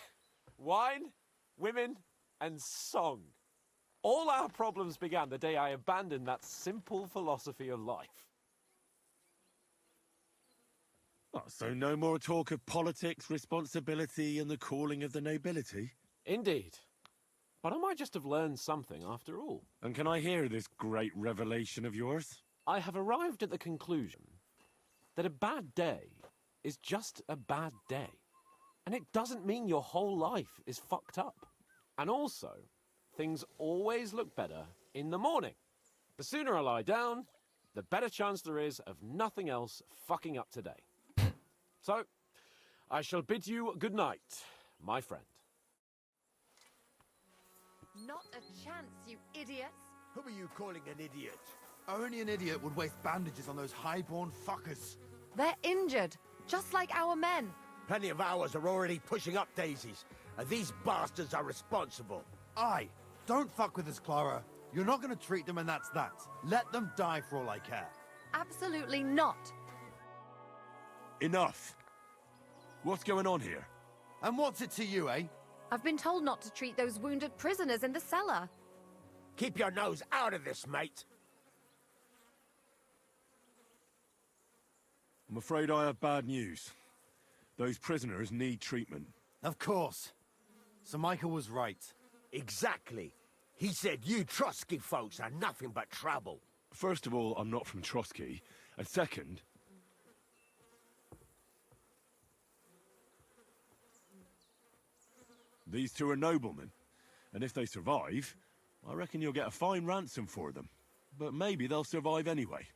S4: Wine, women, and song. All our problems began the day I abandoned that simple philosophy of life.
S10: Oh, so no more talk of politics, responsibility, and the calling of the nobility?
S4: Indeed. But I might just have learned something after all.
S10: And can I hear this great revelation of yours?
S4: I have arrived at the conclusion that a bad day is just a bad day. And it doesn't mean your whole life is fucked up. And also, things always look better in the morning. The sooner I lie down, the better chance there is of nothing else fucking up today. So, I shall bid you good night, my friend.
S8: Not a chance, you idiots.
S5: Who are you calling an idiot?
S12: Only an idiot would waste bandages on those highborn fuckers.
S8: They're injured, just like our men.
S5: Plenty of ours are already pushing up daisies, and these bastards are responsible.
S12: Aye, don't fuck with us, Clara. You're not going to treat them and that's that. Let them die for all I care.
S8: Absolutely not.
S10: Enough. What's going on here?
S12: And what's it to you, eh?
S8: I've been told not to treat those wounded prisoners in the cellar.
S5: Keep your nose out of this, mate.
S10: I'm afraid I have bad news. Those prisoners need treatment.
S12: Of course. Sir Michael was right.
S5: Exactly. He said you Trotsky folks are nothing but trouble.
S10: First of all, I'm not from Trotsky. And second... These two are noblemen. And if they survive, I reckon you'll get a fine ransom for them. But maybe they'll survive anyway.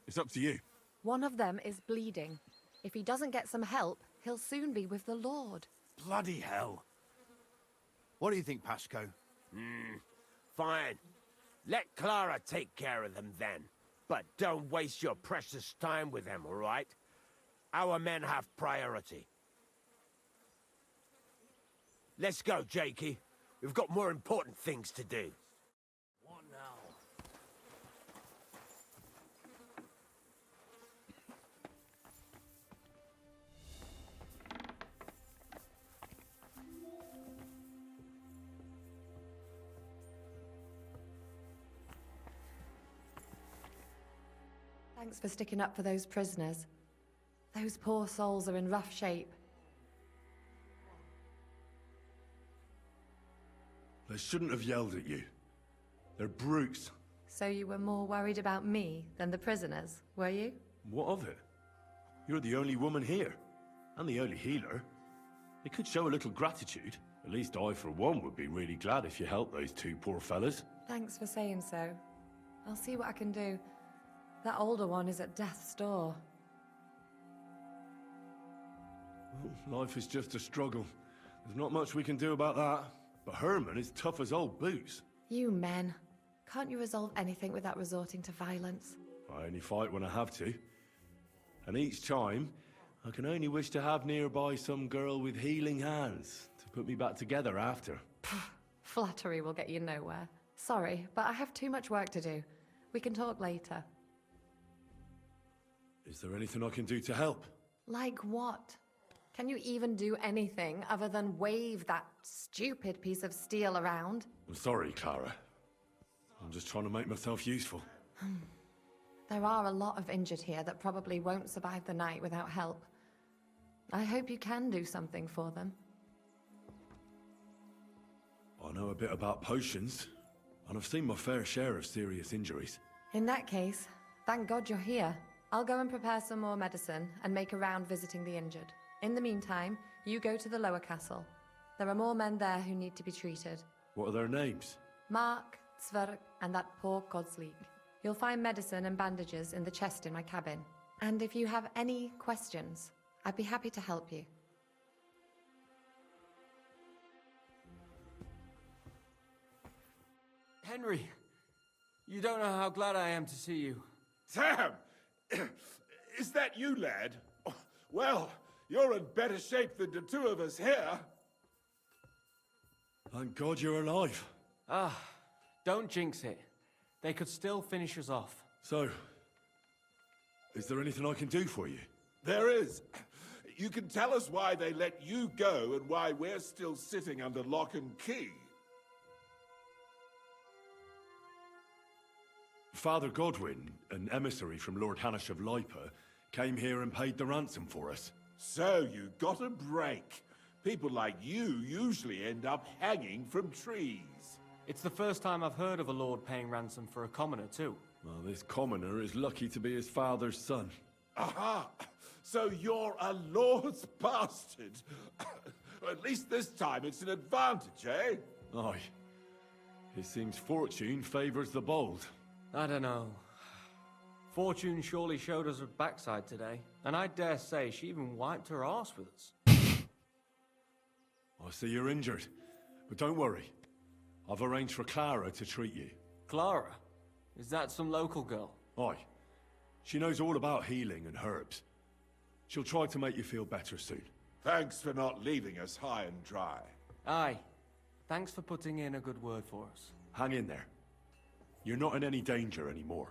S10: It's up to you.
S8: One of them is bleeding. If he doesn't get some help, he'll soon be with the Lord.
S12: Bloody hell. What do you think, Pashko?
S5: Fine. Let Clara take care of them then. But don't waste your precious time with them, all right? Our men have priority. Let's go, Jakey. We've got more important things to do.
S22: What now?
S8: Thanks for sticking up for those prisoners. Those poor souls are in rough shape.
S10: They shouldn't have yelled at you. They're brutes.
S8: So you were more worried about me than the prisoners, were you?
S10: What of it? You're the only woman here, and the only healer. They could show a little gratitude. At least I, for one, would be really glad if you helped those two poor fellas.
S8: Thanks for saying so. I'll see what I can do. That older one is at death's door.
S10: Well, life is just a struggle. There's not much we can do about that. But Herman is tough as old boots.
S8: You men. Can't you resolve anything without resorting to violence?
S10: I only fight when I have to. And each time, I can only wish to have nearby some girl with healing hands to put me back together after.
S8: Flattery will get you nowhere. Sorry, but I have too much work to do. We can talk later.
S10: Is there anything I can do to help?
S8: Like what? Can you even do anything other than wave that stupid piece of steel around?
S10: I'm sorry, Clara. I'm just trying to make myself useful.
S8: There are a lot of injured here that probably won't survive the night without help. I hope you can do something for them.
S10: I know a bit about potions, and I've seen my fair share of serious injuries.
S8: In that case, thank God you're here. I'll go and prepare some more medicine and make a round visiting the injured. In the meantime, you go to the lower castle. There are more men there who need to be treated.
S10: What are their names?
S8: Mark, Sverk, and that poor Godsleek. You'll find medicine and bandages in the chest in my cabin. And if you have any questions, I'd be happy to help you.
S7: Henry, you don't know how glad I am to see you.
S5: Sam! Is that you, lad? Well, you're in better shape than the two of us here.
S10: Thank God you're alive.
S7: Ah, don't jinx it. They could still finish us off.
S10: So, is there anything I can do for you?
S5: There is. You can tell us why they let you go and why we're still sitting under lock and key.
S10: Father Godwin, an emissary from Lord Hanish of Lipa, came here and paid the ransom for us.
S5: So you got a break. People like you usually end up hanging from trees.
S7: It's the first time I've heard of a lord paying ransom for a commoner, too.
S10: Well, this commoner is lucky to be his father's son.
S5: Aha! So you're a lord's bastard. At least this time it's an advantage, eh?
S10: Aye. It seems fortune favors the bold.
S7: I don't know. Fortune surely showed us her backside today, and I dare say she even wiped her arse with us.
S10: I see you're injured, but don't worry. I've arranged for Clara to treat you.
S7: Clara? Is that some local girl?
S10: Aye. She knows all about healing and herbs. She'll try to make you feel better soon.
S5: Thanks for not leaving us high and dry.
S7: Aye. Thanks for putting in a good word for us.
S10: Hang in there. You're not in any danger anymore.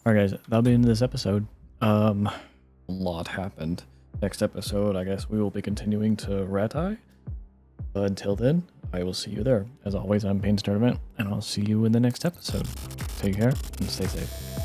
S1: Alright guys, that'll be the end of this episode. A lot happened. Next episode, I guess we will be continuing to Ratai. But until then, I will see you there. As always, I'm Paden Sturtevant, and I'll see you in the next episode. Take care and stay safe.